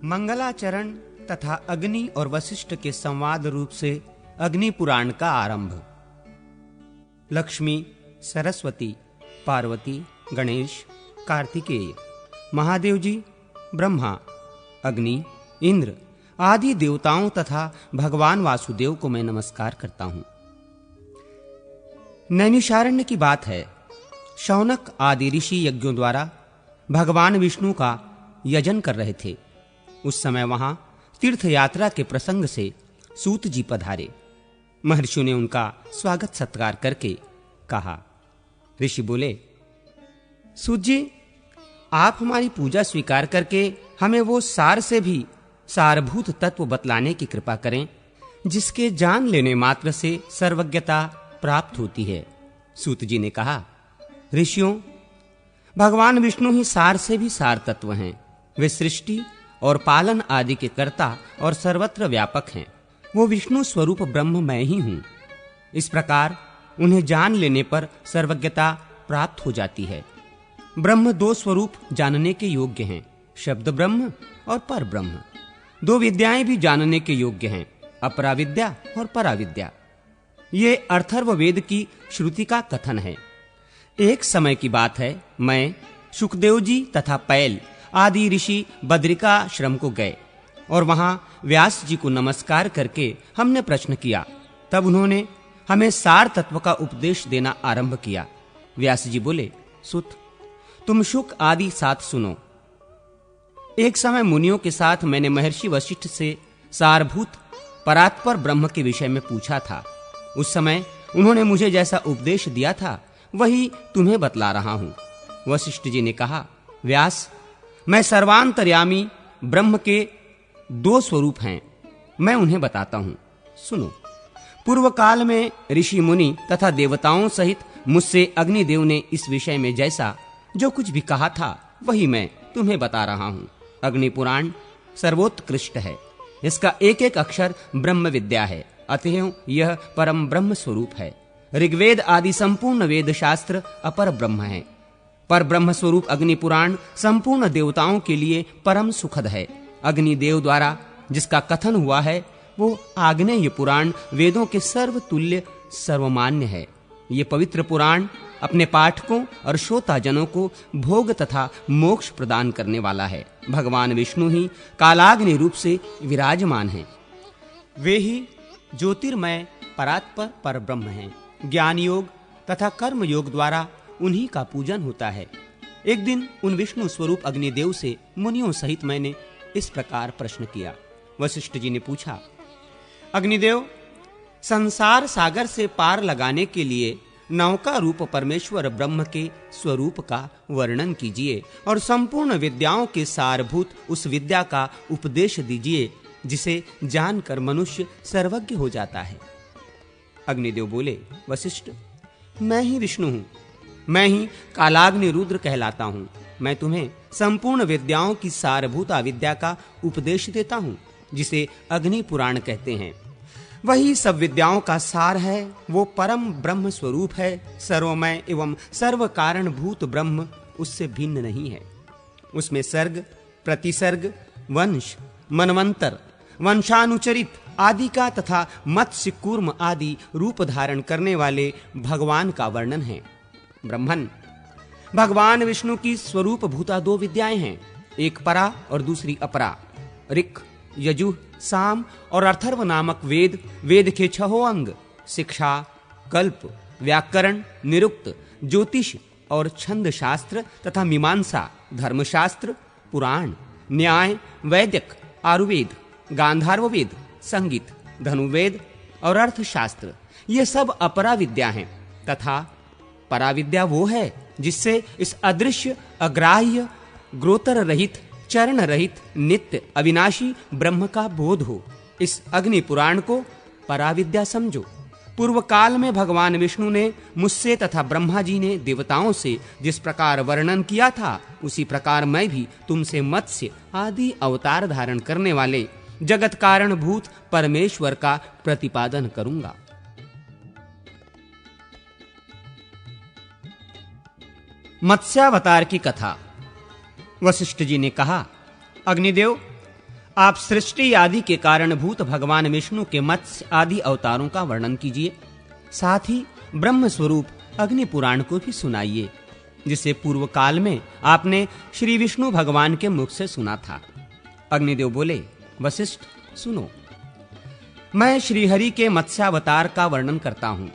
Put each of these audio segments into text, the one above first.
मंगलाचरण तथा अग्नि और वशिष्ठ के संवाद रूप से अग्नि पुराण का आरंभ। लक्ष्मी, सरस्वती, पार्वती, गणेश, कार्तिकेय, महादेव जी, ब्रह्मा, अग्नि, इंद्र आदि देवताओं तथा भगवान वासुदेव को मैं नमस्कार करता हूं। नैमिषारण्य की बात है। शौनक आदि ऋषि यज्ञों द्वारा भगवान विष्णु का यजन कर रहे थे। उस समय वहां तीर्थ यात्रा के प्रसंग से सूत जी पधारे। महर्षियों ने उनका स्वागत सत्कार करके कहा। ऋषि बोले, सूत जी, आप हमारी पूजा स्वीकार करके हमें वो सार से भी सारभूत तत्व बतलाने की कृपा करें जिसके जान लेने मात्र से सर्वज्ञता प्राप्त होती है। सूत जी ने कहा, ऋषियों, भगवान विष्णु ही सार से भी सार तत्व हैं। वे सृष्टि और पालन आदि के कर्ता और सर्वत्र व्यापक हैं। वो विष्णु स्वरूप ब्रह्म मैं ही हूं। इस प्रकार उन्हें जान लेने पर सर्वज्ञता प्राप्त हो जाती है। ब्रह्म दो स्वरूप जानने के योग्य हैं, शब्द ब्रह्म और पर ब्रह्म। दो विद्याएं भी जानने के योग्य हैं, अपरा विद्या और पराविद्या। ये अथर्व वेद की श्रुति का कथन है। एक समय की बात है, मैं, सुखदेव जी तथा पैल आदि ऋषि बद्रिकाश्रम को गए और वहां व्यास जी को नमस्कार करके हमने प्रश्न किया। तब उन्होंने हमें सार तत्व का उपदेश देना आरंभ किया। व्यास जी बोले, सुत, तुम शुक आदि साथ सुनो। एक समय मुनियों के साथ मैंने महर्षि वशिष्ठ से सारभूत परात्पर ब्रह्म के विषय में पूछा था। उस समय उन्होंने मुझे जैसा उपदेश दिया था वही तुम्हें बतला रहा हूं। वशिष्ठ जी ने कहा, व्यास, मैं सर्वांतर्यामी ब्रह्म के दो स्वरूप हैं, मैं उन्हें बताता हूं, सुनो। पूर्व काल में ऋषि मुनि तथा देवताओं सहित मुझसे अग्निदेव ने इस विषय में जैसा जो कुछ भी कहा था वही मैं तुम्हें बता रहा हूं। अग्नि पुराण सर्वोत्कृष्ट है। इसका एक एक अक्षर ब्रह्म विद्या है, अतएव यह परम ब्रह्म स्वरूप है। ऋग्वेद आदि संपूर्ण वेद शास्त्र अपर ब्रह्म है। पर ब्रह्म स्वरूप अग्नि पुराण संपूर्ण देवताओं के लिए परम सुखद है। अग्निदेव द्वारा जिसका कथन हुआ है वो आग्नेय पुराण वेदों के सर्वतुल्य सर्वमान्य है। ये पवित्र पुराण अपने पाठकों और श्रोताजनों को भोग तथा मोक्ष प्रदान करने वाला है। भगवान विष्णु ही कालाग्नि रूप से विराजमान हैं। वे ही ज्योतिर्मय परात्पर पर ब्रह्म हैं। ज्ञान योग तथा कर्म योग द्वारा उन्हीं का पूजन होता है। एक दिन उन विष्णु स्वरूप अग्निदेव से मुनियों सहित मैंने इस प्रकार प्रश्न किया। वशिष्ठ जी ने पूछा, अग्निदेव, संसार सागर से पार लगाने के लिए नौका रूप परमेश्वर ब्रह्म के स्वरूप का वर्णन कीजिए और संपूर्ण विद्याओं के सारभूत उस विद्या का उपदेश दीजिए जिसे जानकर मनुष्य सर्वज्ञ हो जाता है। अग्निदेव बोले, वशिष्ठ, मैं ही विष्णु हूं, मैं ही कालाग्नि रुद्र कहलाता हूं। मैं तुम्हें संपूर्ण विद्याओं की सारभूता विद्या का उपदेश देता हूं जिसे अग्नि पुराण कहते हैं। वही सब विद्याओं का सार है। वो परम ब्रह्म स्वरूप है। सर्वमय एवं सर्व कारण भूत ब्रह्म उससे भिन्न नहीं है। उसमें सर्ग, प्रतिसर्ग, वंश, मनवंतर, वंशानुचरित आदि का तथा मत्स्य कूर्म आदि रूप धारण करने वाले भगवान का वर्णन है। ब्रह्मन, भगवान विष्णु की स्वरूप भूता दो विद्याएं हैं, एक परा और दूसरी अपरा। ऋक्, यजुः, साम और अथर्व नामक वेद, वेद के छहों अंग शिक्षा, कल्प, व्याकरण, निरुक्त, ज्योतिष और छंद शास्त्र तथा मीमांसा, धर्मशास्त्र, पुराण, न्याय, वैदिक, आयुर्वेद, गांधार्व वेद, संगीत, धनुर्वेद और अर्थशास्त्र, ये सब अपरा विद्या हैं। तथा पराविद्या वो है जिससे इस अदृश्य, अग्राह्य, ग्रोतर रहित, चरण रहित, नित्य, अविनाशी ब्रह्म का बोध हो। इस अग्नि पुराण को पराविद्या समझो। पूर्व काल में भगवान विष्णु ने मुझसे तथा ब्रह्मा जी ने देवताओं से जिस प्रकार वर्णन किया था उसी प्रकार मैं भी तुमसे मत्स्य आदि अवतार धारण करने वाले जगत कारण भूत परमेश्वर का प्रतिपादन करूंगा। मत्स्यावतार की कथा। वशिष्ठ जी ने कहा, अग्निदेव, आप सृष्टि आदि के कारणभूत भगवान विष्णु के मत्स्य आदि अवतारों का वर्णन कीजिए, साथ ही ब्रह्म स्वरूप अग्नि पुराण को भी सुनाइए, जिसे पूर्व काल में आपने श्री विष्णु भगवान के मुख से सुना था। अग्निदेव बोले, वशिष्ठ सुनो, मैं श्रीहरि के मत्स्यावतार का वर्णन करता हूँ।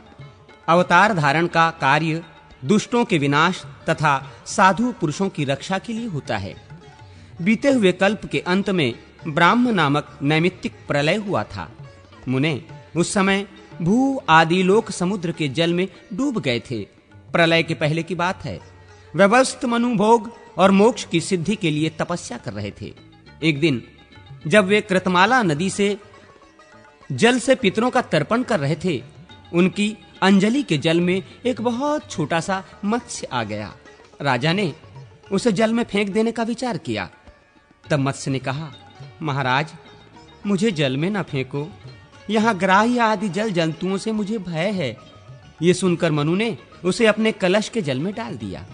अवतार धारण का कार्य दुष्टों के विनाश तथा साधु पुरुषों की रक्षा के लिए होता है। बीते हुए कल्प के अंत में ब्राह्म नामक नैमित्तिक प्रलय हुआ था। मुने, उस समय भू आदि लोक समुद्र के जल में डूब गए थे। प्रलय के पहले की बात है। व्यवस्थ मनु भोग और मोक्ष की सिद्धि के लिए तपस्या कर रहे थे। एक दिन जब वे कृतमाला नदी से जल से पितरों का तर्पण कर रहे थे, उनकी अंजलि के जल में एक बहुत छोटा सा मत्स्य आ गया। राजा ने उसे जल में फेंक देने का विचार किया। तब मत्स्य ने कहा, महाराज, मुझे जल में न फेंको, यहाँ ग्राह्य आदि जल जंतुओं से मुझे भय है। ये सुनकर मनु ने उसे अपने कलश के जल में डाल दिया।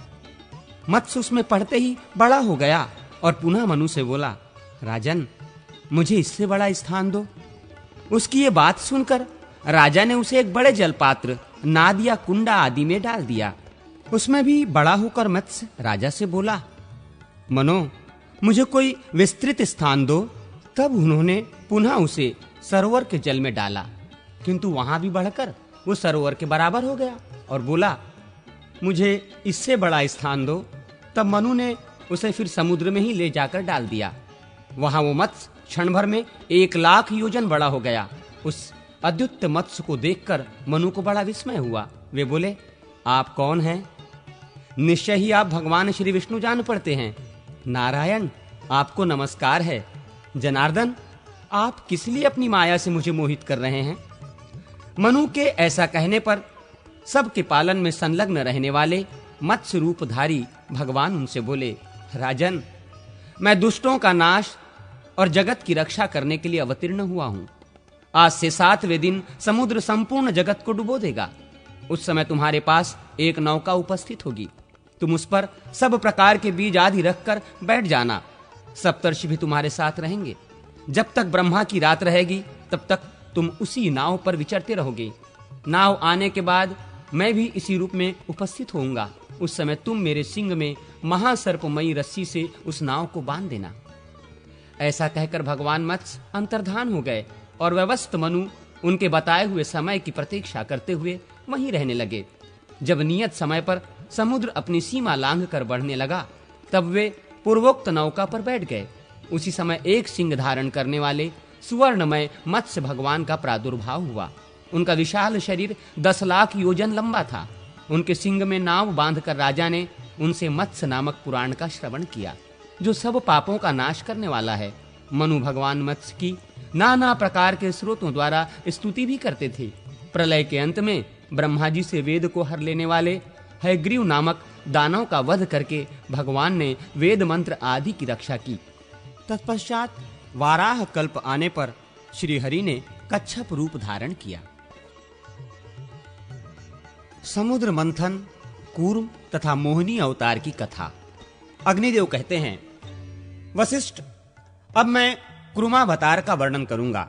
मत्स्य उसमें पड़ते ही बड़ा हो गया और पुनः मनु से बोला, राजन, मुझे इससे बड़ा स्थान दो। उसकी ये बात सुनकर राजा ने उसे एक बड़े जलपात्र, नाद या कुंडा आदि में डाल दिया। उसमें भी बड़ा होकर मत्स्य राजा से बोला, मनो, मुझे कोई विस्तृत स्थान दो। तब उन्होंने पुनः उसे सरोवर के जल में डाला, किंतु वहां भी बढ़कर वो सरोवर के बराबर हो गया और बोला, मुझे इससे बड़ा स्थान दो। तब मनु ने उसे फिर समुद्र में ही ले जाकर डाल दिया। वहां वो मत्स्य क्षण भर में 1,00,000 योजन बड़ा हो गया। उस अद्भुत मत्स्य को देखकर मनु को बड़ा विस्मय हुआ। वे बोले, आप कौन हैं? निश्चय ही आप भगवान श्री विष्णु जान पड़ते हैं। नारायण, आपको नमस्कार है। जनार्दन, आप किस लिए अपनी माया से मुझे मोहित कर रहे हैं? मनु के ऐसा कहने पर सबके पालन में संलग्न रहने वाले मत्स्य रूपधारी भगवान उनसे बोले, राजन, मैं दुष्टों का नाश और जगत की रक्षा करने के लिए अवतीर्ण हुआ हूं। आज से 7वें दिन समुद्र संपूर्ण जगत को डुबो देगा। उस समय तुम्हारे पास एक नौका उपस्थित होगी। तुम उस पर सब प्रकार के बीज आदि रखकर बैठ जाना। सप्तर्षि भी तुम्हारे साथ रहेंगे। जब तक ब्रह्मा की रात रहेगी, तब तक तुम उसी नाव पर विचरते रहोगे। नाव आने के बाद मैं भी इसी रूप में उपस्थित होऊंगा। उस समय तुम मेरे सिंग में महासर्पमयी रस्सी से उस नाव को बांध देना। ऐसा कहकर भगवान मत्स्य अंतर्धान हो गए और व्यवस्थ मनु उनके बताए हुए समय की प्रतीक्षा करते हुए वहीं रहने लगे। जब नियत समय पर समुद्र अपनी सीमा लांघ कर बढ़ने लगा, तब वे पूर्वोक्त नौका पर बैठ गए। उसी समय एक सिंह धारण करने वाले सुवर्णमय मत्स्य भगवान का प्रादुर्भाव हुआ। उनका विशाल शरीर 10,00,000 योजन लंबा था। उनके सिंग में नाव बांधकर राजा ने उनसे मत्स्य नामक पुराण का श्रवण किया, जो सब पापों का नाश करने वाला है। मनु भगवान मत्स्य की नाना प्रकार के स्रोतों द्वारा स्तुति भी करते थे। प्रलय के अंत में ब्रह्मा जी से वेद को हर लेने वाले हयग्रीव नामक दानव का वध करके भगवान ने वेद मंत्र आदि की रक्षा की। तत्पश्चात वाराह कल्प आने पर श्री हरि ने कच्छप रूप धारण किया। समुद्र मंथन, कूर्म तथा मोहिनी अवतार की कथा। अग्निदेव कहते हैं, वशिष्ठ, अब मैं कुर्मावतार का वर्णन करूंगा।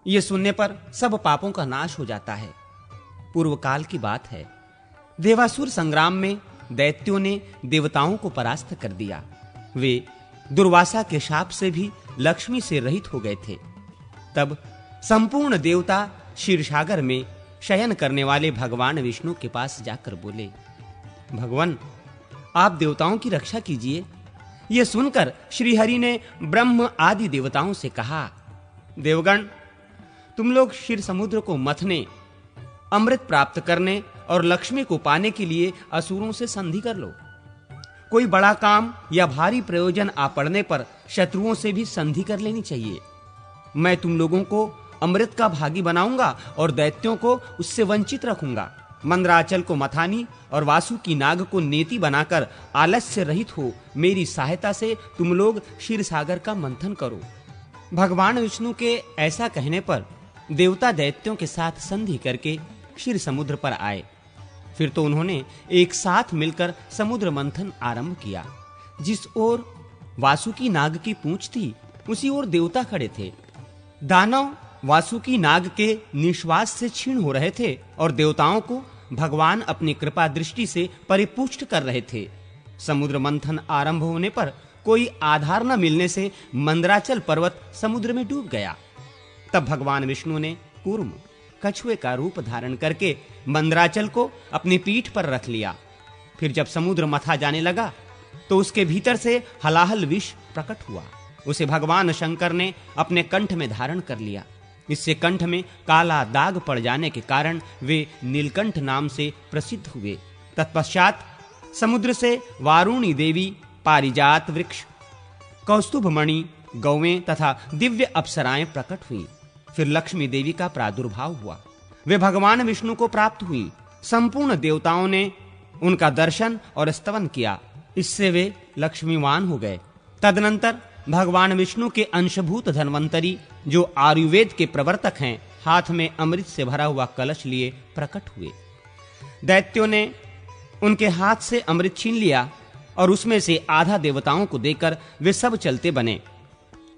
यह सुनने पर सब पापों का नाश हो जाता है। पूर्व काल की बात है। देवासुर संग्राम में दैत्यों ने देवताओं को परास्त कर दिया। वे दुर्वासा के शाप से भी लक्ष्मी से रहित हो गए थे। तब संपूर्ण देवता क्षीरसागर में शयन करने वाले भगवान विष्णु के पास जाकर बोले, भगवान, आप देवताओं की रक्षा कीजिए। यह सुनकर श्री हरि ने ब्रह्म आदि देवताओं से कहा, देवगण, तुम लोग क्षीर समुद्र को मथने, अमृत प्राप्त करने और लक्ष्मी को पाने के लिए असुरों से संधि कर लो। कोई बड़ा काम या भारी प्रयोजन आ पड़ने पर शत्रुओं से भी संधि कर लेनी चाहिए। मैं तुम लोगों को अमृत का भागी बनाऊंगा और दैत्यों को उससे वंचित रखूंगा। मंदराचल को मथानी और वासुकी नाग को नेति बनाकर आलस्य रहित हो मेरी सहायता से तुम लोग क्षीर सागर का मंथन करो। भगवान विष्णु के ऐसा कहने पर देवता दैत्यों के साथ संधि करके क्षीर समुद्र पर आए। फिर तो उन्होंने एक साथ मिलकर समुद्र मंथन आरंभ किया। जिस ओर वासुकी नाग की पूंछ थी, उसी ओर देवता खड़े थे। दानव वासुकी नाग के निश्वास से क्षीण हो रहे थे और देवताओं को भगवान अपनी कृपा दृष्टि से परिपुष्ट कर रहे थे। समुद्र मंथन आरंभ होने पर कोई आधार न मिलने से मंदराचल पर्वत समुद्र में डूब गया। तब भगवान विष्णु ने कूर्म कछुए का रूप धारण करके मंदराचल को अपनी पीठ पर रख लिया। फिर जब समुद्र मथा जाने लगा तो उसके भीतर से हलाहल विष प्रकट हुआ। उसे भगवान शंकर ने अपने कंठ में धारण कर लिया। इससे कंठ में काला दाग पड़ जाने के कारण वे नीलकंठ नाम से प्रसिद्ध हुए। तत्पश्चात समुद्र से वारुणी देवी, पारिजात वृक्ष, कौस्तुभ मणि, गौवें तथा दिव्य अप्सराएं प्रकट हुई। फिर लक्ष्मी देवी का प्रादुर्भाव हुआ। वे भगवान विष्णु को प्राप्त हुई। संपूर्ण देवताओं ने उनका दर्शन और स्तवन किया। इससे वे लक्ष्मीवान हो गए। तदनंतर भगवान विष्णु के अंशभूत धन्वंतरी, जो आयुर्वेद के प्रवर्तक हैं, हाथ में अमृत से भरा हुआ कलश लिए प्रकट हुए। दैत्यों ने उनके हाथ से अमृत छीन लिया और उसमें से आधा देवताओं को देकर वे सब चलते बने।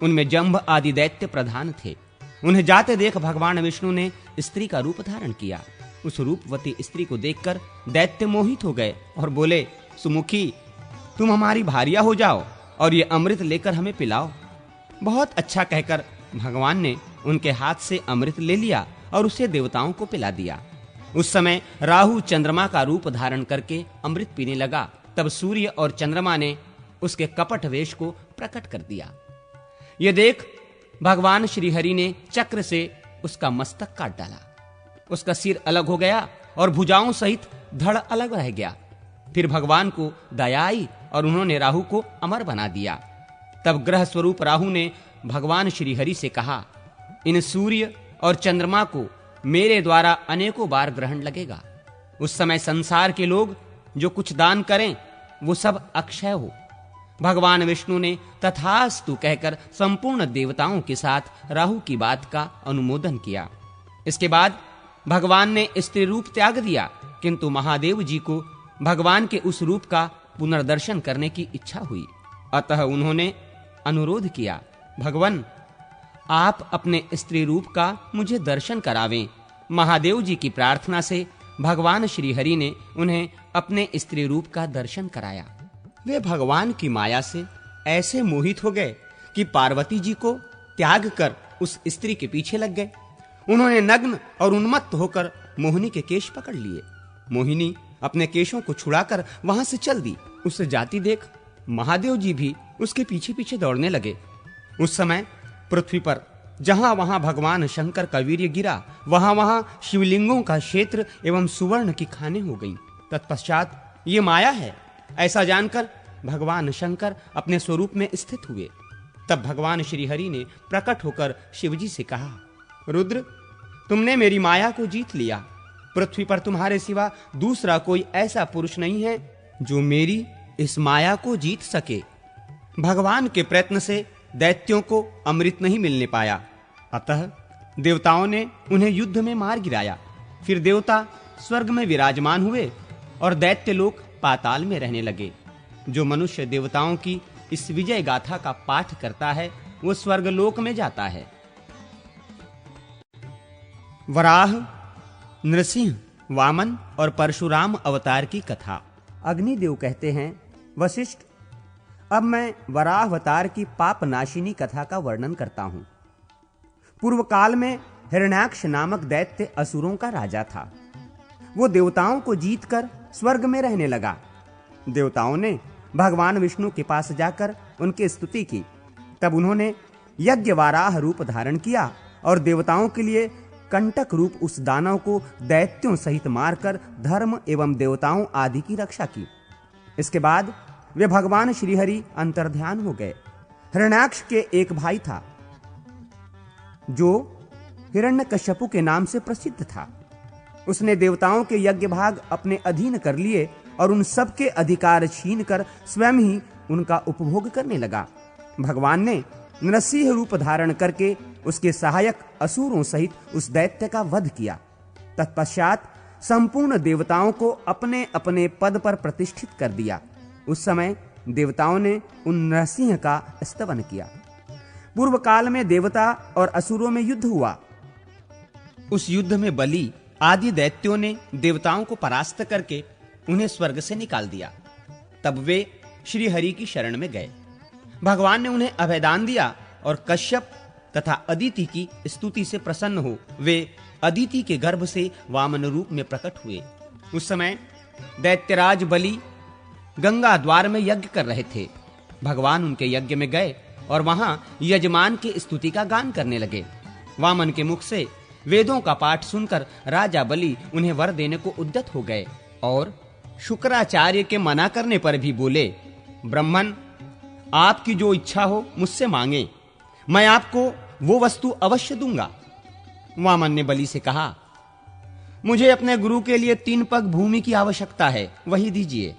उनमें जंभ आदि दैत्य प्रधान थे। उन्हें जाते देख भगवान विष्णु ने स्त्री का रूप धारण किया। उस रूपवती स्त्री को देखकर दैत्य मोहित हो गए और बोले, सुमुखी, तुम हमारी भार्या हो जाओ और ये अमृत लेकर हमें पिलाओ। बहुत अच्छा कहकर भगवान ने उनके हाथ से अमृत ले लिया और उसे देवताओं को पिला दिया। उस समय राहु चंद्रमा का रूप धारण करके अमृत पीने लगा। तब सूर्य और चंद्रमा ने उसके कपट वेश को प्रकट कर दिया। ये देख भगवान श्रीहरि ने चक्र से उसका मस्तक काट डाला। उसका सिर अलग हो गया और भुजाओं सहित धड़ अलग रह गया। फिर भगवान को दया आई और उन्होंने राहु को अमर बना दिया। तब ग्रह स्वरूप राहु ने भगवान श्रीहरि से कहा, इन सूर्य और चंद्रमा को मेरे द्वारा अनेकों बार ग्रहण लगेगा। उस समय संसार के लोग जो कुछ दान करें वो सब अक्षय हो। भगवान विष्णु ने तथास्तु कहकर संपूर्ण देवताओं के साथ राहु की बात का अनुमोदन किया। इसके बाद भगवान ने स्त्री रूप त्याग दिया, किंतु महादेव जी को भगवान के उस रूप का पुनर्दर्शन करने की इच्छा हुई। अतः उन्होंने अनुरोध किया, भगवान, आप अपने स्त्री रूप का मुझे दर्शन करावें। महादेव जी की प्रार्थना से भगवान श्रीहरि ने उन्हें अपने स्त्री रूप का दर्शन कराया। वे भगवान की माया से ऐसे मोहित हो गए कि पार्वती जी को त्याग कर उस स्त्री के पीछे लग गए। उन्होंने नग्न और उन्मत्त होकर मोहिनी के केश पकड़ लिए। मोहिनी अपने केशों को छुड़ाकर वहां से चल दी। उसे जाती देख महादेव जी भी उसके पीछे पीछे दौड़ने लगे। उस समय पृथ्वी पर जहां वहां भगवान शंकर का वीर्य गिरा, वहां वहां शिवलिंगों का क्षेत्र एवं सुवर्ण की खानें हो गईं। तत्पश्चात ये माया है ऐसा जानकर भगवान शंकर अपने स्वरूप में स्थित हुए। तब भगवान श्रीहरि ने प्रकट होकर शिवजी से कहा, रुद्र, तुमने मेरी माया को जीत लिया। पृथ्वी पर तुम्हारे सिवा दूसरा कोई ऐसा पुरुष नहीं है जो मेरी इस माया को जीत सके। भगवान के प्रयत्न से दैत्यों को अमृत नहीं मिलने पाया, अतः देवताओं ने उन्हें युद्ध में मार गिराया। फिर देवता स्वर्ग में विराजमान हुए और दैत्य लोग पाताल में रहने लगे। जो मनुष्य देवताओं की इस विजय गाथा का पाठ करता है वो स्वर्गलोक में जाता है। वराह, नृसिंह, वामन और परशुराम अवतार की कथा। अग्निदेव कहते हैं, वशिष्ठ, अब मैं वराह अवतार की पाप नाशिनी कथा का वर्णन करता हूं। पूर्व काल में हिरण्याक्ष नामक दैत्य असुरों का राजा था। वो देवताओं को जीतकर स्वर्ग में रहने लगा। देवताओं ने भगवान विष्णु के पास जाकर उनकी स्तुति की। तब उन्होंने यज्ञ वाराह रूप धारण किया और देवताओं के लिए कंटक रूप उस दानव को दैत्यों सहित मारकर धर्म एवं देवताओं आदि की रक्षा की। इसके बाद वे भगवान श्रीहरि अंतर्ध्यान हो गए। हिरण्याक्ष के एक भाई था जो हिरण्यकश्यपु के नाम से प्रसिद्ध था। उसने देवताओं के यज्ञ भाग अपने अधीन कर लिए और उन सब के अधिकार छीनकर स्वयं ही उनका उपभोग करने लगा। भगवान ने नरसिंह रूप धारण करके उसके सहायक असुरों सहित उस दैत्य का वध किया। तत्पश्चात संपूर्ण देवताओं को अपने अपने पद पर प्रतिष्ठित कर दिया। उस समय देवताओं ने उन नरसिंह का स्तवन किया। पूर्व काल में देवता और असुरों में युद्ध हुआ। उस युद्ध में बलि आदि दैत्यों ने देवताओं को परास्त करके उन्हें स्वर्ग से निकाल दिया। तब वे श्री हरि की शरण में गए। भगवान ने उन्हें अभयदान दिया और कश्यप तथा अदिति की स्तुति से प्रसन्न हो वे अदिति के गर्भ से वामन रूप में प्रकट हुए। उस समय दैत्यराज बलि गंगा द्वार में यज्ञ कर रहे थे। भगवान उनके यज्ञ में गए और वहां यजमान के स्तुति का गान करने लगे। वामन के मुख से वेदों का पाठ सुनकर राजा बलि उन्हें वर देने को उद्यत हो गए और शुक्राचार्य के मना करने पर भी बोले, ब्राह्मण, आपकी जो इच्छा हो मुझसे मांगे, मैं आपको वो वस्तु अवश्य दूंगा। वामन ने बलि से कहा, मुझे अपने गुरु के लिए 3 पग भूमि की आवश्यकता है, वही दीजिए।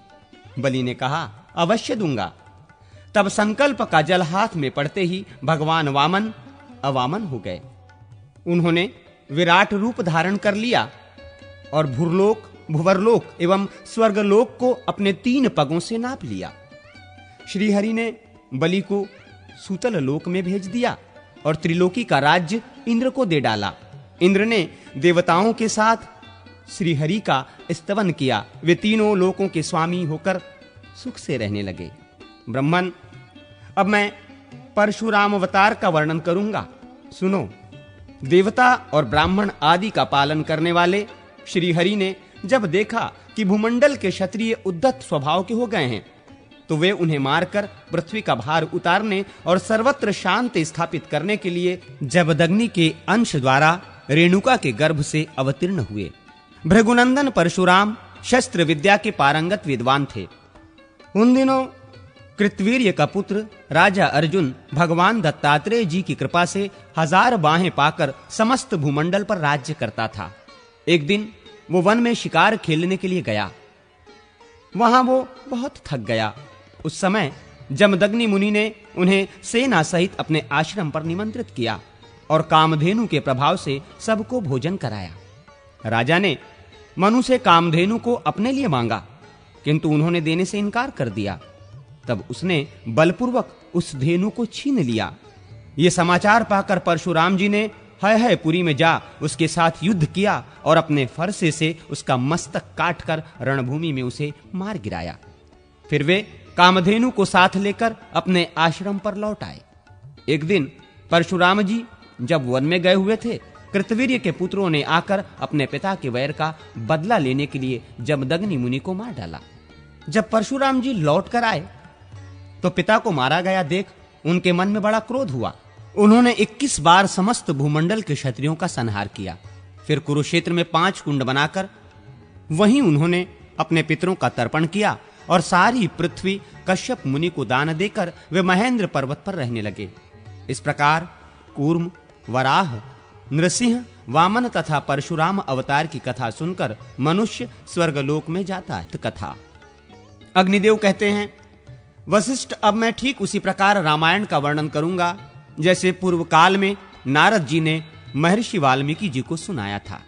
बलि ने कहा, अवश्य दूंगा। तब संकल्प का जल हाथ में पड़ते ही भगवान वामन अवामन हो गए। उन्होंने विराट रूप धारण कर लिया और भूरलोक, भुवरलोक एवं स्वर्गलोक को अपने 3 पगों से नाप लिया। श्रीहरि ने बलि को सूतल लोक में भेज दिया और त्रिलोकी का राज्य इंद्र को दे डाला। इंद्र ने देवताओं के साथ श्रीहरि का स्तवन किया। वे तीनों लोकों के स्वामी होकर सुख से रहने लगे। ब्राह्मण, अब मैं परशुराम अवतार का वर्णन करूंगा, सुनो। देवता और ब्राह्मण आदि का पालन करने वाले श्रीहरि ने जब देखा कि भूमंडल के क्षत्रिय उद्धत स्वभाव के हो गए हैं, तो वे उन्हें मारकर पृथ्वी का भार उतारने और सर्वत्र शांति स्थापित करने के लिए जमदग्नि के अंश द्वारा रेणुका के गर्भ से अवतीर्ण हुए। भृगुनंदन परशुराम शस्त्र विद्या के पारंगत विद्वान थे। उन दिनों कृतवीर्य का पुत्र राजा अर्जुन भगवान दत्तात्रेय जी की कृपा से 1000 बाहें पाकर समस्त भूमंडल पर राज्य करता था। एक दिन वो वन में शिकार खेलने के लिए गया। वहां वो बहुत थक गया। उस समय जमदग्नि मुनि ने उन्हें सेना सहित अपने आश्रम पर निमंत्रित किया और कामधेनु के प्रभाव से सबको भोजन कराया। राजा ने मनु से कामधेनु को अपने लिए मांगा, किंतु उन्होंने देने से इनकार कर दिया। तब उसने बलपूर्वक उस धेनु को छीन लिया। ये समाचार पाकर परशुराम जी ने हयहयपुरी में जा उसके साथ युद्ध किया और अपने फरसे से उसका मस्तक काटकर रणभूमि में उसे मार गिराया। फिर वे कामधेनु को साथ लेकर अपने आश्रम पर लौट आए। एक दिन परशुराम जी जब वन में गए हुए थे, कृतवीर्य के पुत्रों ने आकर अपने पिता के वैर का बदला लेने के लिए जमदग्नि मुनि को मार डाला। जब परशुराम जी लौट कर आए तो पिता को मारा गया देख उनके मन में बड़ा क्रोध हुआ। उन्होंने 21 बार समस्त भूमंडल के क्षत्रियों का संहार किया। फिर कुरुक्षेत्र में 5 कुंड बनाकर वहीं उन्होंने अपने पितरों का तर्पण किया और सारी पृथ्वी कश्यप मुनि को दान देकर वे महेंद्र पर्वत पर रहने लगे। इस प्रकार कूर्म, वराह, नृसिंह, वामन तथा परशुराम अवतार की कथा सुनकर मनुष्य स्वर्गलोक में जाता है। कथा अग्निदेव कहते हैं, वशिष्ठ, अब मैं ठीक उसी प्रकार रामायण का वर्णन करूंगा जैसे पूर्व काल में नारद जी ने महर्षि वाल्मीकि जी को सुनाया था।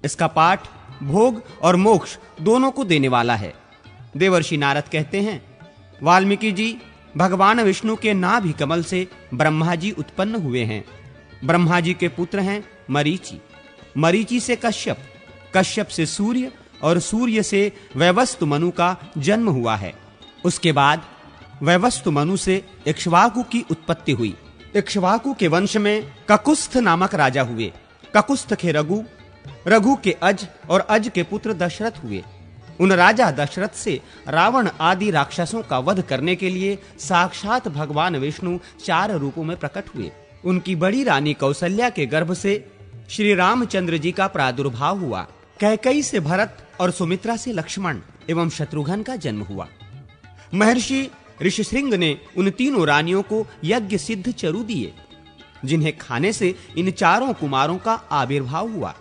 इसका पाठ भोग और मोक्ष दोनों को देने वाला है। देवर्षि नारद कहते हैं, वाल्मीकि जी भगवान विष्णु के नाभि कमल से ब्रह्मा जी उत्पन्न हुए हैं। ब्रह्मा जी के पुत्र हैं मरीचि, मरीचि से कश्यप, कश्यप से सूर्य और सूर्य से वैवस्वत मनु का जन्म हुआ है। उसके बाद वैवस्वत मनु से इक्ष्वाकु की उत्पत्ति हुई। इक्ष्वाकु के वंश में ककुस्थ नामक राजा हुए। ककुस्थ के रघु, रघु के अज और अज के पुत्र दशरथ हुए। उन राजा दशरथ से रावण आदि राक्षसों का वध करने के लिए साक्षात भगवान विष्णु 4 रूपों में प्रकट हुए। उनकी बड़ी रानी कौसल्या के गर्भ से श्री रामचंद्र जी का प्रादुर्भाव हुआ। कैकेयी से भरत और सुमित्रा से लक्ष्मण एवं शत्रुघ्न का जन्म हुआ। महर्षि ऋषिशृंग ने उन तीनों रानियों को यज्ञ सिद्ध चरु दिए, जिन्हें खाने से इन 4 कुमारों का आविर्भाव हुआ।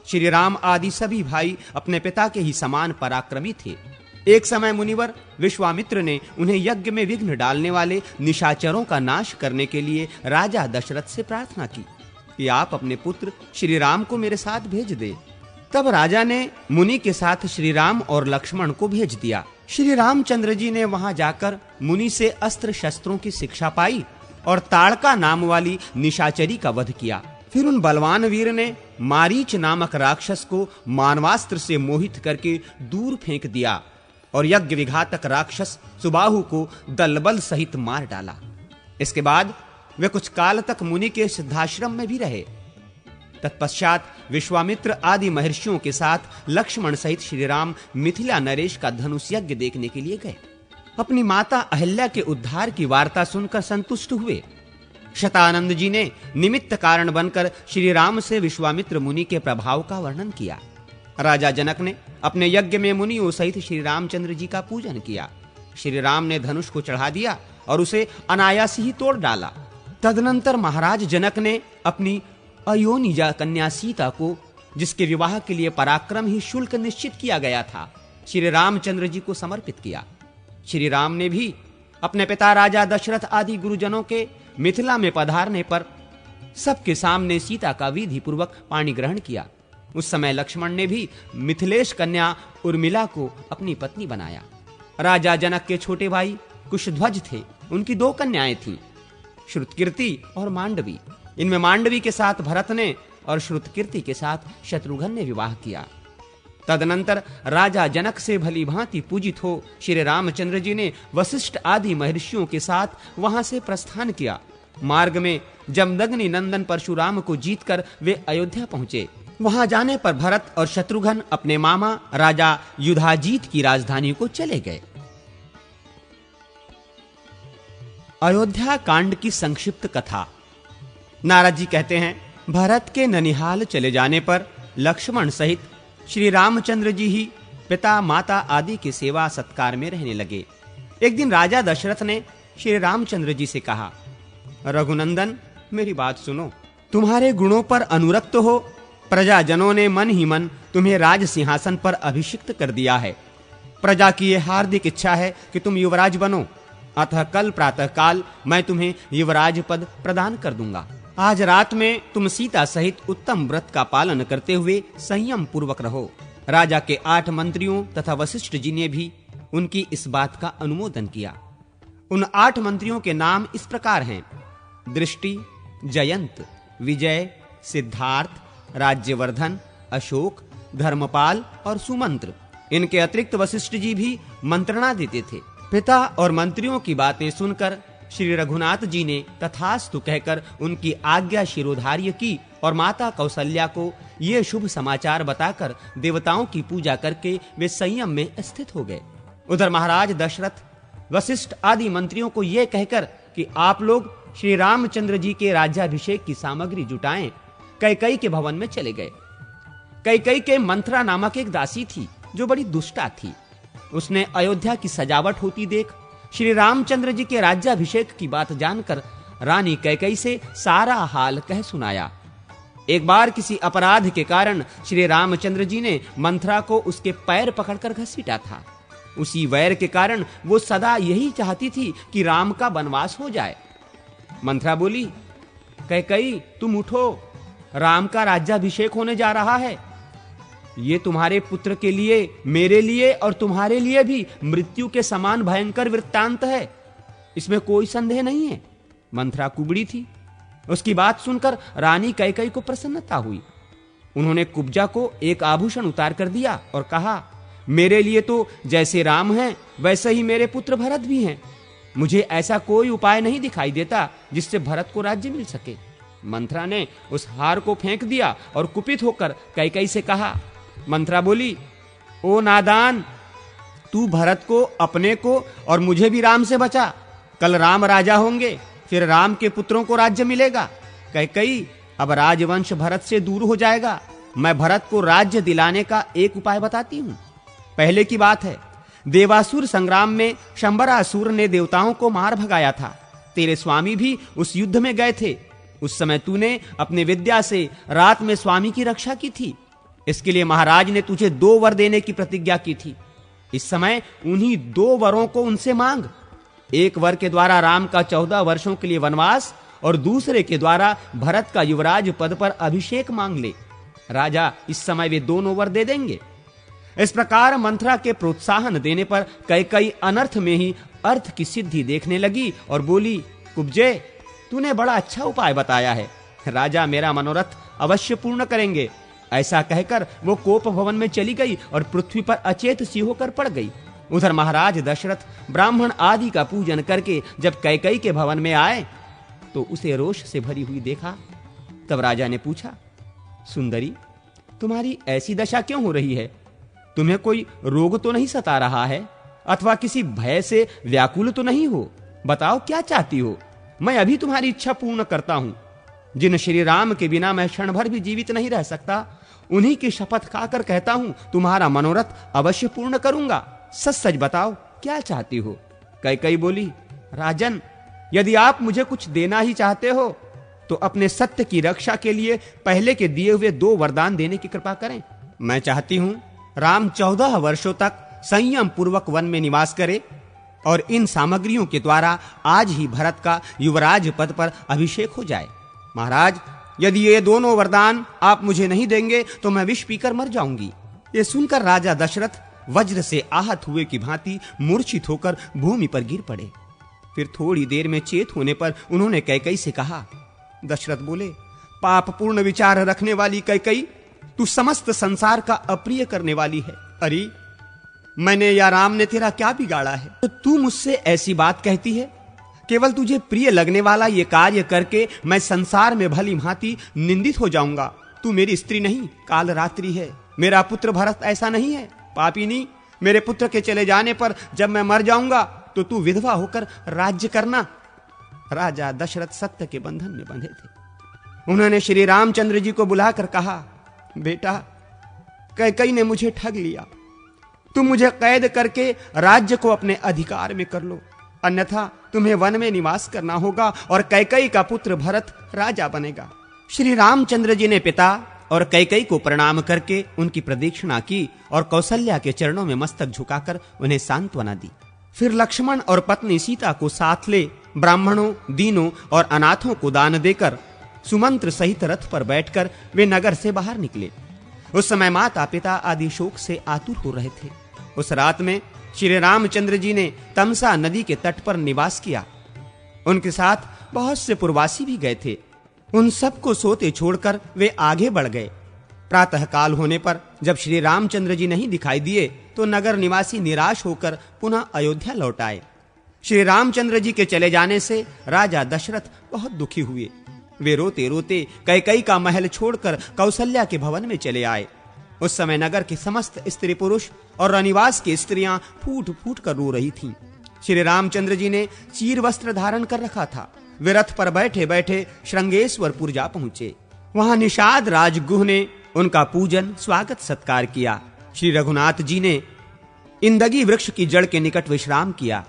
श्री राम आदि सभी भाई अपने पिता के ही समान पराक्रमी थे। एक समय मुनिवर विश्वामित्र ने उन्हें यज्ञ में विघ्न डालने वाले निशाचरों का नाश करने के लिए राजा दशरथ से प्रार्थना की कि आप अपने पुत्र श्री राम को मेरे साथ भेज दे। तब राजा ने मुनि के साथ श्री राम और लक्ष्मण को भेज दिया। श्री रामचंद्र जी ने वहां जाकर मुनि से अस्त्र शस्त्रों की शिक्षा पाई और ताड़का नाम वाली निशाचरी का वध किया। फिर उन बलवान वीर ने मारीच नामक राक्षस को मानवास्त्र से मोहित करके दूर फेंक दिया और यज्ञ विघातक राक्षस सुबाहु को दलबल सहित मार डाला। इसके बाद वे कुछ काल तक मुनि के सिद्धाश्रम में भी रहे। तत्पश्चात विश्वामित्र आदि महर्षियों के साथ लक्ष्मण सहित श्री राम मिथिला नरेश का धनुष यज्ञ देखने के लिए गए। अपनी माता अहिल्या के उद्धार की वार्ता सुनकर संतुष्ट हुए। शतानंद जी ने निमित्त कारण बनकर श्री राम से विश्वामित्र मुनि के प्रभाव का वर्णन किया। राजा जनक ने अपने यज्ञ में मुनियों सहित श्री रामचंद्र जी का पूजन किया। श्री राम ने धनुष को चढ़ा दिया और उसे अनायास ही तोड़ डाला। तदनंतर महाराज जनक ने अपनी अयोनिजा कन्या सीता को, जिसके विवाह के लिए पराक्रम ही शुल्क निश्चित किया गया था, श्री रामचंद्र जी को समर्पित किया। श्री राम ने भी अपने पिता राजा दशरथ आदि गुरुजनों के मिथिला में पधारने पर सबके सामने सीता का विधि पूर्वक पाणी ग्रहण किया। उस समय लक्ष्मण ने भी मिथिलेश कन्या उर्मिला को अपनी पत्नी बनाया। राजा जनक के छोटे भाई कुशध्वज थे। उनकी 2 कन्याएं थीं, श्रुतकीर्ति और मांडवी। इनमें मांडवी के साथ भरत ने और श्रुतकीर्ति के साथ शत्रुघ्न ने विवाह किया। तदनंतर राजा जनक से भली भांति पूजित हो श्री रामचंद्र जी ने वशिष्ठ आदि महर्षियों के साथ वहां से प्रस्थान किया। मार्ग में जमदग्नि नंदन परशुराम को जीतकर वे अयोध्या पहुंचे। वहां जाने पर भरत और शत्रुघ्न अपने मामा राजा युधाजीत की राजधानी को चले गए। अयोध्या कांड की संक्षिप्त कथा। नारद जी कहते हैं, भरत के ननिहाल चले जाने पर लक्ष्मण सहित श्री रामचंद्र जी ही पिता माता आदि के सेवा सत्कार में रहने लगे। एक दिन राजा दशरथ ने श्री रामचंद्र जी से कहा, रघुनंदन मेरी बात सुनो। तुम्हारे गुणों पर अनुरक्त हो प्रजाजनों ने मन ही मन तुम्हें राज सिंहासन पर अभिषिक्त कर दिया है। प्रजा की यह हार्दिक इच्छा है कि तुम युवराज बनो। अतः कल प्रातः काल मैं तुम्हें युवराज पद प्रदान कर दूंगा। आज रात में तुम सीता सहित उत्तम व्रत का पालन करते हुए संयम पूर्वक रहो। राजा के 8 मंत्रियों तथा वशिष्ठ जी ने भी उनकी इस बात का अनुमोदन किया। उन 8 मंत्रियों के नाम इस प्रकार हैं: दृष्टि, जयंत, विजय, सिद्धार्थ, राज्यवर्धन, अशोक, धर्मपाल और सुमंत्र। इनके अतिरिक्त वशिष्ठ जी भी मंत्रणा देते थे। पिता और मंत्रियों की बातें सुनकर श्री रघुनाथ जी ने तथास्तु कहकर उनकी आज्ञा शिरोधार्य की और माता कौशल्या को ये शुभ समाचार बताकर देवताओं की पूजा करके वे संयम में स्थित हो गए। उधर महाराज दशरथ वशिष्ठ आदि मंत्रियों को ये कहकर कि आप लोग श्री रामचंद्र जी के राज्याभिषेक की सामग्री जुटाएं, कैकई के भवन में चले गए। कैकई के मंथरा नामक एक दासी थी जो बड़ी दुष्टा थी। उसने अयोध्या की सजावट होती देख श्री रामचंद्र जी के राज्याभिषेक की बात जानकर रानी कैकई से सारा हाल कह सुनाया। एक बार किसी अपराध के कारण श्री रामचंद्र जी ने मंथरा को उसके पैर पकड़कर घसीटा था। उसी वैर के कारण वो सदा यही चाहती थी कि राम का वनवास हो जाए। मंथरा बोली, कैकई तुम उठो, राम का राज्याभिषेक होने जा रहा है। ये तुम्हारे पुत्र के लिए, मेरे लिए और तुम्हारे लिए भी मृत्यु के समान भयंकर वृत्तांत है, इसमें कोई संदेह नहीं है। मंथरा कुबड़ी थी। उसकी बात सुनकर रानी कैकई को प्रसन्नता हुई। उन्होंने कुब्जा को एक आभूषण उतार कर दिया और कहा, मेरे लिए तो जैसे राम हैं वैसे ही मेरे पुत्र भरत भी हैं। मुझे ऐसा कोई उपाय नहीं दिखाई देता जिससे भरत को राज्य मिल सके। मंथरा ने उस हार को फेंक दिया और कुपित होकर कैकई से कहा। मंथरा बोली, ओ नादान, तू भरत को, अपने को और मुझे भी राम से बचा। कल राम राजा होंगे, फिर राम के पुत्रों को राज्य मिलेगा। कैकई, अब राजवंश भरत से दूर हो जाएगा। मैं भरत को राज्य दिलाने का एक उपाय बताती हूँ। पहले की बात है, देवासुर संग्राम में शंबरासुर ने देवताओं को मार भगाया था। तेरे स्वामी भी उस युद्ध में गए थे। उस समय तूने अपने विद्या से रात में स्वामी की रक्षा की थी। इसके लिए महाराज ने तुझे 2 वर देने की प्रतिज्ञा की थी। इस समय उन्हीं 2 वरों को उनसे मांग। एक वर के द्वारा राम का 14 वर्षों के लिए वनवास और दूसरे के द्वारा भरत का युवराज पद पर अभिषेक मांग ले। राजा इस समय वे दोनों वर दे देंगे। इस प्रकार मंथरा के प्रोत्साहन देने पर कैकई अनर्थ में ही अर्थ की सिद्धि देखने लगी और बोली, कुब्जे, तूने बड़ा अच्छा उपाय बताया है। राजा मेरा मनोरथ अवश्य पूर्ण करेंगे। ऐसा कहकर वो कोप भवन में चली गई और पृथ्वी पर अचेत सी होकर पड़ गई। उधर महाराज दशरथ ब्राह्मण आदि का पूजन करके जब कैकेयी के भवन में आए तो उसे रोष से भरी हुई देखा। तब राजा ने पूछा, सुंदरी, तुम्हारी ऐसी दशा क्यों हो रही है? तुम्हें कोई रोग तो नहीं सता रहा है अथवा किसी भय से व्याकुल तो नहीं हो? बताओ क्या चाहती हो? मैं अभी तुम्हारी इच्छा पूर्ण करता हूं। जिन श्री राम के बिना मैं क्षण भर भी जीवित नहीं रह सकता, उन्हीं की शपथ खाकर कहता हूं तुम्हारा मनोरथ अवश्य पूर्ण करूंगा। सच सच बताओ क्या चाहती हो? कैकेयी बोली, राजन, यदि आप मुझे कुछ देना ही चाहते हो तो अपने सत्य की रक्षा के लिए पहले के दिए हुए 2 वरदान देने की कृपा करें। मैं चाहती हूं राम 14 वर्षों तक संयम पूर्वक वन में निवास करे और इन सामग्रियों के द्वारा आज ही भरत का युवराज पद पर अभिषेक हो जाए। महाराज, यदि ये दोनों वरदान आप मुझे नहीं देंगे तो मैं विष पीकर मर जाऊंगी। ये सुनकर राजा दशरथ वज्र से आहत हुए की भांति मूर्छित होकर भूमि पर गिर पड़े। फिर थोड़ी देर में चेत होने पर उन्होंने कैकेयी से कहा। दशरथ बोले, पाप पूर्ण विचार रखने वाली कैकेयी, तू समस्त संसार का अप्रिय करने वाली है। अरे, मैंने या राम ने तेरा क्या बिगाड़ा है तो तू मुझसे ऐसी बात कहती है? केवल तुझे प्रिय लगने वाला ये कार्य करके मैं संसार में भली भांति निंदित हो जाऊंगा। तू मेरी स्त्री नहीं, काल रात्रि है। मेरा पुत्र भरत ऐसा नहीं है। पापिनी, मेरे पुत्र के चले जाने पर जब मैं मर जाऊंगा तो तू विधवा होकर राज्य करना। राजा दशरथ सत्य के बंधन में बंधे थे। उन्होंने श्री रामचंद्र जी को बुलाकर कहा, बेटा, कैकेयी ने मुझे ठग लिया। तुम मुझे कैद करके राज्य को अपने अधिकार में कर लो, अन्यथा तुम्हें वन में निवास करना होगा और कैकेयी का पुत्र भरत राजा बनेगा। श्री रामचंद्र जी ने पिता और कैकेयी को प्रणाम करके उनकी प्रदक्षिणा की और कौशल्या के चरणों में मस्तक झुकाकर उन्हें सांत्वना दी। फिर लक्ष्मण और पत्नी सीता को साथ ले ब्राह्मणों, दीनों और अनाथों को दान देकर सुमंत्र सहित रथ पर बैठकर वे नगर से बाहर निकले। उस समय माता पिता आदि शोक से आतुर हो रहे थे। उस रात में श्री रामचंद्र जी ने तमसा नदी के तट पर निवास किया। उनके साथ बहुत से पुरवासी भी गए थे। उन सबको सोते छोड़कर वे आगे बढ़ गए। प्रातः काल होने पर जब श्री रामचंद्र जी नहीं दिखाई दिए तो नगर निवासी निराश होकर पुनः अयोध्या लौट आए। श्री रामचंद्र जी के चले जाने से राजा दशरथ बहुत दुखी हुए। वे रोते रोते कैकेयी का महल छोड़कर कौशल्या के भवन में चले आए। उस समय नगर के समस्त स्त्री पुरुष और रनिवास की स्त्रियां फूट फूट कर रो रही थीं। श्री रामचंद्र जी ने चीर वस्त्र धारण कर रखा था। वे रथ पर बैठे बैठे श्रृंगेश्वरपुर जा पहुंचे। वहां निषाद राजगुह ने उनका पूजन स्वागत सत्कार किया। श्री रघुनाथ जी ने इंदगी वृक्ष की जड़ के निकट विश्राम किया।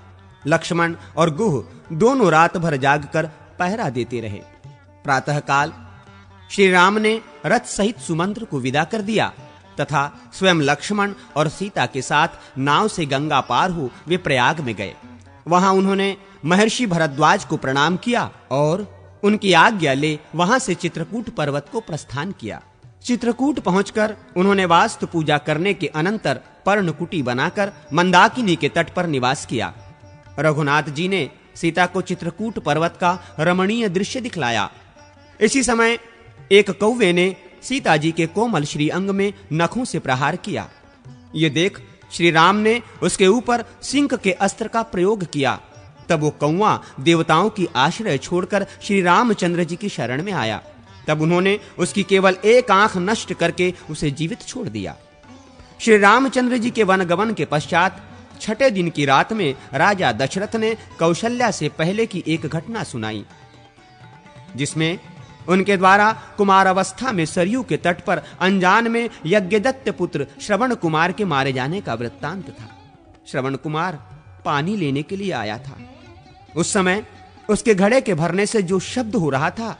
लक्ष्मण और गुह दोनों रात भर जागकर पहरा देते रहे। प्रातः काल श्री राम ने रथ सहित सुमंत्र को विदा कर दिया तथा स्वयं लक्ष्मण और सीता के साथ नाव से गंगा पार हो वे प्रयाग में गए। वहां उन्होंने महर्षि भरद्वाज को प्रणाम किया और उनकी आज्ञा ले वहां से चित्रकूट पर्वत को प्रस्थान किया। चित्रकूट पहुंचकर उन्होंने वास्तु पूजा करने के अनंतर पर्णकुटी बनाकर मंदाकिनी के तट पर निवास किया। रघुनाथ जी ने सीता को चित्रकूट पर्वत का रमणीय दृश्य दिखलाया। इसी समय एक कौवे ने सीता जी के कोमल श्री अंग में नखों से प्रहार किया। ये देख श्री राम ने उसके ऊपर सिंह के अस्त्र का प्रयोग किया। तब वो कौवा देवताओं की आश्रय छोड़कर श्री रामचंद्र जी की शरण में आया। तब उन्होंने उसकी केवल एक आंख नष्ट करके उसे जीवित छोड़ दिया। श्री रामचंद्र जी के वनगमन के पश्चात छठे दिन की रात में राजा दशरथ ने कौशल्या से पहले की एक घटना सुनाई, जिसमें उनके द्वारा कुमार अवस्था में सरयू के तट पर अनजान में यज्ञदत्त पुत्र श्रवण कुमार के मारे जाने का वृत्तांत था। श्रवण कुमार पानी लेने के लिए आया था। उस समय उसके घड़े के भरने से जो शब्द हो रहा था,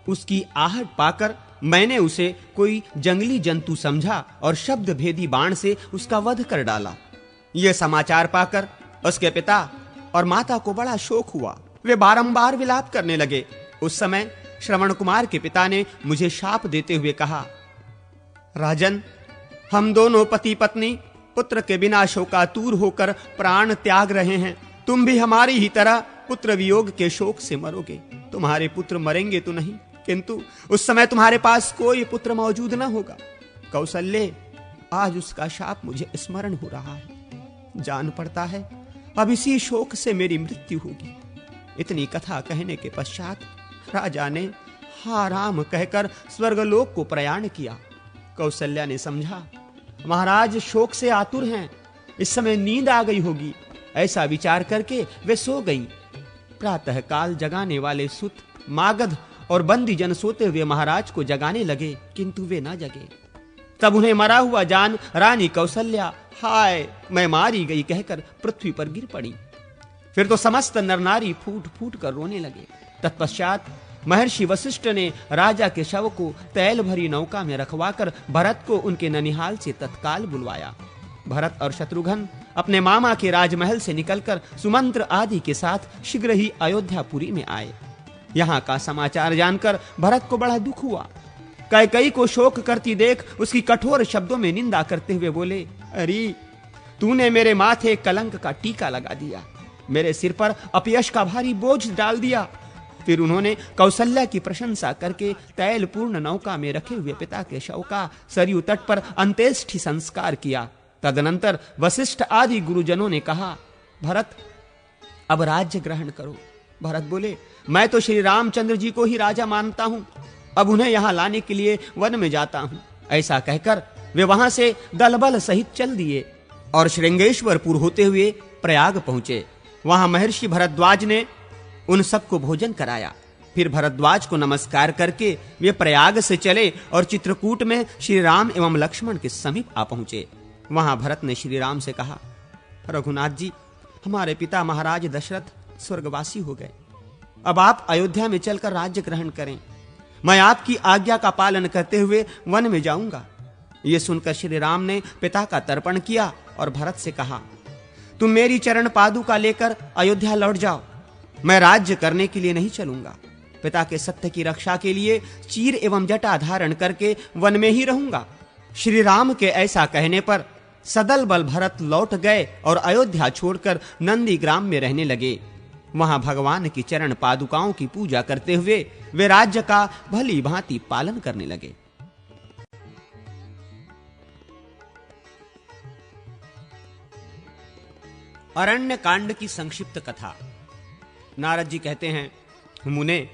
उसकी आहट पाकर मैंने उसे कोई जंगली जंतु समझा और शब्द भेदी बाण से उसका वध कर डाला। यह समाचार पाकर उसके पिता और माता को बड़ा शोक हुआ। वे बारंबार विलाप करने लगे। उस समय श्रवण कुमार के पिता ने मुझे शाप देते हुए कहा, राजन, हम दोनों पति पत्नी पुत्र के बिना शोकातुर होकर प्राण त्याग रहे हैं। तुम भी हमारी ही तरह पुत्र वियोग के शोक से मरोगे। तुम्हारे पुत्र मरेंगे तो नहीं, किंतु उस समय तुम्हारे पास कोई पुत्र मौजूद न होगा। कौशल्य, आज उसका शाप मुझे स्मरण हो रहा है। जान पड़ता है अब इसी शोक से मेरी मृत्यु होगी। इतनी कथा कहने के पश्चात राजा ने हा राम कहकर स्वर्गलोक को प्रयाण किया। कौशल्या ने समझा महाराज शोक से आतुर हैं, इस समय नींद आ गई होगी। ऐसा विचार करके वे सो गई। प्रातः काल जगाने वाले सुत, मागध और बंदी जन सोते हुए महाराज को जगाने लगे, किंतु वे न जगे। तब उन्हें मरा हुआ जान रानी कौशल्या हाय मैं मारी गई कहकर पृथ्वी पर गिर पड़ी। फिर तो समस्त नर नारी फूट फूट कर रोने लगे। तत्पश्चात महर्षि वशिष्ठ ने राजा के शव को तैल भरी नौका में रखवाकर भरत को उनके ननिहाल से तत्काल बुलवाया। भरत और शत्रुघ्न अपने मामा के राजमहल से निकलकर सुमंत्र आदि के साथ शीघ्र ही अयोध्यापुरी में आए। यहाँ का समाचार जानकर भरत को बड़ा दुख हुआ। कैकेयी को शोक करती देख उसकी कठोर शब्दों में निंदा करते हुए बोले, अरे तूने मेरे माथे कलंक का टीका लगा दिया, मेरे सिर पर अपयश का भारी बोझ डाल दिया। फिर उन्होंने कौशल्या की प्रशंसा करके तैल पूर्ण नौका में रखे हुए पिता के शव का सरयू तट पर अंत्येष्टि संस्कार किया। तदनंतर वशिष्ठ आदि गुरुजनों ने कहा, भरत अब राज्य ग्रहण करो। भरत बोले, मैं तो श्री रामचंद्र जी को ही राजा मानता हूं, अब उन्हें यहां लाने के लिए वन में जाता हूं। ऐसा कहकर वे वहां से दलबल सहित चल दिए और श्रृंगेश्वरपुर होते हुए प्रयाग पहुंचे। वहां महर्षि भरद्वाज ने उन सबको भोजन कराया। फिर भरद्वाज को नमस्कार करके वे प्रयाग से चले और चित्रकूट में श्री राम एवं लक्ष्मण के समीप आ पहुंचे। वहां भरत ने श्री राम से कहा, रघुनाथ जी, हमारे पिता महाराज दशरथ स्वर्गवासी हो गए, अब आप अयोध्या में चलकर राज्य ग्रहण करें। मैं आपकी आज्ञा का पालन करते हुए वन में जाऊंगा। ये सुनकर श्री राम ने पिता का तर्पण किया और भरत से कहा, तुम मेरी चरण पादुका लेकर अयोध्या लौट जाओ, मैं राज्य करने के लिए नहीं चलूंगा। पिता के सत्य की रक्षा के लिए चीर एवं जटा धारण करके वन में ही रहूंगा। श्री राम के ऐसा कहने पर सदल बल भरत लौट गए और अयोध्या छोड़कर नंदी ग्राम में रहने लगे। वहां भगवान की चरण पादुकाओं की पूजा करते हुए वे राज्य का भली भांति पालन करने लगे। अरण्य कांड की संक्षिप्त कथा। नारद जी कहते हैं, मुने,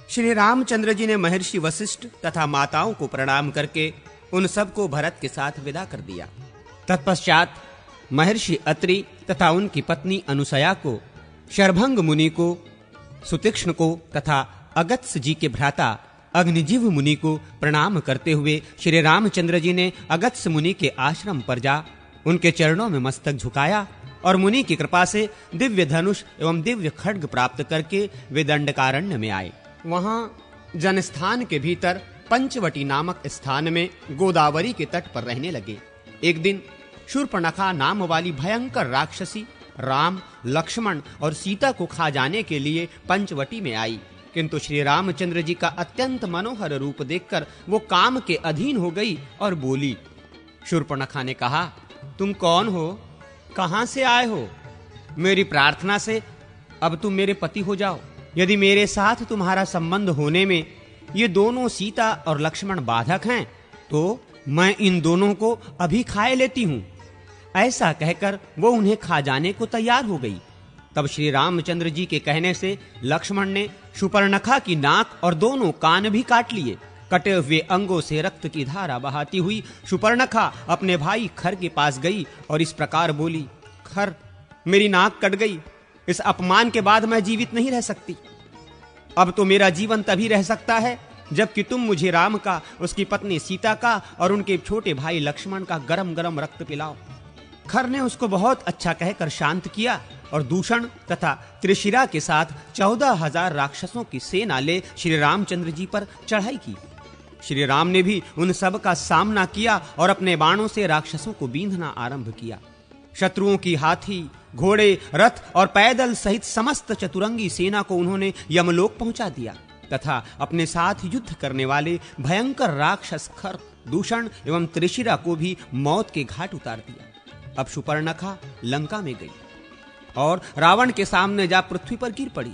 श्री रामचंद्र जी ने महर्षि वशिष्ठ तथा माताओं को प्रणाम करके उन सबको भरत के साथ विदा कर दिया। तत्पश्चात महर्षि अत्रि तथा उनकी पत्नी अनुसया को, शरभंग मुनि को, सुतीक्ष्ण को तथा अगत्य जी के भ्राता अग्निजीव मुनि को प्रणाम करते हुए श्री रामचंद्र जी ने अगत्य मुनि के आश्रम पर जा उनके चरणों में मस्तक झुकाया और मुनि की कृपा से दिव्य धनुष एवं दिव्य खड्ग प्राप्त करके वे दंडकारण्य में आए। वहां जनस्थान के भीतर पंचवटी नामक स्थान में गोदावरी के तट पर रहने लगे। एक दिन शूर्पणखा नाम वाली भयंकर राक्षसी राम, लक्ष्मण और सीता को खा जाने के लिए पंचवटी में आई, किंतु श्री रामचंद्र जी का अत्यंत मनोहर रूप देखकर वो काम के अधीन हो गई और बोली। शूर्पणखा ने कहा, तुम कौन हो, कहां से आए हो? मेरी प्रार्थना से अब तुम मेरे पति हो जाओ। यदि मेरे साथ तुम्हारा संबंध होने में ये दोनों सीता और लक्ष्मण बाधक हैं, तो मैं इन दोनों को अभी खाए लेती हूं। ऐसा कहकर वो उन्हें खा जाने को तैयार हो गई। तब श्री रामचंद्र जी के कहने से लक्ष्मण ने शूर्पणखा की नाक और दोनों कान भी काट लिए। कटे हुए अंगों से रक्त की धारा बहाती हुई शूर्पणखा अपने भाई खर के पास गई और इस प्रकार बोली, खर, मेरी नाक कट गई, इस अपमान के बाद मैं जीवित नहीं रह सकती। अब तो मेरा जीवन तभी रह सकता है जबकि तुम मुझे राम का, उसकी पत्नी सीता का और उनके छोटे भाई लक्ष्मण का गरम गरम रक्त पिलाओ। खर ने उसको बहुत अच्छा कहकर शांत किया और दूषण तथा त्रिशिरा के साथ 14,000 राक्षसों की सेना ले श्री रामचंद्र जी पर चढ़ाई की। श्री राम ने भी उन सब का सामना किया और अपने बाणों से राक्षसों को बींधना आरंभ किया। शत्रुओं की हाथी, घोड़े, रथ और पैदल सहित समस्त चतुरंगी सेना को उन्होंने यमलोक पहुंचा दिया तथा अपने साथ युद्ध करने वाले भयंकर राक्षस खर, दूषण एवं त्रिशिरा को भी मौत के घाट उतार दिया। अब शूर्पणखा लंका में गई और रावण के सामने जा पृथ्वी पर गिर पड़ी।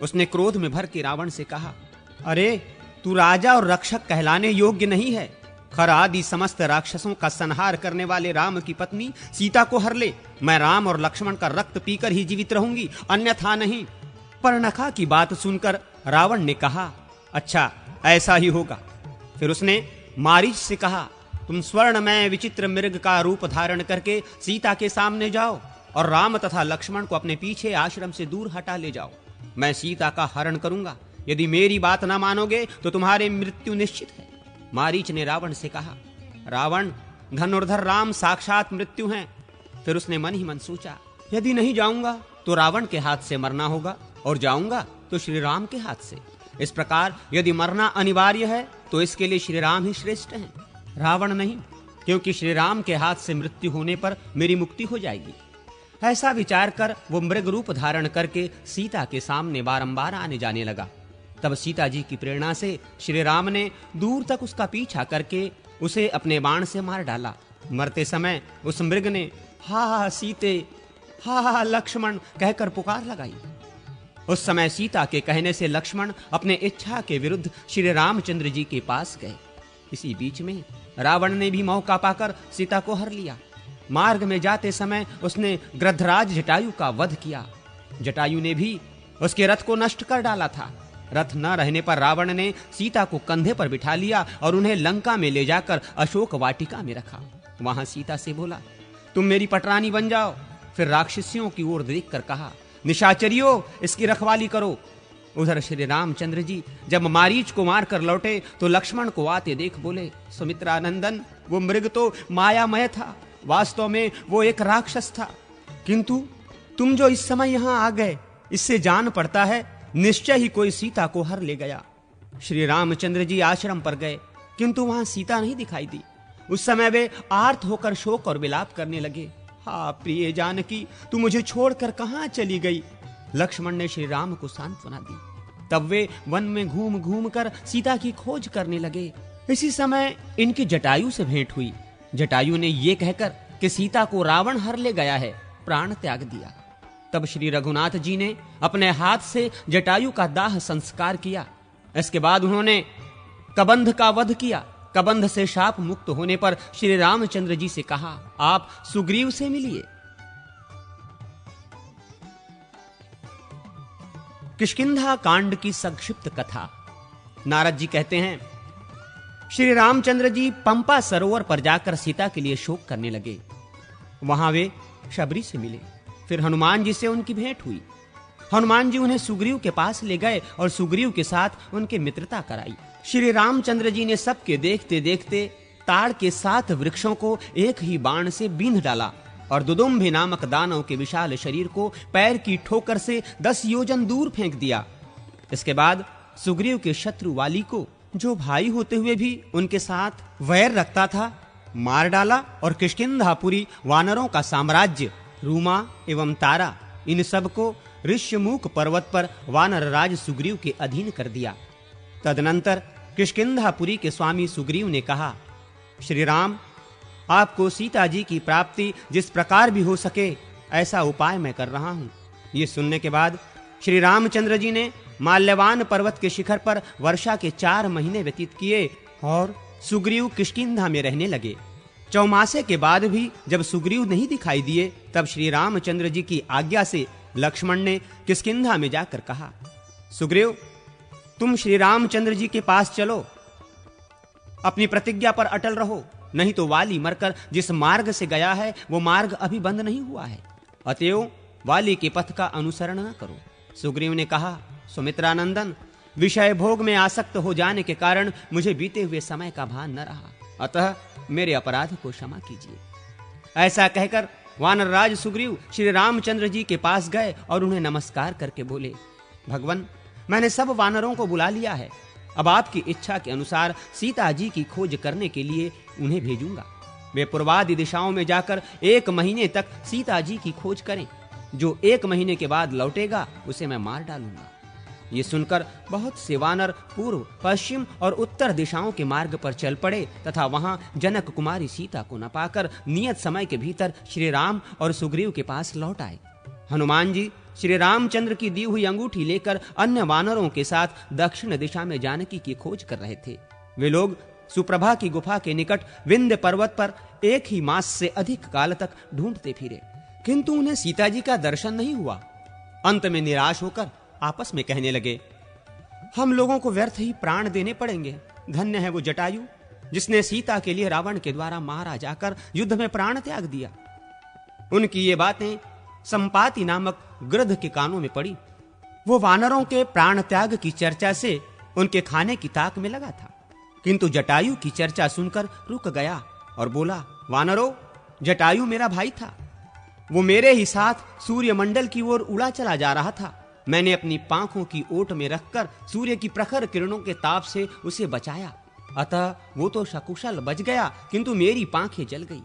उसने क्रोध में भर के रावण से कहा, अरे तू राजा और रक्षक कहलाने योग्य नहीं है। खर आदि समस्त राक्षसों का संहार करने वाले राम की पत्नी सीता को हर ले। मैं राम और लक्ष्मण का रक्त पीकर ही जीवित रहूंगी, अन्यथा नहीं। पर्णखा की बात सुनकर रावण ने कहा, अच्छा ऐसा ही होगा। फिर उसने मारीच से कहा, तुम स्वर्णमय विचित्र मृग का रूप धारण करके सीता के सामने जाओ और राम तथा लक्ष्मण को अपने पीछे आश्रम से दूर हटा ले जाओ। मैं सीता का हरण करूंगा। यदि मेरी बात ना मानोगे तो तुम्हारी मृत्यु निश्चित है। मारीच ने रावण से कहा, रावण, धनुर्धर राम साक्षात मृत्यु हैं। फिर उसने मन ही मन सोचा, यदि नहीं जाऊंगा तो रावण के हाथ से मरना होगा और जाऊंगा तो श्री राम के हाथ से। इस प्रकार यदि मरना अनिवार्य है तो इसके लिए श्री राम ही श्रेष्ठ हैं, रावण नहीं, क्योंकि श्री राम के हाथ से मृत्यु होने पर मेरी मुक्ति हो जाएगी। ऐसा विचार कर वो मृग रूप धारण करके सीता के सामने बारंबार आने जाने लगा। तब सीता जी की प्रेरणा से श्री राम ने दूर तक उसका पीछा करके उसे अपने बाण से मार डाला। मरते समय उस मृग ने हा सीते, हा लक्ष्मण कहकर पुकार लगाई। उस समय सीता के कहने से लक्ष्मण अपने इच्छा के विरुद्ध श्री रामचंद्र जी के पास गए। इसी बीच में रावण ने भी मौका पाकर सीता को हर लिया। मार्ग में जाते समय उसने गृध्रराज जटायु का वध किया। जटायु ने भी उसके रथ को नष्ट कर डाला था। रथ न रहने पर रावण ने सीता को कंधे पर बिठा लिया और उन्हें लंका में ले जाकर अशोक वाटिका में रखा। वहां सीता से बोला, तुम मेरी पटरानी बन जाओ। फिर राक्षसियों की ओर देखकर कहा, निशाचरियों, इसकी रखवाली करो। उधर श्री रामचंद्र जी जब मारीच को मारकर लौटे तो लक्ष्मण को आते देख बोले, सुमित्रा नंदन, वो मृग तो मायामय था, वास्तव में वो एक राक्षस था। किंतु तुम जो इस समय यहाँ आ गए, इससे जान पड़ता है निश्चय ही कोई सीता को हर ले गया। श्री रामचंद्र जी आश्रम पर गए, किंतु वहां सीता नहीं दिखाई दी। उस समय वे आर्त होकर शोक और विलाप करने लगे। हा प्रिय जानकी, तू मुझे छोड़कर कहां चली गई। लक्ष्मण ने श्री राम को सांत्वना दी। तब वे वन में घूम घूम कर सीता की खोज करने लगे। इसी समय इनकी जटायु से भेंट हुई। जटायु ने ये कहकर कि सीता को रावण हर ले गया है, प्राण त्याग दिया। तब श्री रघुनाथ जी ने अपने हाथ से जटायु का दाह संस्कार किया। इसके बाद उन्होंने कबंध का वध किया। कबंध से शाप मुक्त होने पर श्री रामचंद्र जी से कहा, आप सुग्रीव से मिलिए। किष्किंधा कांड की संक्षिप्त कथा। नारद जी कहते हैं, श्री रामचंद्र जी पंपा सरोवर पर जाकर सीता के लिए शोक करने लगे। वहां वे शबरी से मिले। फिर हनुमान जी से उनकी भेंट हुई। हनुमान जी उन्हें सुग्रीव के पास ले गए और सुग्रीव के साथ उनकी मित्रता कराई। श्री रामचंद्र जी ने सबके देखते देखते ताड़ के 7 वृक्षों को एक ही बाण से बींध डाला और दुदुम्भि नामक दानव के विशाल शरीर को पैर की ठोकर से 10 योजन दूर फेंक दिया। इसके बाद सुग्रीव के शत्रु वाली को, जो भाई होते हुए भी उनके साथ वैर रखता था, मार डाला और किष्किंधापुरी वानरों का साम्राज्य, रूमा एवं तारा, इन सब को ऋष्यमुख पर्वत पर वानर राज सुग्रीव के अधीन कर दिया। तदनंतर किष्किंधापुरी के स्वामी सुग्रीव ने कहा, श्री राम, आपको सीता जी की प्राप्ति जिस प्रकार भी हो सके ऐसा उपाय मैं कर रहा हूं। ये सुनने के बाद श्री रामचंद्र जी ने माल्यवान पर्वत के शिखर पर वर्षा के 4 महीने व्यतीत किए और सुग्रीव किष्किंधा में रहने लगे। चौमासे के बाद भी जब सुग्रीव नहीं दिखाई दिए, तब श्री रामचंद्र जी की आज्ञा से लक्ष्मण ने किष्किंधा में जाकर कहा, सुग्रीव, तुम श्री रामचंद्र जी के पास चलो, अपनी प्रतिज्ञा पर अटल रहो, नहीं तो वाली मरकर जिस मार्ग से गया है वो मार्ग अभी बंद नहीं हुआ है। अतएव वाली के पथ का अनुसरण न करो। सुग्रीव ने कहा, सुमित्रानंदन, विषय भोग में आसक्त हो जाने के कारण मुझे बीते हुए समय का भान न रहा, अतः मेरे अपराध को क्षमा कीजिए। ऐसा कहकर वानरराज सुग्रीव श्री रामचंद्र जी के पास गए और उन्हें नमस्कार करके बोले, भगवन, मैंने सब वानरों को बुला लिया है। अब आपकी इच्छा के अनुसार सीता जी की खोज करने के लिए उन्हें भेजूंगा। वे पूर्वादि दिशाओं में जाकर 1 महीने तक सीता जी की खोज करें। जो 1 महीने के बाद लौटेगा उसे मैं मार डालूंगा। ये सुनकर बहुत से वानर पूर्व, पश्चिम और उत्तर दिशाओं के मार्ग पर चल पड़े तथा वहां जनक कुमारी सीता को न पाकर नियत समय के भीतर श्री राम और सुग्रीव के पास लौट आए। हनुमान जी श्री रामचंद्र की दी हुई अंगूठी लेकर अन्य वानरों के साथ दक्षिण दिशा में जानकी की खोज कर रहे थे। वे लोग सुप्रभा की गुफा के निकट विंध्य पर्वत पर एक ही मास से अधिक काल तक ढूंढते फिरे, किंतु उन्हें सीता जी का दर्शन नहीं हुआ। अंत में निराश होकर आपस में कहने लगे, हम लोगों को व्यर्थ ही प्राण देने पड़ेंगे। धन्य है वो जटायु जिसने सीता के लिए रावण के द्वारा मारा जाकर युद्ध में प्राण त्याग दिया। उनकी ये बातें संपाति नामक गृध के कानों में पड़ी। वो वानरों के प्राण त्याग की चर्चा से उनके खाने की ताक में लगा था, किंतु जटायु की चर्चा सुनकर रुक गया और बोला, वानरों, जटायु मेरा भाई था। वो मेरे ही साथ सूर्यमंडल की ओर उड़ा चला जा रहा था। मैंने अपनी पांखों की ओट में रखकर सूर्य की प्रखर किरणों के ताप से उसे बचाया। अतः वो तो सकुशल बच गया, किंतु मेरी पांखें जल गई,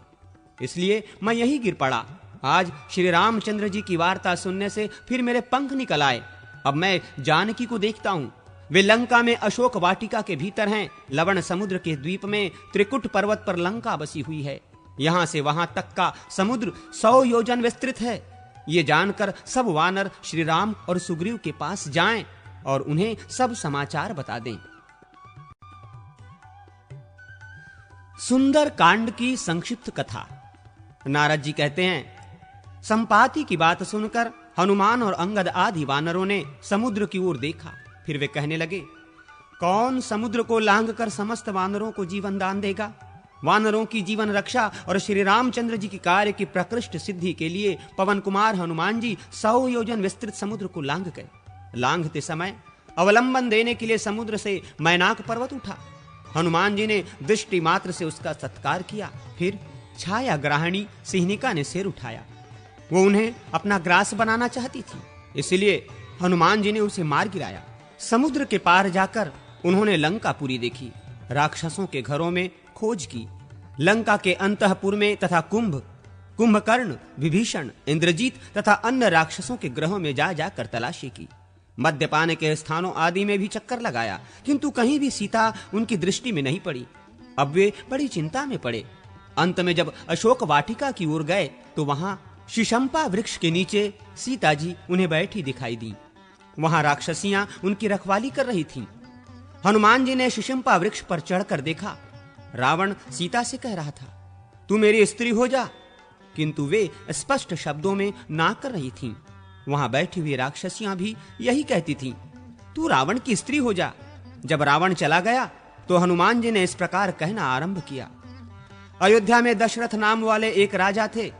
इसलिए मैं यहीं गिर पड़ा। आज श्री रामचंद्र जी की वार्ता सुनने से फिर मेरे पंख निकल आए। अब मैं जानकी को देखता हूं। वे लंका में अशोक वाटिका के भीतर हैं। लवण समुद्र के द्वीप में त्रिकुट पर्वत पर लंका बसी हुई है। यहां से वहां तक का समुद्र 100 योजन विस्तृत है। ये जानकर सब वानर श्री राम और सुग्रीव के पास जाएं और उन्हें सब समाचार बता दें। सुंदर कांड की संक्षिप्त कथा। नारद जी कहते हैं, संपाति की बात सुनकर हनुमान और अंगद आदि वानरों ने समुद्र की ओर देखा। फिर वे कहने लगे, कौन समुद्र को लांघकर समस्त वानरों को जीवन दान देगा? वानरों की जीवन रक्षा और श्री रामचंद्र जी की कार्य की प्रकृष्ट सिद्धि के लिए पवन कुमार हनुमान जी 100 योजन विस्तृत समुद्र को लांघ गए। लांघते समय अवलंबन देने के लिए समुद्र से मैनाक पर्वत उठा। हनुमान जी ने दृष्टि मात्र से उसका सत्कार किया। फिर छाया ग्राहणी सिंहिका ने सिर उठाया। वो उन्हें अपना ग्रास बनाना चाहती थी, इसलिए हनुमान जी ने उसे मार गिराया। समुद्र के पार जाकर उन्होंने लंकापुरी देखी, राक्षसों के घरों में खोज की। लंका के अंतःपुर में तथा कुंभकर्ण, विभीषण, इंद्रजीत तथा अन्य राक्षसों के ग्रहों में जा जाकर तलाशी की। मद्यपान के स्थानों आदि में भी चक्कर लगाया, किंतु कहीं भी सीता उनकी दृष्टि में नहीं पड़ी। अब वे बड़ी चिंता में पड़े। अंत में जब अशोक वाटिका की ओर गए तो वहां शिशंपा वृक्ष के नीचे सीता जी उन्हें बैठी दिखाई दी। वहां राक्षसियां उनकी रखवाली कर रही थीं। हनुमान जी ने शिशंपा वृक्ष पर चढ़कर देखा। रावण सीता से कह रहा था, तू मेरी स्त्री हो जा, किंतु वे स्पष्ट शब्दों में ना कर रही थीं। वहां बैठी हुई राक्षसियां भी यही कहती थीं, तू रावण की स्त्री हो जा। जब रावण चला गया तो हनुमान जी ने इस प्रकार कहना आरंभ किया। अयोध्या में दशरथ नाम वाले एक राजा थे।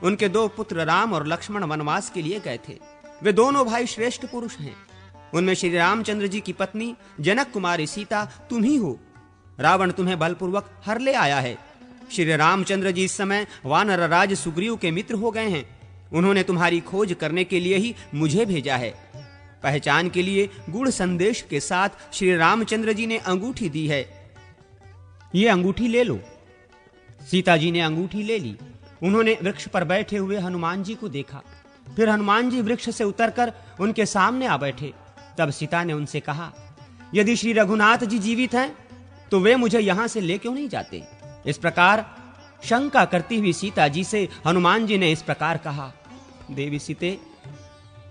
उनके 2 पुत्र राम और लक्ष्मण वनवास के लिए गए थे। वे दोनों भाई श्रेष्ठ पुरुष हैं। उनमें श्री रामचंद्र जी की पत्नी जनक कुमारी सीता तुम ही हो। रावण तुम्हें बलपूर्वक हर ले आया है। श्री रामचंद्र जी इस समय वानर राज सुग्रीव के मित्र हो गए हैं। उन्होंने तुम्हारी खोज करने के लिए ही मुझे भेजा है। पहचान के लिए गुड़ संदेश के साथ श्री रामचंद्र जी ने अंगूठी दी है। ये अंगूठी ले लो। सीता जी ने अंगूठी ले ली। उन्होंने वृक्ष पर बैठे हुए हनुमान जी को देखा। फिर हनुमान जी वृक्ष से उतरकर उनके सामने आ बैठे। तब सीता ने उनसे कहा, यदि श्री रघुनाथ जी जीवित हैं तो वे मुझे यहां से ले क्यों नहीं जाते? इस प्रकार शंका करती हुई सीता जी से हनुमान जी ने इस प्रकार कहा, देवी सीते,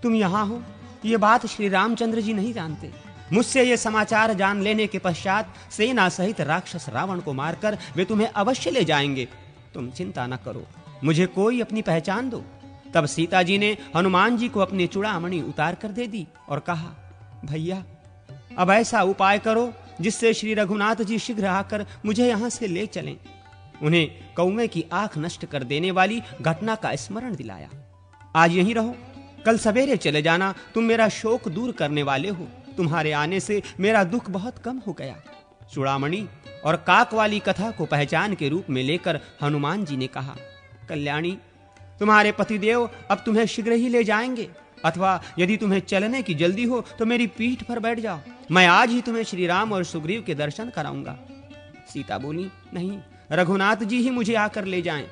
तुम यहां हो ये बात श्री रामचंद्र जी नहीं जानते। मुझसे ये समाचार जान लेने के पश्चात सेना सहित राक्षस रावण को मारकर वे तुम्हें अवश्य ले जाएंगे। तुम चिंता न करो, मुझे कोई अपनी पहचान दो। तब सीता जी ने हनुमान जी को अपनी चूड़ामणि उतार कर दे दी और कहा, भैया अब ऐसा उपाय करो जिससे श्री रघुनाथ जी शीघ्र आकर मुझे यहां से ले चलें। उन्हें कौवे की आंख नष्ट कर देने वाली घटना का स्मरण दिलाया। आज यहीं रहो, कल सवेरे चले जाना। तुम मेरा शोक दूर करने वाले हो। तुम्हारे आने से मेरा दुख बहुत कम हो गया। चूड़ामणि और काक वाली कथा को पहचान के रूप में लेकर हनुमान जी ने कहा, कल्याणी, तुम्हारे पतिदेव अब तुम्हें शीघ्र ही ले जाएंगे, अथवा यदि तुम्हें चलने की जल्दी हो तो मेरी पीठ पर बैठ जाओ। मैं आज ही तुम्हें श्री राम और सुग्रीव के दर्शन कराऊंगा। सीता बोली, नहीं, रघुनाथ जी ही मुझे आकर ले जाएं।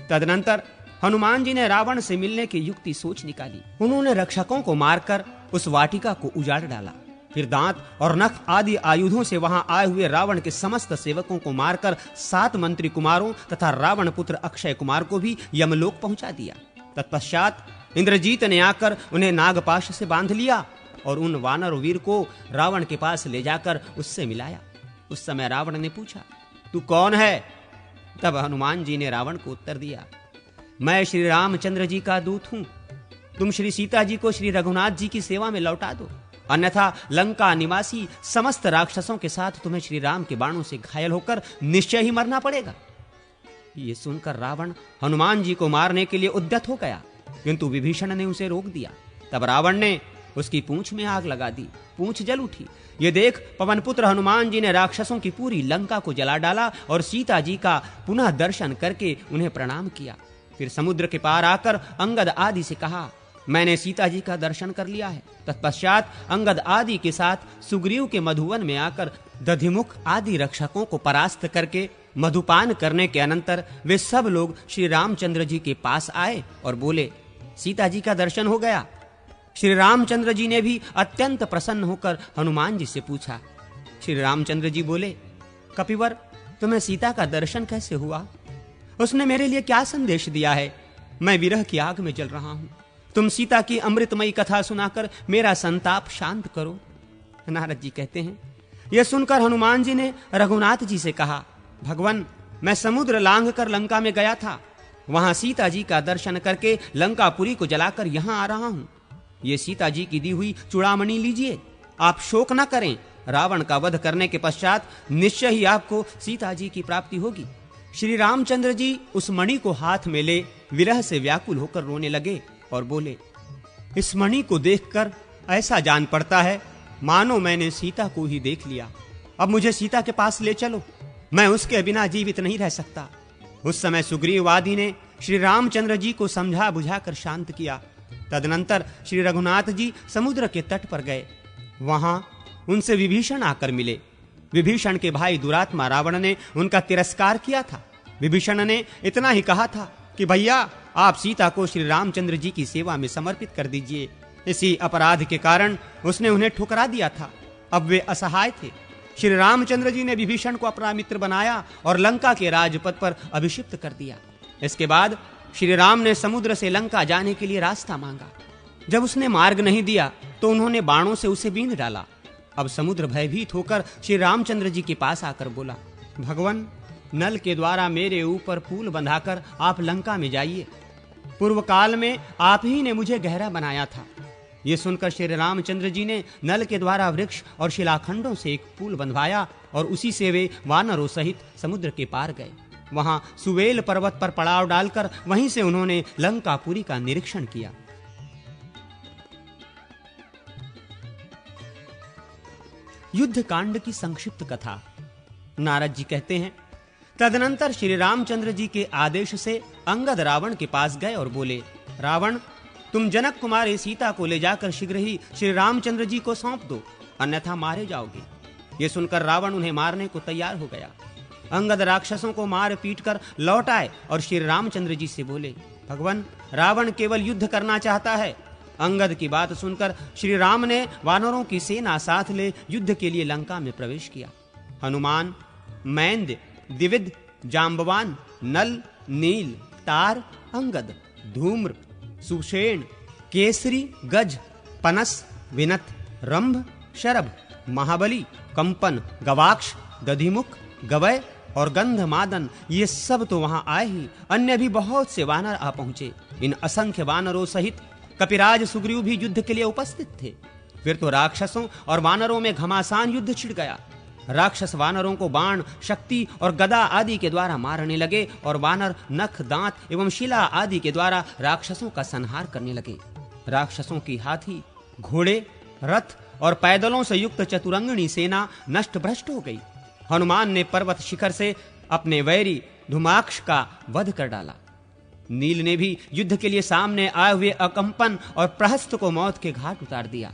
तदनंतर हनुमान जी ने रावण से मिलने की युक्ति सोच निकाली। उन्होंने रक्षकों को मारकर उस वाटिका को उजाड़ डाला। फिर दांत और नख आदि आयुधों से वहां आए हुए रावण के समस्त सेवकों को मारकर 7 मंत्री कुमारों तथा रावण पुत्र अक्षय कुमार को भी यमलोक पहुंचा दिया। तत्पश्चात इंद्रजीत ने आकर उन्हें नागपाश से बांध लिया और उन वानर वीर को रावण के पास ले जाकर उससे मिलाया। उस समय रावण ने पूछा, तू कौन है? तब हनुमान जी ने रावण को उत्तर दिया, मैं श्री रामचंद्र जी का दूत हूं। तुम श्री सीता जी को श्री रघुनाथ जी की सेवा में लौटा दो, अन्यथा लंका निवासी समस्त राक्षसों के साथ तुम्हें श्री राम के बाणों से घायल होकर निश्चय ही मरना पड़ेगा। ये सुनकर रावण हनुमान जी को मारने के लिए उद्यत हो गया, किंतु विभीषण ने उसे रोक दिया। तब रावण ने उसकी पूंछ में आग लगा दी, पूंछ जल उठी। ये देख पवन पुत्र हनुमान जी ने राक्षसों की पूरी लंका को जला डाला और सीता जी का पुनः दर्शन करके उन्हें प्रणाम किया। फिर समुद्र के पार आकर अंगद आदि से कहा, मैंने सीता जी का दर्शन कर लिया है। तत्पश्चात अंगद आदि के साथ सुग्रीव के मधुवन में आकर दधिमुख आदि रक्षकों को परास्त करके मधुपान करने के अनंतर वे सब लोग श्री रामचंद्र जी के पास आए और बोले, सीता जी का दर्शन हो गया। श्री रामचंद्र जी ने भी अत्यंत प्रसन्न होकर हनुमान जी से पूछा। श्री रामचंद्र जी बोले, कपिवर, तुम्हें सीता का दर्शन कैसे हुआ? उसने मेरे लिए क्या संदेश दिया है? मैं विरह की आग में जल रहा हूं। तुम सीता की अमृतमयी कथा सुनाकर मेरा संताप शांत करो। नारद जी कहते हैं, यह सुनकर हनुमान जी ने रघुनाथ जी से कहा, भगवान, मैं समुद्र लांघ कर लंका में गया था। वहां सीता जी का दर्शन करके लंकापुरी को जलाकर यहां आ रहा हूं। ये सीता जी की दी हुई चूड़ामणि लीजिए, आप शोक न करें। रावण का वध करने के पश्चात निश्चय ही आपको सीता जी की प्राप्ति होगी। श्री रामचंद्र जी उस मणि को हाथ में ले विरह से व्याकुल होकर रोने लगे और बोले, इस मणि को देखकर ऐसा जान पड़ता है मानो मैंने सीता को ही देख लिया। अब मुझे सीता के पास ले चलो, मैं उसके बिना जीवित नहीं रह सकता। उस समय सुग्रीव आदि ने श्री रामचंद्र जी को समझा बुझाकर शांत किया। तदनंतर श्री रघुनाथ जी समुद्र के तट पर गए। वहां उनसे विभीषण आकर मिले। विभीषण के भाई दुरात्मा रावण ने उनका तिरस्कार किया था। विभीषण ने इतना ही कहा था कि भैया, आप सीता को श्री रामचंद्र जी की सेवा में समर्पित कर दीजिए। इसी अपराध के कारण उसने उन्हें ठुकरा दिया था। अब वे असहाय थे। श्री रामचंद्र जी ने विभीषण को अपना मित्र बनाया और लंका के राजपथ पर अभिषिक्त कर दिया। इसके बाद श्री राम ने समुद्र से लंका जाने के लिए रास्ता मांगा। जब उसने मार्ग नहीं दिया तो उन्होंने बाणों से उसे बींध डाला। अब समुद्र भयभीत होकर श्री रामचंद्र जी के पास आकर बोला, भगवान, नल के द्वारा मेरे ऊपर पुल बंधाकर आप लंका में जाइए। पूर्व काल में आप ही ने मुझे गहरा बनाया था। ये सुनकर श्री रामचंद्र जी ने नल के द्वारा वृक्ष और शिलाखंडों से एक पुल बंधवाया और उसी से वे वानरों सहित समुद्र के पार गए। वहां सुवेल पर्वत पर पड़ाव डालकर वहीं से उन्होंने लंकापुरी का निरीक्षण किया। युद्ध कांड की संक्षिप्त कथा। नारद जी कहते हैं, तदनंतर श्री रामचंद्र जी के आदेश से अंगद रावण के पास गए और बोले, रावण, तुम जनक कुमारी सीता को ले जाकर शीघ्र ही श्री रामचंद्र जी को सौंप दो, अन्यथा मारे जाओगे। ये सुनकर रावण उन्हें मारने को तैयार हो गया। अंगद राक्षसों को मार पीट कर लौट आए और श्री रामचंद्र जी से बोले, भगवान, रावण केवल युद्ध करना चाहता है। अंगद की बात सुनकर श्री राम ने वानरों की सेना साथ ले युद्ध के लिए लंका में प्रवेश किया। हनुमान, मैंद, दिविद, जाम्बवान, नल, नील, तार, अंगद, धूम्र, सुषेण, केसरी, गज, पनस, विनत, रंभ, शरभ, महाबली, कंपन, गवाक्ष, दधिमुख, गवय और गंधमादन, ये सब तो वहां आए ही, अन्य भी बहुत से वानर आ पहुंचे। इन असंख्य वानरों सहित कपिराज सुग्रीव भी युद्ध के लिए उपस्थित थे। फिर तो राक्षसों और वानरों में घमासान युद्ध छिड़ गया। राक्षस वानरों को बाण, शक्ति और गदा आदि के द्वारा मारने लगे और वानर नख, दांत एवं शिला आदि के द्वारा राक्षसों का संहार करने लगे। राक्षसों की हाथी, घोड़े, रथ और पैदलों से युक्त चतुरंगिणी सेना नष्ट भ्रष्ट हो गई। हनुमान ने पर्वत शिखर से अपने वैरी धुमाक्ष का वध कर डाला। नील ने भी युद्ध के लिए सामने आए हुए अकंपन और प्रहस्त को मौत के घाट उतार दिया।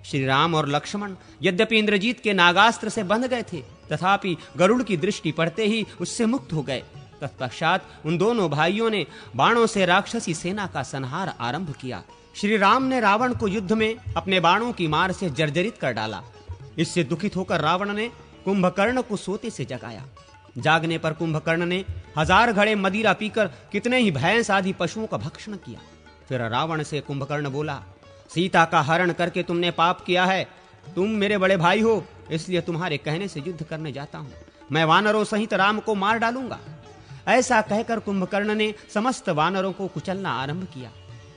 श्री राम और लक्ष्मण यद्यपि इंद्रजीत के नागास्त्र से बंध गए थे, तथापि गरुड़ की दृष्टि पड़ते ही उससे मुक्त हो गए। तत्पश्चात उन दोनों भाइयों ने बाणों से राक्षसी सेना का संहार आरंभ किया। श्री राम ने रावण को युद्ध में अपने बाणों की मार से जर्जरित कर डाला। इससे दुखित होकर रावण ने कुंभकर्ण को सोते से जगाया। जागने पर कुंभकर्ण ने 1000 घड़े मदिरा पीकर कितने ही भैंस आदि पशुओं का भक्षण किया। फिर रावण से कुंभकर्ण बोला, सीता का हरण करके तुमने पाप किया है। तुम मेरे बड़े भाई हो, इसलिए तुम्हारे कहने से युद्ध करने जाता हूं। मैं वानरों सहित राम को मार डालूंगा। ऐसा कहकर कुंभकर्ण ने समस्त वानरों को कुचलना आरंभ किया।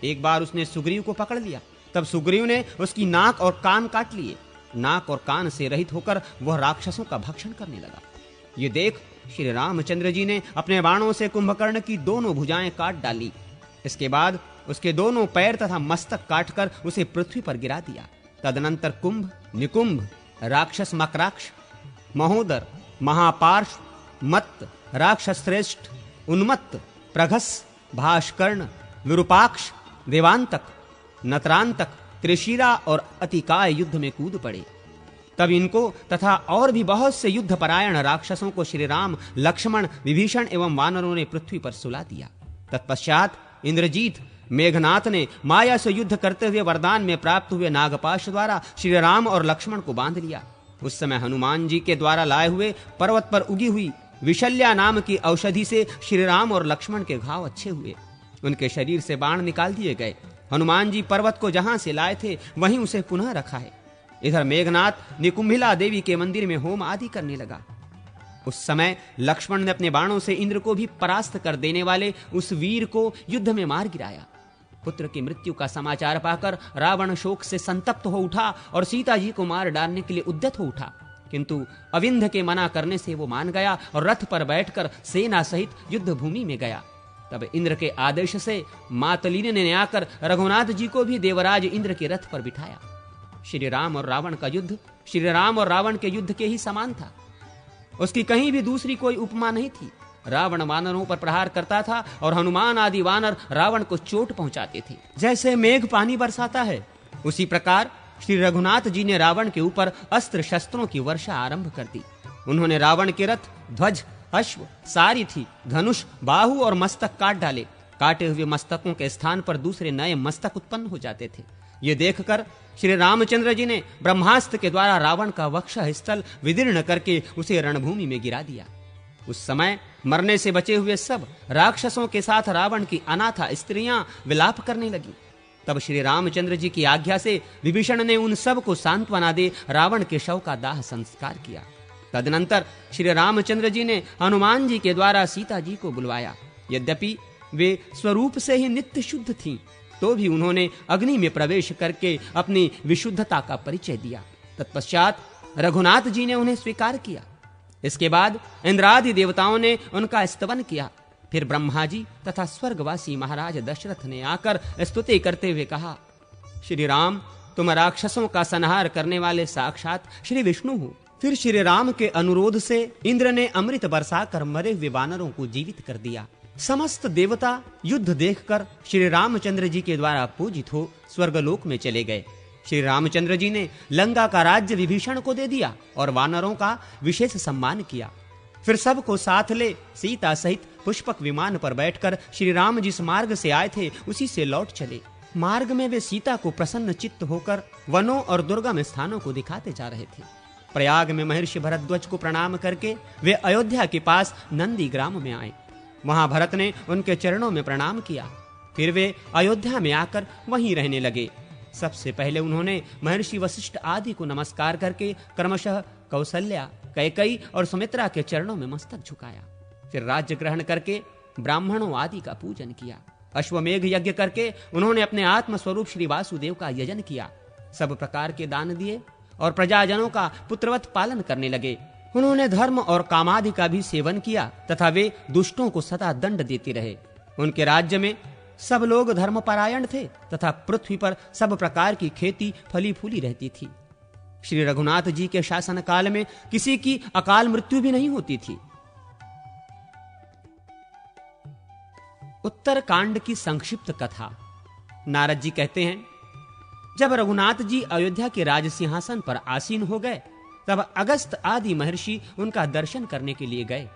एक बार उसने सुग्रीव को पकड़ लिया। तब सुग्रीव ने उसकी नाक और कान काट लिए। नाक और कान से रहित होकर वह राक्षसों का भक्षण करने लगा। ये देख श्री रामचंद्र जी ने अपने बाणों से कुंभकर्ण की दोनों भुजाएं काट डाली। इसके बाद उसके दोनों पैर तथा मस्तक काटकर उसे पृथ्वी पर गिरा दिया। तदनंतर कुंभ, निकुंभ, राक्षस मकराक्ष, महोदर, महापार्श, मत्त, राक्षस श्रेष्ठ, उन्मत्त, प्रघस, भास्कर्ण, विरूपाक्ष, देवांतक, नतरांतक, त्रिशिरा और अतिकाय युद्ध में कूद पड़े। तब इनको तथा और भी बहुत से युद्ध परायण राक्षसों को श्री राम, लक्ष्मण, विभीषण एवं वानरों ने पृथ्वी पर सुला दिया। तत्पश्चात इंद्रजीत, मेघनाथ ने माया से युद्ध करते हुए वरदान में प्राप्त हुए नागपाश द्वारा श्री राम और लक्ष्मण को बांध लिया। उस समय हनुमान जी के द्वारा लाए हुए पर्वत पर उगी हुई विशल्या नाम की औषधि से श्री राम और लक्ष्मण के घाव अच्छे हुए। उनके शरीर से बाण निकाल दिए गए। हनुमान जी पर्वत को जहां से लाए थे वहीं उसे पुनः रखा है। इधर मेघनाथ निकुंभिला देवी के मंदिर में होम आदि करने लगा। उस समय लक्ष्मण ने अपने बाणों से इंद्र को भी परास्त कर देने वाले उस वीर को युद्ध में मार गिराया। पुत्र की मृत्यु का समाचार पाकर रावण शोक से संतप्त हो उठा और सीता जी को मार डालने के लिए उद्यत हो उठा, किंतु अविंध के मना करने से वो मान गया और रथ पर बैठकर सेना सहित युद्ध भूमि में गया। तब इंद्र के आदेश से मातलिनी ने आकर रघुनाथ जी को भी देवराज इंद्र के रथ पर बिठाया। श्री राम और रावण का युद्ध श्री राम और रावण के युद्ध के ही समान था। उसकी कहीं भी दूसरी कोई उपमा नहीं थी। रावण वानरों पर प्रहार करता था और हनुमान आदि वानर रावण को चोट पहुंचाते थे। जैसे मेघ पानी बरसाता है, उसी प्रकार श्री रघुनाथ जी ने रावण के ऊपर अस्त्र शस्त्रों की वर्षा आरंभ कर दी। उन्होंने रावण के रथ, ध्वज, अश्व, सारथी, धनुष, बाहु और मस्तक काट डाले। काटे हुए मस्तकों के स्थान पर दूसरे नए मस्तक उत्पन्न हो जाते थे। ये देखकर श्री रामचंद्र जी ने ब्रह्मास्त्र के द्वारा रावण का वक्ष स्थल विदीर्ण करके उसे रणभूमि में गिरा दिया। उस समय मरने से बचे हुए सब राक्षसों के साथ रावण की अनाथा स्त्रियां विलाप करने लगी। तब श्री रामचंद्र जी की आज्ञा से विभीषण ने उन सब को सांत्वना दे रावण के शव का दाह संस्कार किया। तदनंतर श्री रामचंद्र जी ने हनुमान जी के द्वारा सीता जी को बुलवाया। यद्यपि वे स्वरूप से ही नित्य शुद्ध थीं, तो भी उन्होंने अग्नि में प्रवेश करके अपनी विशुद्धता का परिचय दिया। तत्पश्चात रघुनाथ जी ने उन्हें स्वीकार किया। इसके बाद इंद्रादि देवताओं ने उनका स्तवन किया। फिर ब्रह्मा जी तथा स्वर्गवासी महाराज दशरथ ने आकर स्तुति करते हुए कहा, श्री राम, तुम राक्षसों का संहार करने वाले साक्षात श्री विष्णु हो। फिर श्री राम के अनुरोध से इंद्र ने अमृत बरसाकर मरे हुए वानरों को जीवित कर दिया। समस्त देवता युद्ध देखकर श्री रामचंद्र जी के द्वारा पूजित हो स्वर्गलोक में चले गए। श्री रामचंद्र जी ने लंका का राज्य विभीषण को दे दिया और वानरों का विशेष सम्मान किया। फिर सबको साथ ले सीता सहित पुष्पक विमान पर बैठकर श्री राम जिस मार्ग से आए थे उसी से लौट चले। मार्ग में वे सीता को प्रसन्न चित्त होकर वनों और दुर्गम स्थानों को दिखाते जा रहे थे। प्रयाग में महर्षि भरद्वाज को प्रणाम करके वे अयोध्या के पास नंदी ग्राम में आए। वहां भरत ने उनके चरणों में प्रणाम किया। फिर वे अयोध्या में आकर वहीं रहने लगे। सबसे पहले उन्होंने महर्षि वशिष्ठ आदि को नमस्कार करके क्रमशः कौसल्या, कैकेयी और सुमित्रा के चरणों में मस्तक झुकाया। फिर राज्य ग्रहण करके ब्राह्मणों आदि का पूजन किया। अश्वमेघ यज्ञ करके उन्होंने अपने आत्म स्वरूप श्री वासुदेव का यजन किया। सब प्रकार के दान दिए और प्रजाजनों का पुत्रवत पालन करने लगे। उन्होंने धर्म और कामादि का भी सेवन किया तथा वे दुष्टों को सदा दंड देते रहे। उनके राज्य में सब लोग धर्मपरायण थे तथा पृथ्वी पर सब प्रकार की खेती फली फूली रहती थी। श्री रघुनाथ जी के शासन काल में किसी की अकाल मृत्यु भी नहीं होती थी। उत्तर कांड की संक्षिप्त कथा। नारद जी कहते हैं, जब रघुनाथ जी अयोध्या के राज सिंहासन पर आसीन हो गए तब अगस्त आदि महर्षि उनका दर्शन करने के लिए गए।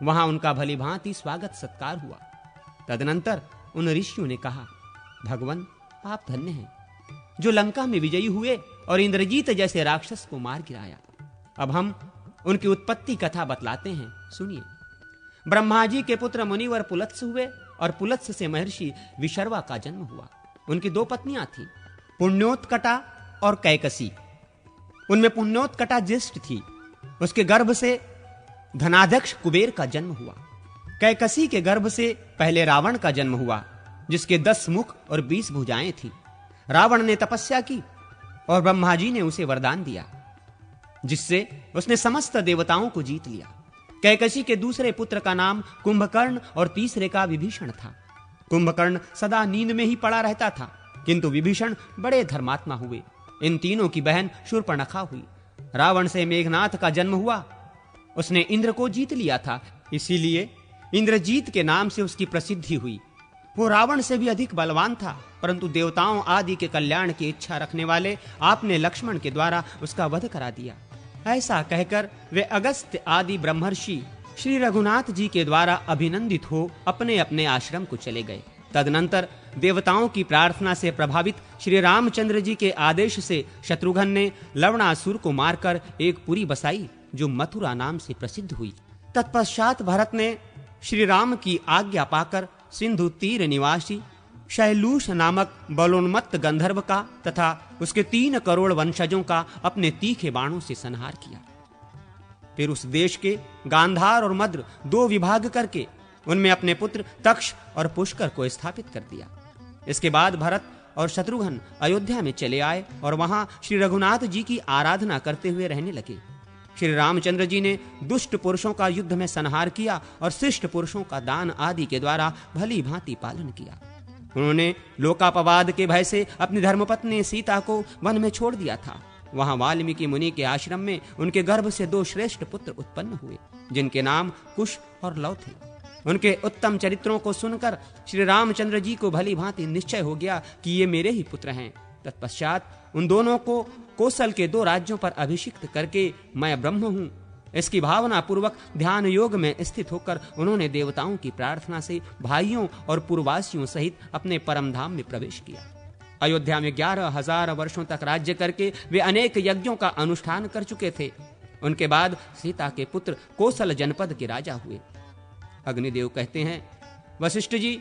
वहां उनका भली भांति स्वागत सत्कार हुआ। तदनंतर उन ऋषियों ने कहा, भगवान, आप धन्य हैं जो लंका में विजयी हुए और इंद्रजीत जैसे राक्षस को मार गिराया। अब हम उनकी उत्पत्ति कथा बतलाते हैं, सुनिए। ब्रह्मा जी के पुत्र मुनिवर पुलत्स हुए और पुलत्स से महर्षि विशर्वा का जन्म हुआ। उनकी दो पत्नियां थीं, पुण्योत्कटा और कैकसी। उनमें पुण्योत्कटा ज्येष्ठ थी, उसके गर्भ से धनाध्यक्ष कुबेर का जन्म हुआ। कैकसी के गर्भ से पहले रावण का जन्म हुआ, जिसके 10 मुख और 20 भुजाएं थी। रावण ने तपस्या की और ब्रह्मा जी ने उसे वरदान दिया, जिससे उसने समस्त देवताओं को जीत लिया। कैकसी के दूसरे पुत्र का नाम कुंभकर्ण और तीसरे का विभीषण था। कुंभकर्ण सदा नींद में ही पड़ा रहता था, किंतु विभीषण बड़े धर्मात्मा हुए। इन तीनों की बहन शूर्पणखा हुई। रावण से मेघनाथ का जन्म हुआ। उसने इंद्र को जीत लिया था, इसीलिए इंद्रजीत के नाम से उसकी प्रसिद्धि हुई। वो रावण से भी अधिक बलवान था, परंतु देवताओं आदि के कल्याण की इच्छा रखने वाले आपने लक्ष्मण के द्वारा उसका वध करा दिया। ऐसा कहकर वे अगस्त्य आदि ब्रह्मर्षि श्री रघुनाथ जी के द्वारा अभिनंदित हो अपने अपने आश्रम को चले गए। तदनंतर देवताओं की प्रार्थना से प्रभावित श्री रामचंद्र जी के आदेश से शत्रुघ्न ने लवणासुर को मारकर एक पुरी बसाई, जो मथुरा नाम से प्रसिद्ध हुई। तत्पश्चात भरत ने श्री राम की आज्ञा पाकर सिंधु तीर निवासी शैलूष नामक बलोन्मत्त गंधर्व का तथा उसके 3 करोड़ वंशजों का अपने तीखे बाणों से संहार किया। फिर उस देश के गांधार और मद्र 2 विभाग करके उनमें अपने पुत्र तक्ष और पुष्कर को स्थापित कर दिया। इसके बाद भरत और शत्रुघ्न अयोध्या में चले आए और वहां श्री रघुनाथ जी की आराधना करते हुए रहने लगे। श्री रामचंद्र जी ने दुष्ट पुरुषों का युद्ध में संहार किया और शिष्ट पुरुषों का दान आदि के द्वारा भली भांति पालन किया। उन्होंने लोकापवाद के भय से अपनी धर्मपत्नी सीता को वन में छोड़ दिया था। वहां वाल्मीकि मुनि के आश्रम में उनके गर्भ से 2 श्रेष्ठ पुत्र उत्पन्न हुए, जिनके नाम कुश और लव थे। उनके उत्तम चरित्रों को सुनकर श्री रामचंद्र जी को भली भांति निश्चय हो गया कि ये मेरे ही पुत्र हैं। तत्पश्चात उन दोनों को कौशल के 2 राज्यों पर अभिषिक्त करके मैं ब्रह्म हूँ, इसकी भावना पूर्वक ध्यान योग में स्थित होकर उन्होंने देवताओं की प्रार्थना से भाइयों और पूर्ववासियों सहित अपने परम धाम में प्रवेश किया। अयोध्या में 11,000 वर्षों तक राज्य करके वे अनेक यज्ञों का अनुष्ठान कर चुके थे। उनके बाद सीता के पुत्र कौशल जनपद के राजा हुए। अग्निदेव कहते हैं, वशिष्ठ जी,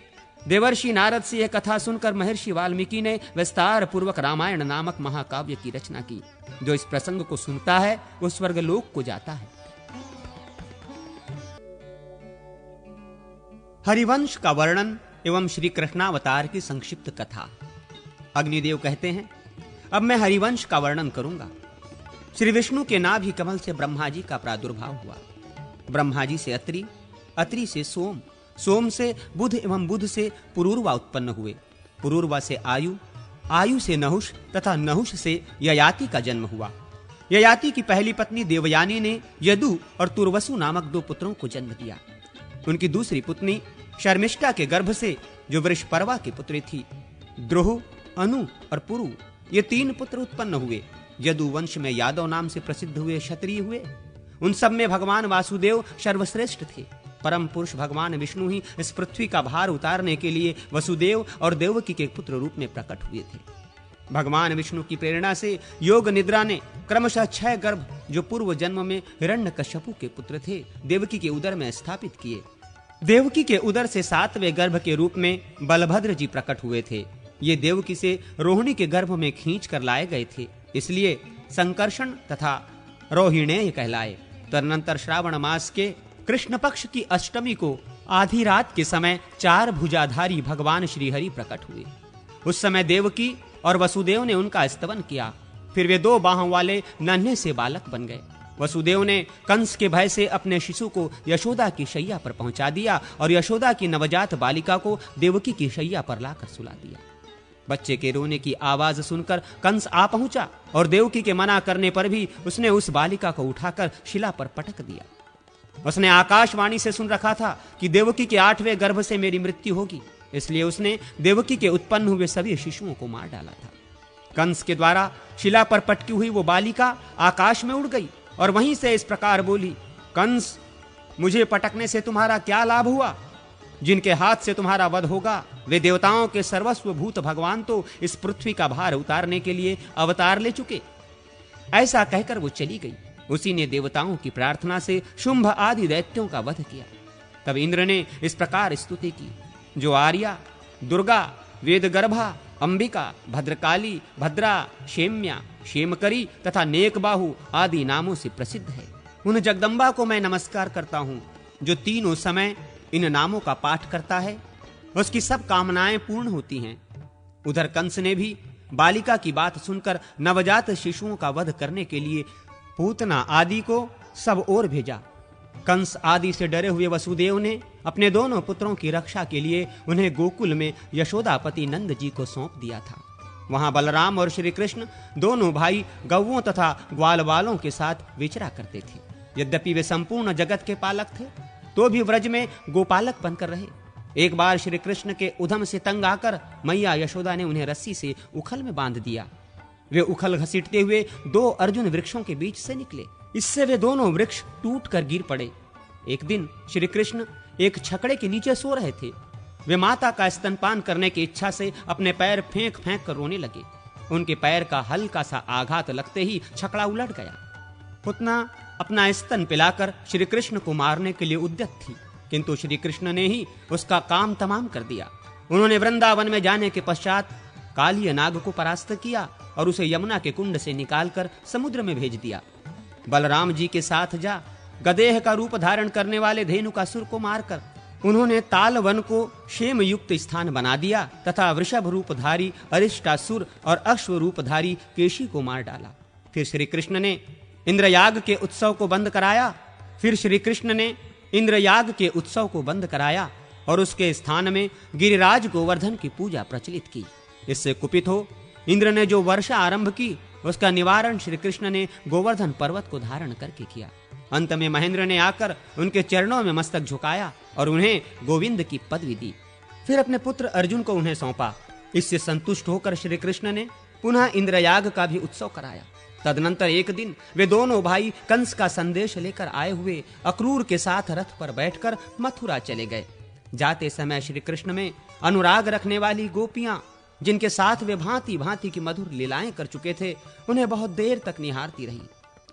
देवर्षि नारद से यह कथा सुनकर महर्षि वाल्मीकि ने विस्तार पूर्वक रामायण नामक महाकाव्य की रचना की। जो इस प्रसंग को सुनता है वो स्वर्गलोक को जाता है। हरिवंश का वर्णन एवं श्री कृष्णावतार की संक्षिप्त कथा। अग्निदेव कहते हैं, अब मैं हरिवंश का वर्णन करूंगा। श्री विष्णु के नाभि कमल से ब्रह्मा जी का प्रादुर्भाव हुआ। ब्रह्मा जी से अत्रि, अत्रि से सोम, सोम से बुध एवं बुध से पुरूरवा उत्पन्न हुए। पुरूरवा से आयु, आयु से नहुष तथा नहुष से ययाति का जन्म हुआ। ययाति की पहली पत्नी देवयानी ने यदु और तुर्वसु नामक 2 पुत्रों को जन्म दिया। उनकी दूसरी पुत्री शर्मिष्ठा के गर्भ से, जो वृषपर्वा की पुत्री थी, द्रोह, अनु और पुरु, ये 3 पुत्र उत्पन्न हुए। यदु वंश में यादव नाम से प्रसिद्ध हुए क्षत्रिय हुए। उन सब में भगवान वासुदेव सर्वश्रेष्ठ थे। परम पुरुष भगवान विष्णु ही इस पृथ्वी का भार उतारने के लिए वसुदेव और देवकी के पुत्र रूप में प्रकट हुए थे। भगवान विष्णु की प्रेरणा से योग निद्रा ने क्रमशः 6 गर्भ, जो पूर्व जन्म में हिरण्यकश्यपु के पुत्र थे, देवकी के उदर में स्थापित किए। देवकी के उदर से 7वें गर्भ के रूप में बलभद्र जी प्रकट हुए थे। ये देवकी से रोहिणी के गर्भ में खींच कर लाए गए थे, इसलिए संकर्षण तथा रोहिणेय कहलाए। तदनंतर श्रावण मास के कृष्ण पक्ष की अष्टमी को आधी रात के समय 4 भुजाधारी भगवान श्री हरि प्रकट हुए। उस समय देवकी और वसुदेव ने उनका स्तवन किया। फिर वे 2 बाहों वाले नन्हे से बालक बन गए। वसुदेव ने कंस के भय से अपने शिशु को यशोदा की शैया पर पहुंचा दिया और यशोदा की नवजात बालिका को देवकी की शैया पर लाकर सुला दिया। बच्चे के रोने की आवाज सुनकर कंस आ पहुंचा और देवकी के मना करने पर भी उसने उस बालिका को उठाकर शिला पर पटक दिया। उसने आकाशवाणी से सुन रखा था कि देवकी के 8वें गर्भ से मेरी मृत्यु होगी, इसलिए उसने देवकी के उत्पन्न हुए सभी शिशुओं को मार डाला था। कंस के द्वारा शिला पर पटकी हुई वो बालिका आकाश में उड़ गई और वहीं से इस प्रकार बोली, कंस, मुझे पटकने से तुम्हारा क्या लाभ हुआ? जिनके हाथ से तुम्हारा वध होगा वे देवताओं के सर्वस्व भूत भगवान तो इस पृथ्वी का भार उतारने के लिए अवतार ले चुके। ऐसा कहकर वो चली गई। उसी ने देवताओं की प्रार्थना से शुंभ आदि दैत्यों का वध किया। तब इंद्र ने इस प्रकार स्तुति की, जो आर्या, दुर्गा, वेदगर्भा, अंबिका, भद्रकाली, भद्रा, शेम्या, शेमकरी तथा नेकबाहु आदि नामों से प्रसिद्ध है। उन जगदम्बा को मैं नमस्कार करता हूँ जो तीनों समय इन नामों का पाठ करता है, उसकी सब कामनाएं पूर्ण होती हैं। उधर कंस ने भी बालिका की बात सुनकर नवजात शिशुओं का वध करने के लिए पूतना आदि को सब ओर भेजा। कंस आदि से डरे हुए वसुदेव ने अपने दोनों पुत्रों की रक्षा के लिए उन्हें गोकुल में यशोदापति नंद जी को सौंप दिया था। वहां बलराम और श्री कृष्ण दोनों भाई गौओं तथा ग्वाल वालों के साथ विचरा करते थे। यद्यपि वे संपूर्ण जगत के पालक थे, तो भी व्रज में गोपालक बनकर रहे। एक बार श्री कृष्ण के उधम से तंग आकर मैया यशोदा ने उन्हें रस्सी से उखल में बांध दिया। वे उखल घसीटते हुए 2 अर्जुन वृक्षों के बीच से निकले। इससे वे दोनों वृक्ष टूट कर गिर पड़े। एक दिन श्री कृष्ण एक छकड़े के नीचे सो रहे थे। वे माता का स्तनपान करने की इच्छा से अपने पैर फेंक फेंक कर रोने लगे। उनके पैर का हल्का सा आघात लगते ही छकड़ा उलट गया। पुतना अपना स्तन पिलाकर श्री कृष्ण को मारने के लिए उद्यत थी, किंतु श्री कृष्ण ने ही उसका काम तमाम कर दिया। उन्होंने वृंदावन में जाने के पश्चात कालिय नाग को परास्त किया और उसे यमुना के कुंड से निकालकर समुद्र में भेज दिया। बलराम जी के साथ जा गदेह का रूप धारण करने वाले धेनुकासुर को मारकर उन्होंने तालवन को क्षेम युक्त स्थान बना दिया तथा वृषभ रूपधारी अरिष्टासुर और अश्व रूपधारी केशी को मार डाला। फिर श्री कृष्ण ने इंद्रयाग के उत्सव को बंद कराया और उसके स्थान में गिरिराज गोवर्धन की पूजा प्रचलित की। इससे कुपित हो इंद्र ने जो वर्षा आरंभ की, उसका निवारण श्री कृष्ण ने गोवर्धन पर्वत को धारण करके किया। अंत में महेंद्र ने आकर उनके चरणों में मस्तक झुकाया और उन्हें गोविंद की पदवी दी। फिर अपने पुत्र अर्जुन को उन्हें सौंपा। इससे संतुष्ट होकर श्री कृष्ण ने पुनः इंद्रयाग का भी उत्सव कराया। तदनंतर एक दिन वे दोनों भाई कंस का संदेश लेकर आए हुए अक्रूर के साथ रथ पर बैठकर मथुरा चले गए। जाते समय श्री कृष्ण में अनुराग रखने वाली गोपियां, जिनके साथ वे भांति भांति की मधुर लीलाएं कर चुके थे, उन्हें बहुत देर तक निहारती रहीं।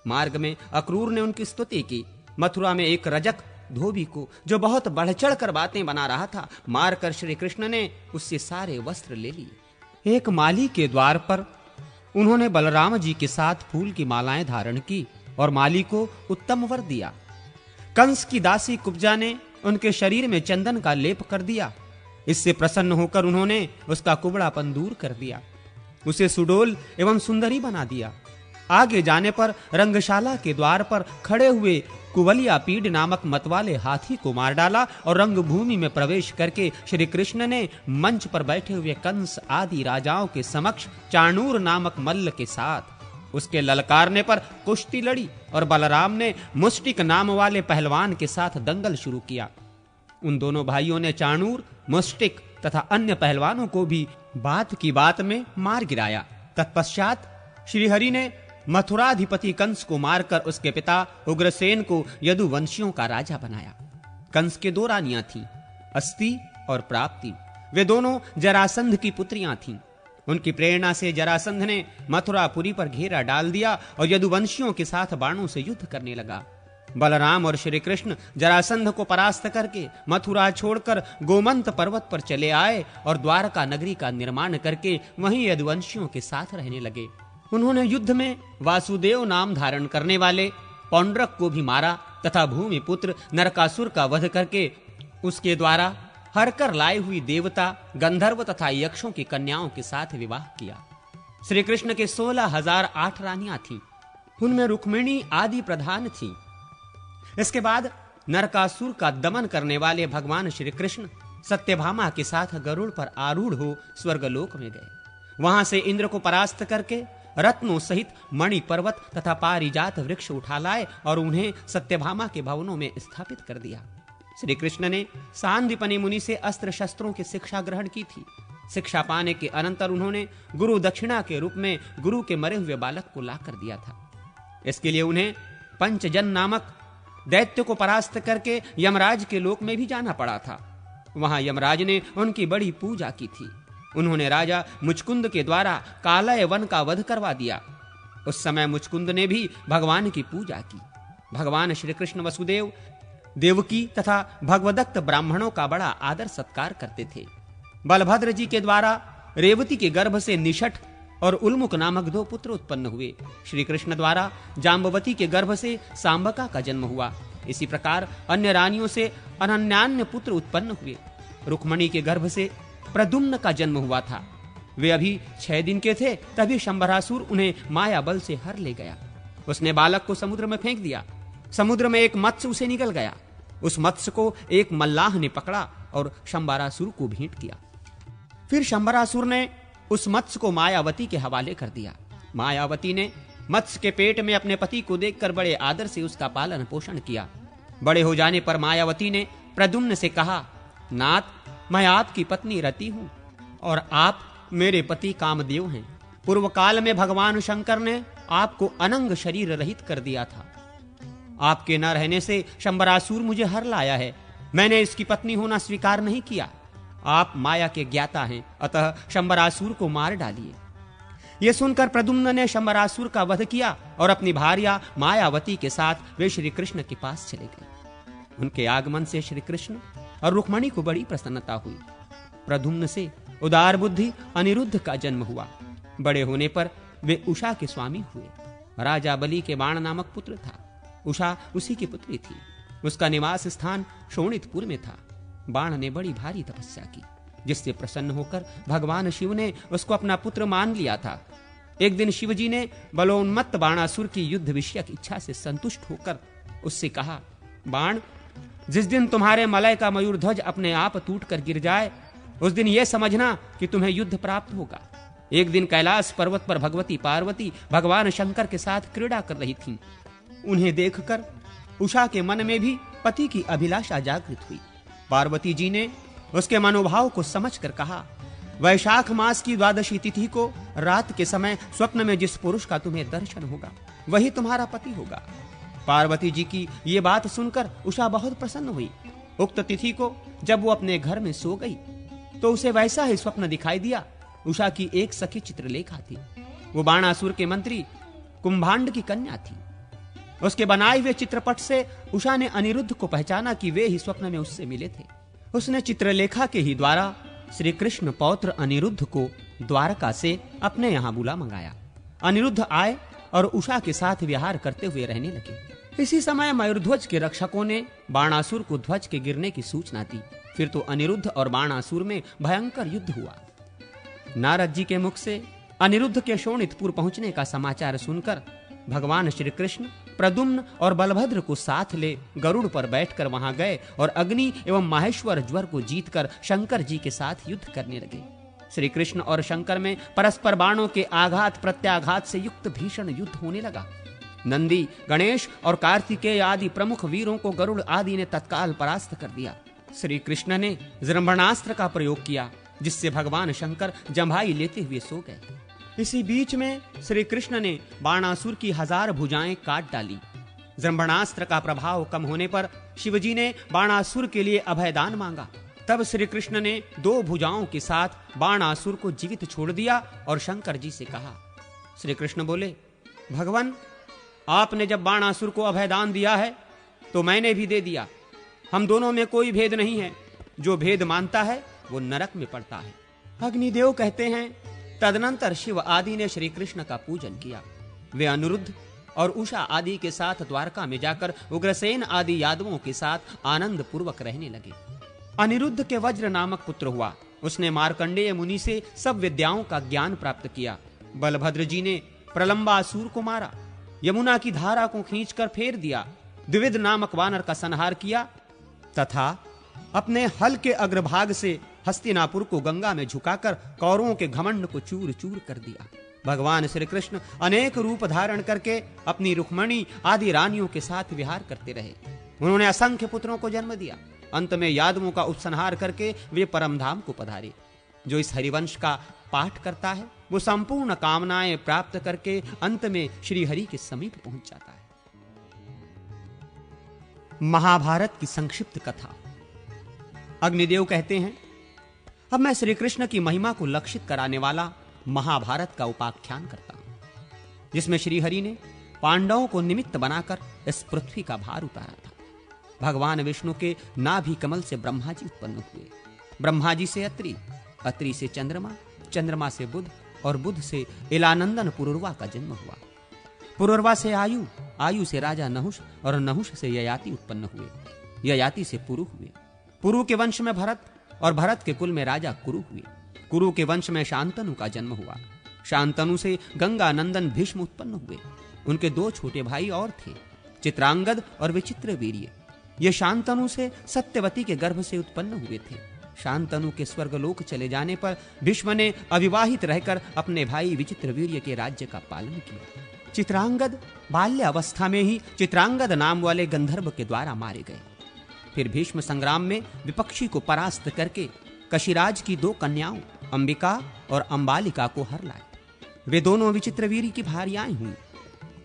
मार्ग में अक्रूर ने उनकी स्तुति की। मथुरा में एक रजक धोबी को, जो बहुत बढ़ चढ़ कर बातें बना रहा था, मारकर श्री कृष्ण ने उससे सारे वस्त्र ले लिए। एक माली के द्वार पर उन्होंने बलराम जी के साथ फूल की मालाएं धारण की और माली को उत्तम वर दिया। कंस की दासी कुब्जा ने उनके शरीर में चंदन का लेप कर दिया। इससे प्रसन्न होकर उन्होंने उसका कुबड़ापन दूर कर दिया, उसे सुडोल एवं सुंदरी बना दिया। आगे जाने पर रंगशाला के द्वार पर खड़े हुए कुवलिया पीड नामक मतवाले हाथी को मार डाला और रंगभूमि में प्रवेश करके श्री कृष्ण ने मंच पर बैठे हुए कंस आदि राजाओं के समक्ष चाणूर नामक मल्ल के साथ उसके ललकारने पर कुश्ती लड़ी और बलराम ने मुष्टिक नाम वाले पहलवान के साथ दंगल शुरू किया। उन दोनों भाइयों ने चाणूर, मुष्टिक तथा अन्य पहलवानों को भी बात की बात में मार गिराया। तत्पश्चात श्रीहरि ने मथुराधिपति कंस को मारकर उसके पिता उग्रसेन को यदुवंशियों का राजा बनाया। कंस के 2 रानियां थीं, अस्ति और प्राप्ति। वे दोनों जरासंध की पुत्रियां थीं। उनकी प्रेरणा से जरासंध ने मथुरापुरी पर घेरा डाल दिया और यदुवंशियों के साथ बाणों से युद्ध करने लगा। बलराम और श्री कृष्ण जरासंध को परास्त करके मथुरा छोड़कर गोमंत पर्वत पर चले आए और द्वारका नगरी का निर्माण करके वहीं यदुवंशियों के साथ रहने लगे। उन्होंने युद्ध में वासुदेव नाम धारण करने वाले पौंड्रक को भी मारा तथा भूमिपुत्र नरकासुर का वध करके उसके द्वारा हरकर लाई हुई देवता, गंधर्व तथा यक्षों की कन्याओं के साथ विवाह किया। श्री कृष्ण के 16,008 रानियां थीं, उनमें रुक्मिणी आदि प्रधान थीं। इसके बाद नरकासुर का दमन करने वाले भगवान श्री कृष्ण सत्यभामा के साथ गरुड़ पर आरूढ़ हो स्वर्गलोक में गए। वहां से इंद्र को परास्त करके रत्नों सहित मणि पर्वत तथा पारिजात वृक्ष उठा लाए और उन्हें सत्यभामा के भवनों में स्थापित कर दिया। श्री कृष्ण ने सांदीपनि मुनि से अस्त्र शस्त्रों की शिक्षा ग्रहण की थी। शिक्षा पाने के अनंतर उन्होंने गुरु दक्षिणा के रूप में गुरु के मरे हुए बालक को ला कर दिया था। इसके लिए उन्हें पंचजन नामक दैत्य को परास्त करके यमराज के लोक में भी जाना पड़ा था। वहां यमराज ने उनकी बड़ी पूजा की थी। उन्होंने राजा मुचकुंद के द्वारा कालय वन का वध करवा दिया। उस समय मुचकुंद ने भी भगवान की पूजा की। भगवान श्री कृष्ण वसुदेव, देवकी तथा भगवदत्त ब्राह्मणों का बड़ा आदर सत्कार करते थे। बलभद्र जी के द्वारा रेवती के गर्भ से निषठ और उल्मुख नामक 2 पुत्र उत्पन्न हुए। श्री कृष्ण द्वारा जाम्बवती के गर्भ से सांबका का जन्म हुआ। इसी प्रकार अन्य रानियों से अनन्यान्य पुत्र उत्पन्न हुए। रुक्मणी के गर्भ से प्रद्युम्न का जन्म हुआ था। वे अभी 6 दिन के थे, तभी शंबरासुर उन्हें माया बल से हर ले गया। उसने बालक को समुद्र में फेंक दिया। समुद्र में एक मत्स्य उसे निगल गया। उस मत्स्य को एक मल्लाह ने पकड़ा और शंबरासुर को भेंट किया। फिर शंबरासुर ने उस मत्स्य को मायावती के हवाले कर दिया। मायावती ने मत्स्य के पेट में अपने पति को देखकर बड़े आदर से उसका पालन पोषण किया। बड़े हो जाने पर मायावती ने प्रद्युम्न से कहा, नाथ, मैं आपकी पत्नी रति हूं और आप मेरे पति कामदेव हैं। पूर्व काल में भगवान शंकर ने आपको अनंग शरीर रहित कर दिया था। आपके न रहने से शंबरासुर मुझे हर लाया है। मैंने इसकी पत्नी होना स्वीकार नहीं किया। आप माया के ज्ञाता हैं, अतः शंबरासुर को मार डालिए। यह सुनकर प्रद्युम्न ने शंबरासुर का वध किया और अपनी भार्या मायावती के साथ वे श्री कृष्ण के पास चले गए। उनके आगमन से श्री कृष्ण और रुक्मणी को बड़ी प्रसन्नता हुई। प्रद्युम्न से उदार बुद्धि अनिरुद्ध का जन्म हुआ। बड़े होने पर वे उषा के स्वामी हुए। राजा बलि के बाण नामक पुत्र था। उषा उसी की पुत्री थी। उसका निवास स्थान शोणितपुर में था। बाण ने बड़ी भारी तपस्या की, जिससे प्रसन्न होकर भगवान शिव ने उसको अपना पुत्र मान लिया था। एक दिन शिवजी ने बलोन्मत्त बाणासुर की युद्ध विषयक इच्छा से संतुष्ट होकर उससे कहा, बाण, जिस दिन तुम्हारे मलय का मयूर ध्वज अपने आप टूट कर गिर जाए, उस दिन यह समझना कि तुम्हें युद्ध प्राप्त होगा। एक दिन कैलाश पर्वत पर भगवती पार्वती भगवान शंकर के साथ क्रीड़ा कर रही थीं। उन्हें देखकर उषा के मन में भी पति की अभिलाषा जागृत हुई। पार्वती जी ने उसके मनोभाव को समझकर कहा, वैशाख मास की 12वीं तिथि को रात के समय स्वप्न में जिस पुरुष का तुम्हें दर्शन होगा, वही तुम्हारा पति होगा। पार्वती जी की ये बात सुनकर उषा बहुत प्रसन्न हुई। उक्त तिथि को जब वो अपने घर में सो गई तो उसे वैसा ही स्वप्न दिखाई दिया। उषा की एक सखी चित्रलेखा थी। वो बाणासुर के मंत्री कुंभांड की कन्या थी। उसके बनाए हुए चित्रपट से उषा ने अनिरुद्ध को पहचाना कि वे ही स्वप्न में उससे मिले थे। उसने चित्रलेखा के ही द्वारा श्री कृष्ण पौत्र अनिरुद्ध को द्वारका से अपने यहाँ बुला मंगाया। अनिरुद्ध आए और उषा के साथ विहार करते हुए रहने लगे। इसी समय मयूरध्वज के रक्षकों ने बाणासुर को ध्वज के गिरने की सूचना दी। फिर तो अनिरुद्ध और बाणासुर में भयंकर युद्ध हुआ। नारद जी के मुख से अनिरुद्ध के शोणितपुर पहुंचने का समाचार सुनकर भगवान श्री कृष्ण प्रद्युम्न और बलभद्र को साथ ले गरुड़ पर बैठकर वहां गए और अग्नि एवं माहेश्वर ज्वर को जीतकर शंकर जी के साथ युद्ध करने लगे। श्री कृष्ण और शंकर में परस्पर बाणों के आघात प्रत्याघात से युक्त भीषण युद्ध होने लगा। नंदी, गणेश और कार्तिकेय आदि प्रमुख वीरों को गरुड़ आदि ने तत्काल परास्त कर दिया। श्री कृष्ण ने जृंभणास्त्र का प्रयोग किया, जिससे भगवान शंकर जम्भाई लेते हुए सो गए। इसी बीच में श्री कृष्ण ने बाणासुर की 1000 भुजाएं काट डाली। जृंभणास्त्र का प्रभाव कम होने पर शिवजी ने बाणासुर के लिए अभयदान मांगा। तब श्री कृष्ण ने 2 भुजाओं के साथ बाणासुर को जीवित छोड़ दिया और शंकर जी से कहा। श्री कृष्ण बोले, भगवान, आपने जब बाणासुर को अभयदान दिया है तो मैंने भी दे दिया। हम दोनों में कोई भेद नहीं है। जो भेद मानता है वो नरक में पड़ता है। अग्निदेव कहते हैं, तदनंतर शिव आदि ने श्री कृष्ण का पूजन किया। वे अनिरुद्ध और उषा आदि के साथ द्वारका में जाकर उग्रसेन आदि यादवों के साथ आनंद पूर्वक रहने लगे। अनिरुद्ध के वज्र नामक पुत्र हुआ। उसने मार्कंडेय मुनि से सब विद्याओं का ज्ञान प्राप्त किया। बलभद्र जी ने प्रलंबासुर को मारा, यमुना की धारा को खींचकर फेर दिया, द्विविध नामक वानर का संहार किया तथा अपने हल के अग्रभाग से हस्तिनापुर को गंगा में झुकाकर कौरवों के घमंड को चूर चूर कर दिया। भगवान श्री कृष्ण अनेक रूप धारण करके अपनी रुक्मणी आदि रानियों के साथ विहार करते रहे। उन्होंने असंख्य पुत्रों को जन्म दिया। अंत में यादवों का उपसंहार करके वे परमधाम को पधारे। जो इस हरिवंश का पाठ करता है वो संपूर्ण कामनाएं प्राप्त करके अंत में श्री हरि के समीप पहुंच जाता है। महाभारत की संक्षिप्त कथा। अग्निदेव कहते हैं, अब मैं श्री कृष्ण की महिमा को लक्षित कराने वाला महाभारत का उपाख्यान करता हूं, जिसमें श्री हरि ने पांडवों को निमित्त बनाकर इस पृथ्वी का भार उतारा था। भगवान विष्णु के नाभि कमल से ब्रह्मा जी उत्पन्न हुए। ब्रह्मा जी से अत्रि, अत्रि से चंद्रमा चंद्रमा से बुध और बुध से इलानंदन पुरुरवा का जन्म हुआ। पुरुरवा से आयु, आयु से राजा नहुष और नहुष से ययाति उत्पन्न हुए। ययाति से पुरु हुए। पुरु के वंश में भरत और भरत के कुल में राजा कुरु हुए। कुरु के वंश में शांतनु का जन्म हुआ। शांतनु से गंगा नंदन भीष्म उत्पन्न हुए। उनके 2 छोटे भाई और थे, चित्रांगद और विचित्रवीर्य। ये शांतनु से सत्यवती के गर्भ से उत्पन्न हुए थे। शांतनु के स्वर्गलोक चले जाने पर भीष्म ने अविवाहित रहकर अपने भाई विचित्रवीर्य के राज्य का पालन किया। चित्रांगद बाल्य अवस्था में ही चित्रांगद नाम वाले गंधर्व के द्वारा मारे गए। फिर भीष्म संग्राम में विपक्षी को परास्त करके कशिराज की 2 कन्याओं अंबिका और अंबालिका को हर लाए। वे दोनों विचित्रवीर्य की भार्याएं हुई।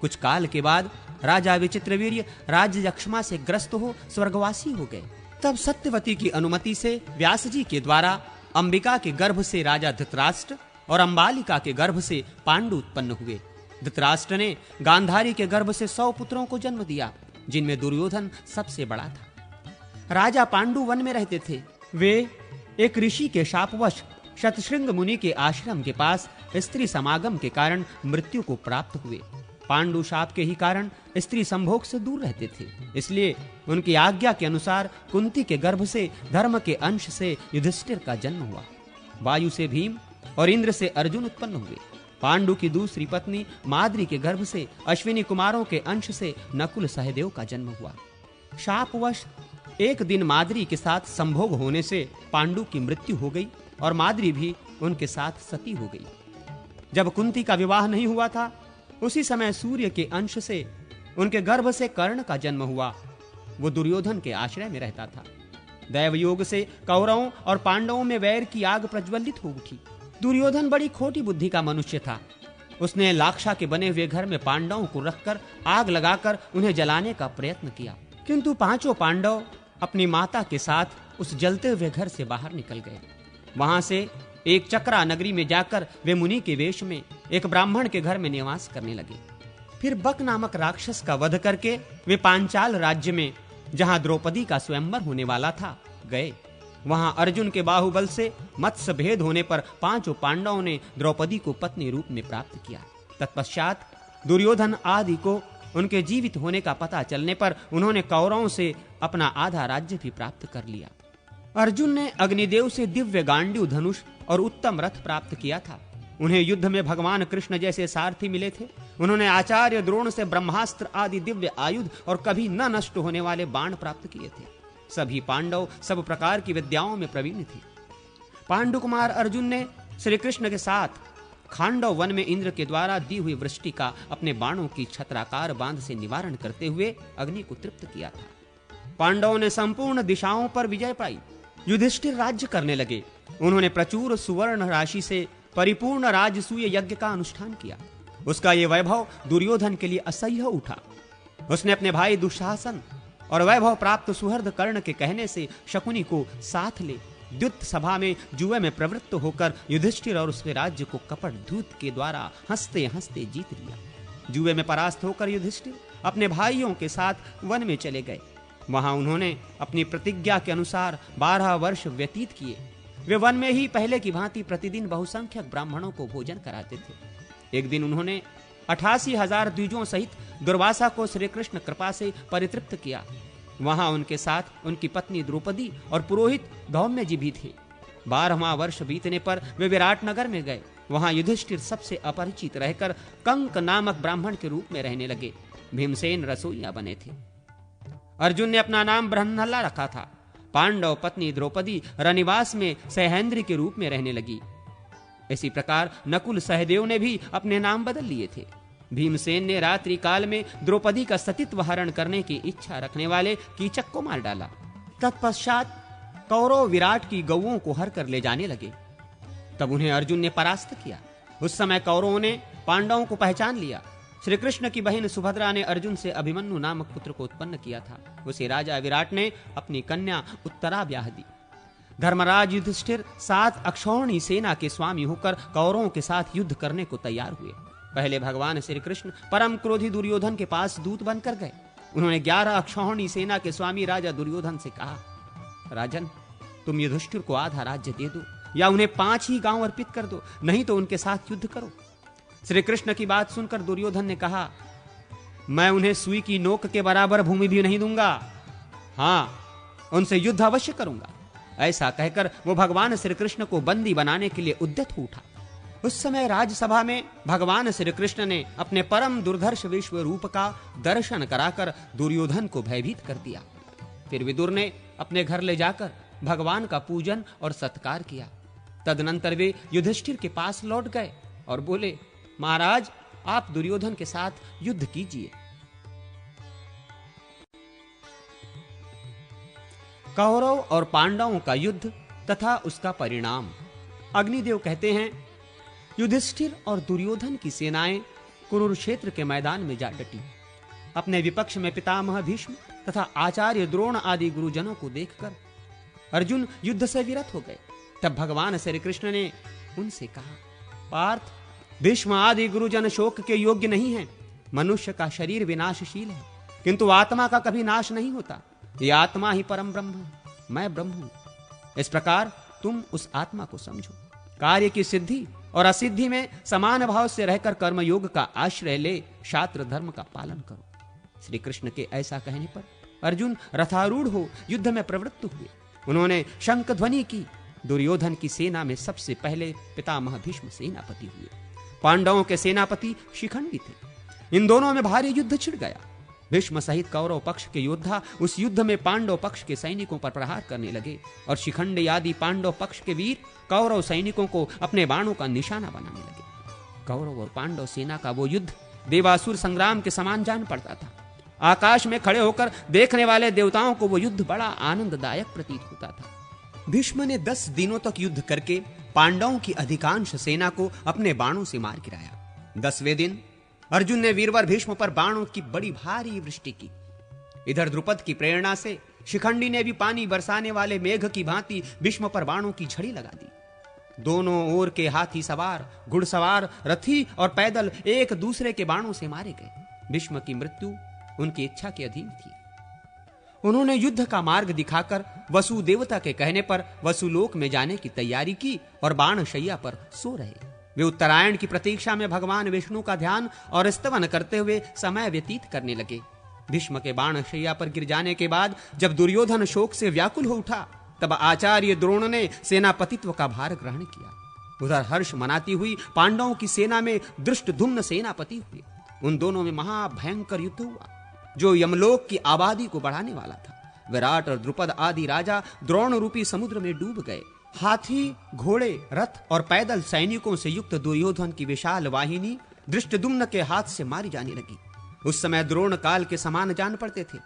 कुछ काल के बाद राजा विचित्रवीर्य राज्य यक्ष्मा से ग्रस्त हो स्वर्गवासी हो गए। तब सत्यवती की अनुमति से व्यास जी के द्वारा अंबिका के गर्भ से राजा धृतराष्ट्र और अंबालिका के गर्भ से पांडु उत्पन्न हुए। धृतराष्ट्र ने गांधारी के गर्भ से 100 पुत्रों को जन्म दिया, जिनमें दुर्योधन सबसे बड़ा था। राजा पांडु वन में रहते थे। वे एक ऋषि के शापवश शतशृंग मुनि के आश्रम के पास स्त्री समागम के कारण मृत्यु को प्राप्त हुए। पांडु शाप के ही कारण स्त्री संभोग से दूर रहते थे, इसलिए उनकी आज्ञा के अनुसार कुंती के गर्भ से धर्म के अंश से युधिष्ठिर का जन्म हुआ। वायु से भीम और इंद्र से अर्जुन उत्पन्न हुए। पांडु की दूसरी पत्नी माद्री के गर्भ से अश्विनी कुमारों के अंश से नकुल सहदेव का जन्म हुआ। शापवश एक दिन माद्री के साथ संभोग होने से पांडु की मृत्यु हो गई और माद्री भी उनके साथ सती हो गई। जब कुंती का विवाह नहीं हुआ था, उसी समय सूर्य के अंश से उनके गर्भ से कर्ण का जन्म हुआ। वो दुर्योधन के आश्रय में रहता था। दैव योग से कौरवों और पांडवों में वैर की आग प्रज्वलित हो उठी। दुर्योधन बड़ी खोटी बुद्धि का मनुष्य था। उसने लाक्षा के बने हुए घर में पांडवों को रखकर आग लगाकर उन्हें जलाने का प्रयत्न किया, किंतु 5 पांडव अपनी माता के साथ उस जलते हुए घर से बाहर निकल गए। वहां से एक चक्रा नगरी में जाकर वे मुनि के वेश में एक ब्राह्मण के घर में निवास करने लगे। फिर बक नामक राक्षस का वध करके वे पांचाल राज्य में, जहां द्रौपदी का स्वयंवर होने वाला था, गए। वहां अर्जुन के बाहुबल से मत्स्य भेद होने पर 5 पांडवों ने द्रौपदी को पत्नी रूप में प्राप्त किया। तत्पश्चात दुर्योधन आदि को उनके जीवित होने का पता चलने पर उन्होंने कौरवों से अपना आधा राज्य भी प्राप्त कर लिया। अर्जुन ने अग्निदेव से दिव्य गांडीव धनुष और उत्तम रथ प्राप्त किया था। उन्हें युद्ध में भगवान कृष्ण जैसे सारथी मिले थे। उन्होंने आचार्य द्रोण से ब्रह्मास्त्र आदि दिव्य आयुध और कभी न नष्ट होने वाले बाण प्राप्त किए थे। सभी पांडव सब प्रकार की विद्याओं में प्रवीण थे। पांडु कुमार अर्जुन ने श्री कृष्ण के साथ खांडव वन में इंद्र के द्वारा दी हुई वृष्टि का अपने बाणों की छत्राकार बांध से निवारण करते हुए अग्नि को तृप्त किया था। पांडवों ने संपूर्ण दिशाओं पर विजय पाई। युधिष्ठिर राज्य करने लगे। उन्होंने प्रचुर सुवर्ण राशि से परिपूर्ण राजसूय यज्ञ का अनुष्ठान किया। उसका ये वैभव दुर्योधन के लिए असह्य उठा। उसने अपने भाई दुशासन और वैभव प्राप्त सुहृद कर्ण के कहने से शकुनी को साथ ले द्युत सभा में जुए में प्रवृत्त होकर युधिष्ठिर और उसके राज्य को कपट धूत के द्वारा हंसते हंसते जीत लिया। जुए में परास्त होकर युधिष्ठिर अपने भाइयों के साथ वन में चले गए। वहां उन्होंने अपनी प्रतिज्ञा के अनुसार 12 वर्ष व्यतीत किए। वे वन में ही पहले की भांति प्रतिदिन बहुसंख्यक ब्राह्मणों को भोजन कराते थे। एक दिन उन्होंने 88,000 द्विजों सहित दुर्वासा को श्री कृष्ण कृपा से परितृप्त किया। वहां उनके साथ उनकी पत्नी द्रौपदी और पुरोहित धौम्य जी भी थे। 12वां वर्ष बीतने पर वे विराट नगर में गए। वहां युधिष्ठिर सबसे अपरिचित रहकर कंक नामक ब्राह्मण के रूप में रहने लगे। भीमसेन रसोइया बने थे। अर्जुन ने अपना नाम ब्रह्महल्ला रखा था। पांडव पत्नी द्रौपदी रनिवास में सहेंद्र के रूप में रहने लगी। इसी प्रकार नकुल सहदेव ने भी अपने नाम बदल लिए थे। भीमसेन ने रात्रि काल में द्रौपदी का सतीत्व हरण करने की इच्छा रखने वाले कीचक को मार डाला। तत्पश्चात कौरव विराट की गौओं को हर कर ले जाने लगे। तब उन्हें अर्जुन ने परास्त किया। उस समय कौरवों ने पांडवों को पहचान लिया। श्री कृष्ण की बहन सुभद्रा ने अर्जुन से अभिमन्यु नामक पुत्र को उत्पन्न किया था। उसे राजा विराट ने अपनी कन्या उत्तरा ब्याह दी। धर्मराज युधिष्ठिर 7 अक्षौहिणी सेना के स्वामी होकर कौरवों के साथ युद्ध करने को तैयार हुए। पहले भगवान श्री कृष्ण परम क्रोधी दुर्योधन के पास दूत बनकर गए। उन्होंने 11 अक्षौहिणी सेना के स्वामी राजा दुर्योधन से कहा, राजन, तुम युधिष्ठिर को आधा राज्य दे दो, या उन्हें 5 ही गांव अर्पित कर दो, नहीं तो उनके साथ युद्ध करो। श्री कृष्ण की बात सुनकर दुर्योधन ने कहा, मैं उन्हें सुई की नोक के बराबर भूमि भी नहीं दूंगा, हां उनसे युद्ध अवश्य करूंगा। ऐसा कहकर वो भगवान श्री कृष्ण को बंदी बनाने के लिए उद्यत हो उठा। उस समय राजसभा में भगवान श्री कृष्ण ने अपने परम दुर्धर्ष विश्व रूप का दर्शन कराकर दुर्योधन को भयभीत कर दिया। फिर विदुर ने अपने घर ले जाकर भगवान का पूजन और सत्कार किया। तदनंतर वे युधिष्ठिर के पास लौट गए और बोले, महाराज आप दुर्योधन के साथ युद्ध कीजिए। कौरव और पांडवों का युद्ध तथा उसका परिणाम। अग्निदेव कहते हैं, युधिष्ठिर और दुर्योधन की सेनाएं कुरुक्षेत्र के मैदान में जा डटी। अपने विपक्ष में पितामह भीष्म तथा आचार्य द्रोण आदि गुरुजनों को देखकर अर्जुन युद्ध से विरत हो गए। तब भगवान श्री कृष्ण ने उनसे कहा, पार्थ, भीष्म आदि गुरुजन शोक के योग्य नहीं हैं। मनुष्य का शरीर विनाशशील है, किंतु आत्मा का कभी नाश नहीं होता। ये आत्मा ही परम ब्रह्म है, मैं ब्रह्म हूं। इस प्रकार तुम उस आत्मा को समझो। कार्य की सिद्धि और असिद्धि में समान भाव से रहकर कर्मयोग का आश्रय ले शास्त्र धर्म का पालन करो। श्री कृष्ण के ऐसा कहने पर अर्जुन रथारूढ़ हो युद्ध में प्रवृत्त हुए। उन्होंने शंख ध्वनि की। दुर्योधन की सेना में सबसे पहले पितामह भीष्म सेनापति हुए। पांडवों के सेनापति शिखंडी थे। इन दोनों में भारी युद्ध छिड़ गया। भीष्म सहित कौरव पक्ष के योद्धा उस युद्ध में पांडव पक्ष के सैनिकों पर प्रहार करने लगे और शिखंडी आदि पांडव पक्ष के वीर कौरव सैनिकों को अपने बाणों का निशाना बनाने लगे। कौरव और पांडव सेना का वो युद्ध देवासुर संग्राम के समान जान पड़ता था। आकाश में खड़े होकर देखने वाले देवताओं को वो युद्ध बड़ा आनंददायक प्रतीत होता था। भीष्म ने 10 दिनों तक युद्ध करके पांडवों की अधिकांश सेना को अपने बाणों से मार गिराया। 10वें दिन अर्जुन ने वीरवर भीष्म पर बाणों की बड़ी भारी वृष्टि की। इधर द्रुपद की प्रेरणा से शिखंडी ने भी पानी बरसाने वाले मेघ की भांति भीष्म पर बाणों की झड़ी लगा दी। दोनों ओर के हाथी सवार, घुड़सवार, रथी और पैदल एक दूसरे के बाणों से मारे गए। भीष्म की मृत्यु उनकी इच्छा के अधीन थी। उन्होंने युद्ध का मार्ग दिखाकर वसु देवता के कहने पर वसुलोक में जाने की तैयारी की और बाण शैया पर सो रहे। वे उत्तरायण की प्रतीक्षा में भगवान विष्णु का ध्यान और स्तवन करते हुए समय व्यतीत करने लगे। भीष्म के बाण शैया पर गिर जाने के बाद जब दुर्योधन शोक से व्याकुल हो उठा, तब आचार्य द्रोण ने सेनापतित्व का भार ग्रहण किया। उधर हर्ष मनाती हुई पांडवों की सेना में धृष्टद्युम्न सेनापति हुए। उन दोनों में महाभयंकर युद्ध हुआ जो यमलोक की आबादी को बढ़ाने वाला था। विराट और द्रुपद आदि राजा द्रोण रूपी समुद्र में डूब गए। हाथी, घोड़े, रथ और पैदल सैनिकों से युक्त दुर्योधन की विशाल वाहिनी धृष्टद्युम्न के हाथ से मारी जाने लगी। उस समय द्रोण काल के समान जान पड़ते थे।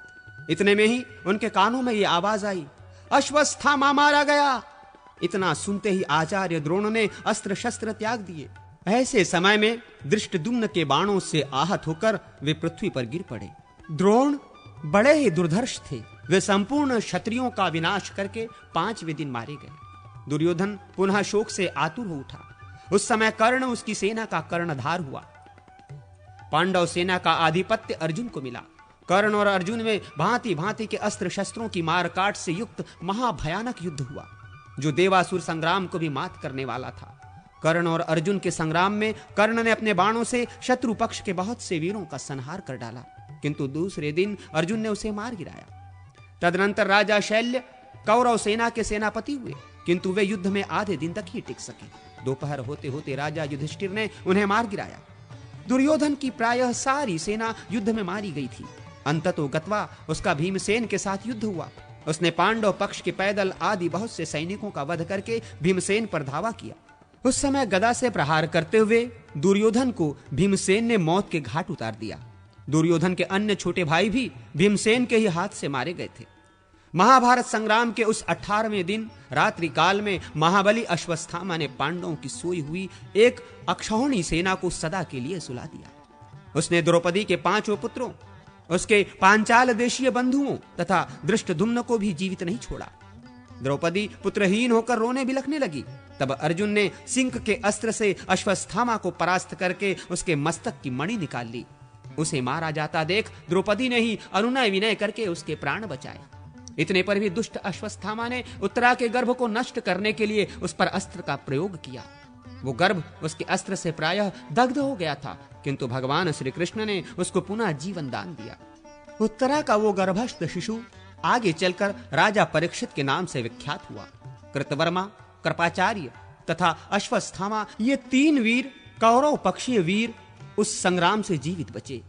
इतने में ही उनके कानों में यह आवाज आई, अश्वत्थामा मारा गया। इतना सुनते ही आचार्य द्रोण ने अस्त्र शस्त्र त्याग दिए। ऐसे समय में धृष्टद्युम्न के बाणों से आहत होकर वे पृथ्वी पर गिर पड़े। द्रोण बड़े ही दुर्धर्ष थे। वे संपूर्ण क्षत्रियों का विनाश करके 5वें दिन मारे गए। दुर्योधन पुनः शोक से आतुर हो उठा। उस समय कर्ण उसकी सेना का कर्णधार हुआ। पांडव सेना का आधिपत्य अर्जुन को मिला। कर्ण और अर्जुन में भांति भांति के अस्त्र शस्त्रों की मारकाट से युक्त महाभयानक युद्ध हुआ जो देवासुर संग्राम को भी मात करने वाला था। कर्ण और अर्जुन के संग्राम में कर्ण ने अपने बाणों से शत्रु पक्ष के बहुत से वीरों का संहार कर डाला, किंतु दूसरे दिन अर्जुन ने उसे मार गिराया। तदनंतर राजा शैल्य कौरव सेना के सेनापति हुए, किंतु वे युद्ध में आधे दिन तक ही टिक सके। दोपहर होते होते राजा युधिष्ठिर ने उन्हें मार गिराया। दुर्योधन की प्रायः सारी सेना युद्ध में मारी गई थी। अंततो गत्वा उसका भीमसेन के साथ युद्ध हुआ। उसने पांडव पक्ष के पैदल आदि बहुत से सैनिकों का वध करके भीमसेन पर धावा किया। उस समय गदा से प्रहार करते हुए दुर्योधन को भीमसेन ने मौत के घाट उतार दिया। दुर्योधन के अन्य छोटे भाई भी भीमसेन के ही हाथ से मारे गए थे। महाभारत संग्राम के उस 18वें दिन रात्रि काल में महाबली अश्वत्थामा ने पांडवों की सोई हुई एक अक्षौहिणी सेना को सदा के लिए सुला दिया। उसने द्रौपदी के 5 पुत्रों, उसके पांचाल देशीय बंधुओं तथा धृष्टद्युम्न को भी जीवित नहीं छोड़ा। द्रौपदी पुत्रहीन होकर रोने बिलखने लगी। तब अर्जुन ने सिंह के अस्त्र से अश्वत्थामा को परास्त करके उसके मस्तक की मणि निकाल ली। उसे मारा जाता देख द्रौपदी ने ही अनुनय विनय करके उसके प्राण बचाए। इतने पर भी दुष्ट अश्वत्थामा ने उत्तरा के गर्भ को नष्ट करने के लिए उस पर अस्त्र का प्रयोग किया। वो गर्भ उसके अस्त्र से प्रायः दग्ध हो गया था, किंतु भगवान श्री कृष्ण ने उसको पुनः जीवन दान दिया। उत्तरा का वो गर्भस्थ शिशु आगे चलकर राजा परीक्षित के नाम से विख्यात हुआ। कृतवर्मा, कृपाचार्य तथा अश्वत्थामा, ये 3 वीर, कौरव पक्षीय वीर, उस संग्राम से जीवित बचे।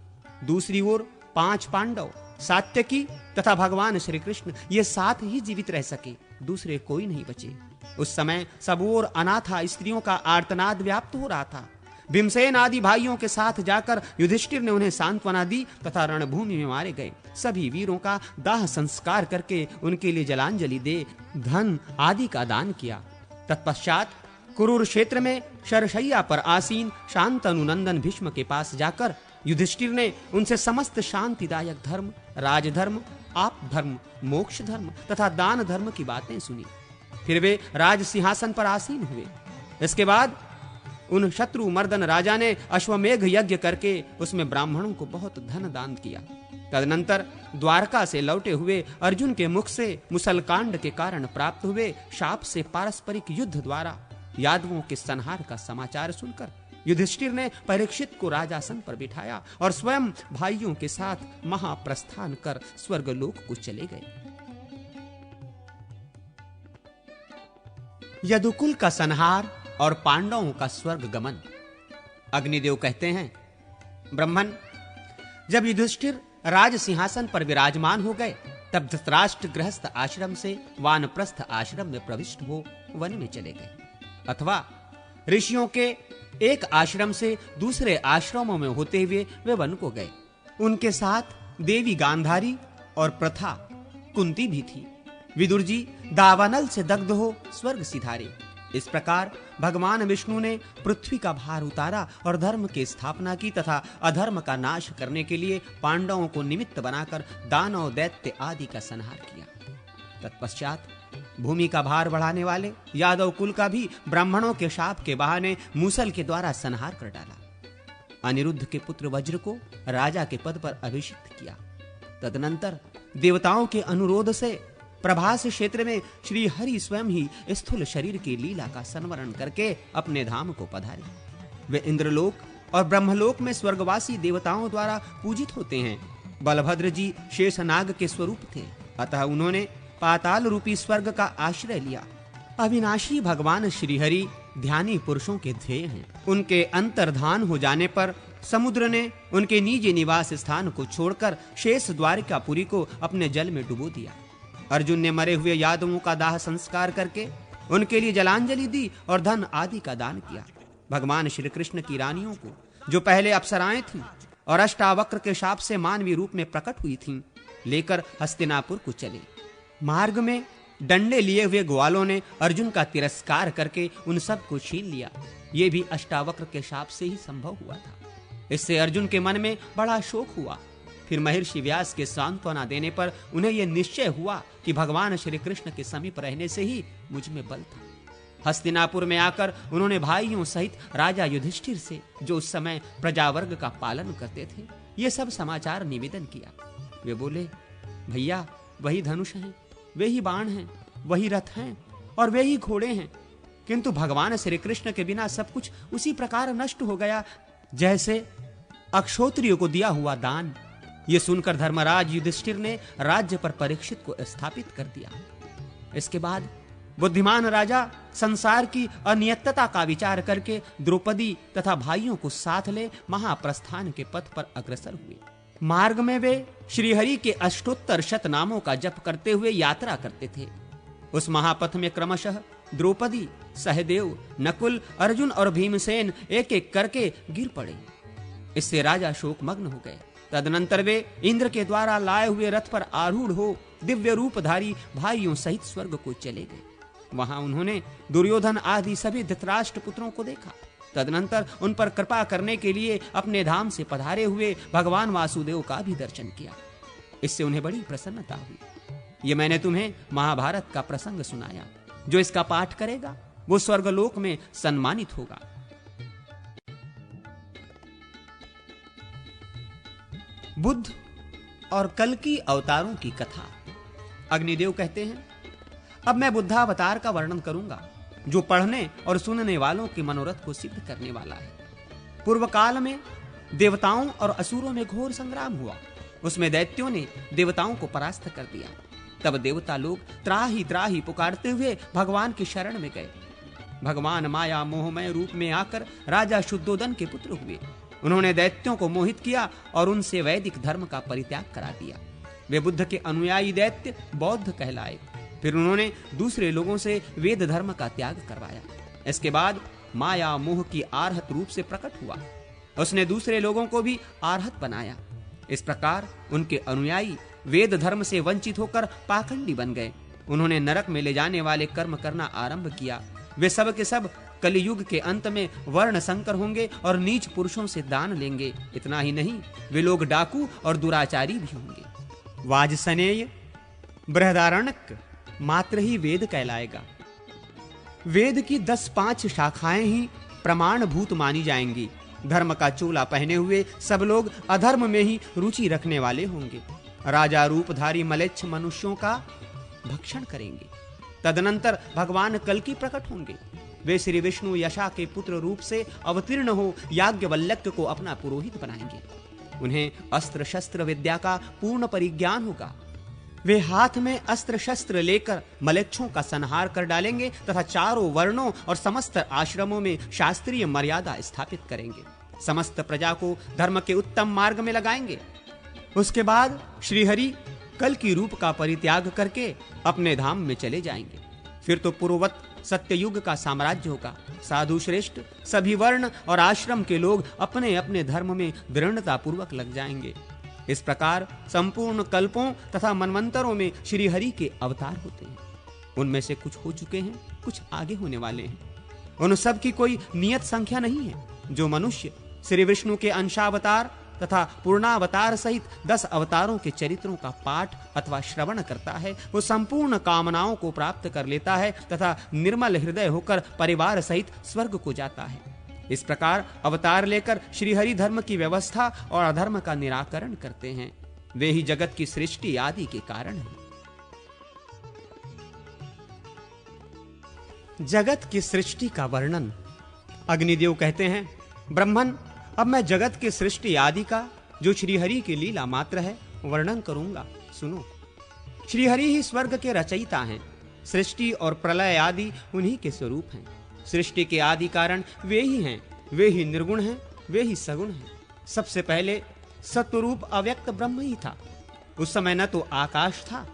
दूसरी ओर 5 पांडव, सात्यकी तथा भगवान श्री कृष्ण, ये 7 ही जीवित रह सके, दूसरे कोई नहीं बचे। उस समय सब ओर अनाथा स्त्रियों का आर्तनाद व्याप्त हो रहा था। भीमसेन आदि भाइयों के साथ जाकर युधिष्ठिर ने उन्हें सांत्वना दी तथा रणभूमि में मारे गए सभी वीरों का दाह संस्कार करके उनके लिए जलांजलि दे धन आदि का दान किया। तत्पश्चात कुरुर क्षेत्र में शरशैया पर आसीन शांतनु नंदन भीष्म के पास जाकर युधिष्ठिर ने उनसे समस्त शांतिदायक धर्म, राजधर्म, आप धर्म, मोक्ष धर्म तथा दान धर्म की बातें सुनी। फिर वे राज सिंहासन पर आसीन हुए। इसके बाद उन शत्रु मर्दन राजा ने अश्वमेघ यज्ञ करके उसमें ब्राह्मणों को बहुत धन दान किया। तदनंतर द्वारका से लौटे हुए अर्जुन के मुख से मुसलकांड के कारण प्राप्त हुए शाप से पारस्परिक युद्ध द्वारा यादवों के संहार का समाचार सुनकर युधिष्ठिर ने परीक्षित को राजासन पर बिठाया और स्वयं भाइयों के साथ महाप्रस्थान कर स्वर्गलोक को चले गए। यदुकुल का संहार और पांडवों का स्वर्ग गमन। अग्निदेव कहते हैं, ब्रह्मन, जब युधिष्ठिर राज सिंहासन पर विराजमान हो गए तब धृतराष्ट्र गृहस्थ आश्रम से वानप्रस्थ आश्रम में प्रविष्ट हो वन में चले गए, अथवा ऋषियों के एक आश्रम से दूसरे आश्रमों में होते हुए वे वन को गए। उनके साथ देवी गांधारी और प्रथा कुंती भी थी। विदुर जी दावानल से दग्ध हो स्वर्ग सिधारे। इस प्रकार भगवान विष्णु ने पृथ्वी का भार उतारा और धर्म की स्थापना की तथा अधर्म का नाश करने के लिए पांडवों को निमित्त बनाकर दानव, दैत्य आदि का संहार किया। तत्पश्चात भूमि का भार बढ़ाने वाले यादव कुल का भी ब्राह्मणों के शाप के बहाने मूसल के द्वारा संहार कर डाला। अनिरुद्ध के पुत्र वज्र को राजा के पद पर अभिषिक्त किया। तदनंतर देवताओं के अनुरोध से प्रभास क्षेत्र में श्री हरि स्वयं ही स्थूल शरीर की लीला का संवरण करके अपने धाम को पधारे। वे इंद्रलोक और ब्रह्मलोक में स्वर्गवासी देवताओं द्वारा पूजित होते हैं। बलभद्र जी शेषनाग के स्वरूप थे, अतः उन्होंने पाताल रूपी स्वर्ग का आश्रय लिया। अविनाशी भगवान श्रीहरि ध्यानी पुरुषों के ध्येय हैं। उनके अंतर्धान हो जाने पर समुद्र ने उनके निज निवास स्थान को छोड़कर शेष द्वारिकापुरी को अपने जल में डुबो दिया। अर्जुन ने मरे हुए यादवों का दाह संस्कार करके उनके लिए जलांजलि दी और धन आदि का दान किया। भगवान श्री कृष्ण की रानियों को, जो पहले अप्सराएं थीं और अष्टावक्र के शाप से मानवीय रूप में प्रकट हुई थीं, लेकर हस्तिनापुर को चले। मार्ग में डंडे लिए हुए ग्वालों ने अर्जुन का तिरस्कार करके उन सब को छीन लिया। ये भी अष्टावक्र के शाप से ही संभव हुआ था। इससे अर्जुन के मन में बड़ा शोक हुआ। फिर महर्षि व्यास के सांत्वना देने पर उन्हें यह निश्चय हुआ कि भगवान श्री कृष्ण के समीप रहने से ही मुझ में बल था। हस्तिनापुर में आकर उन्होंने भाइयों सहित राजा युधिष्ठिर से, जो उस समय प्रजावर्ग का पालन करते थे, ये सब समाचार निवेदन किया। वे बोले, भैया, वही धनुष हैं, वे ही बाण हैं, वही रथ हैं और वे ही घोड़े हैं, किंतु भगवान श्री कृष्ण के बिना सब कुछ उसी प्रकार नष्ट हो गया जैसे अक्षोत्रियों को दिया हुआ दान। ये सुनकर धर्मराज युधिष्ठिर ने राज्य पर परीक्षित को स्थापित कर दिया। इसके बाद बुद्धिमान राजा संसार की अनियतता का विचार करके द्रौपदी तथा भाइयों को साथ ले महाप्रस्थान के पथ पर अग्रसर हुए। मार्ग में वे श्रीहरि के अष्टोत्तर शत नामों का जप करते हुए यात्रा करते थे। उस महापथ में क्रमशः द्रौपदी, सहदेव, नकुल, अर्जुन और भीमसेन एक एक करके गिर पड़े। इससे राजा शोकमग्न हो गए। तदनंतर वे इंद्र के द्वारा लाए हुए रथ पर आरूढ़ हो दिव्य रूपधारी भाइयों सहित स्वर्ग को चले गए। वहां उन्होंने दुर्योधन आदि सभी धृतराष्ट्र पुत्रों को देखा। तदनंतर उन पर कृपा करने के लिए अपने धाम से पधारे हुए भगवान वासुदेव का भी दर्शन किया। इससे उन्हें बड़ी प्रसन्नता हुई। ये मैंने तुम्हें महाभारत का प्रसंग सुनाया। जो इसका पाठ करेगा वो स्वर्गलोक में सम्मानित होगा। बुद्ध और कल्कि अवतारों की कथा। अग्निदेव कहते हैं, अब मैं बुद्धावतार का वर्णन करूंगा, जो पढ़ने और सुनने वालों के मनोरथ को सिद्ध करने वाला है। पूर्व काल में देवताओं और असुरों में घोर संग्राम हुआ। उसमें दैत्यों ने देवताओं को परास्त कर दिया। तब देवता लोग त्राही त्राही पुकारते हुए भगवान की शरण में गए। भगवान माया मोहमय रूप में आकर राजा शुद्धोदन के पुत्र हुए। उन्होंने दैत्यों को मोहित किया और उनसे वैदिक धर्म का परित्याग करा दिया। वे बुद्ध के अनुयायी दैत्य बौद्ध कहलाए। फिर उन्होंने दूसरे लोगों से वेद धर्म का त्याग करवाया। इसके बाद माया मोह की आर्हत रूप से प्रकट हुआ। उसने दूसरे लोगों को भी आर्हत बनाया। इस प्रकार उनके अनुयायी वेद धर्म से वंचित होकर पाखंडी बन गए। उन्होंने नरक में ले जाने वाले कर्म करना आरंभ किया। वे सब के सब कलियुग के अंत में वर्ण संकर होंगे और नीच पुरुषों से दान लेंगे। इतना ही नहीं, वे लोग डाकू और दुराचारी भी होंगे। वाजसनेय बृहदारण्यक मात्र ही वेद कहलाएगा। वेद की 10-5 शाखाएं ही प्रमाणभूत मानी जाएंगी। धर्म का चोला पहने हुए सब लोग अधर्म में ही रुचि रखने वाले होंगे। राजा रूपधारी मलेच्छ मनुष्यों का भक्षण करेंगे। तदनंतर भगवान कल्कि प्रकट होंगे। वे श्री विष्णु यशा के पुत्र रूप से अवतीर्ण हो याज्ञवल्क्य को अपना पुरोहित बनाएंगे। उन्हें अस्त्र शस्त्र विद्या का पूर्ण परिज्ञान होगा। वे हाथ में अस्त्र शस्त्र लेकर मलेच्छों का संहार कर डालेंगे तथा चारों वर्णों और समस्त आश्रमों में शास्त्रीय मर्यादा स्थापित करेंगे। समस्त प्रजा को धर्म के उत्तम मार्ग में लगाएंगे। उसके बाद श्रीहरि कल्कि रूप का परित्याग करके अपने धाम में चले जाएंगे। फिर तो पूर्ववत सत्ययुग का साम्राज्य होगा। साधु श्रेष्ठ सभी वर्ण और आश्रम के लोग अपने अपने धर्म में दृढ़ता पूर्वक लग जाएंगे। इस प्रकार संपूर्ण कल्पों तथा मनवंतरों में श्री हरि के अवतार होते हैं। उनमें से कुछ हो चुके हैं, कुछ आगे होने वाले हैं। उन सब की कोई नियत संख्या नहीं है। जो मनुष्य श्री विष्णु के अंशावतार तथा पूर्णावतार सहित 10 अवतारों के चरित्रों का पाठ अथवा श्रवण करता है, वो संपूर्ण कामनाओं को प्राप्त कर लेता है तथा निर्मल हृदय होकर परिवार सहित स्वर्ग को जाता है। इस प्रकार अवतार लेकर श्रीहरि धर्म की व्यवस्था और अधर्म का निराकरण करते हैं। वे ही जगत की सृष्टि आदि के कारण हैं। जगत की सृष्टि का वर्णन अग्निदेव कहते हैं, ब्रह्मन, अब मैं जगत की सृष्टि आदि का जो श्रीहरि की लीला मात्र है वर्णन करूंगा, सुनो। श्रीहरि ही स्वर्ग के रचयिता हैं। सृष्टि और प्रलय आदि उन्हीं के स्वरूप हैं। सृष्टि के आदि कारण वे ही हैं। वे ही निर्गुण हैं, वे ही सगुण हैं। सबसे पहले सत्वरूप अव्यक्त ब्रह्म ही था। उस समय न तो आकाश था,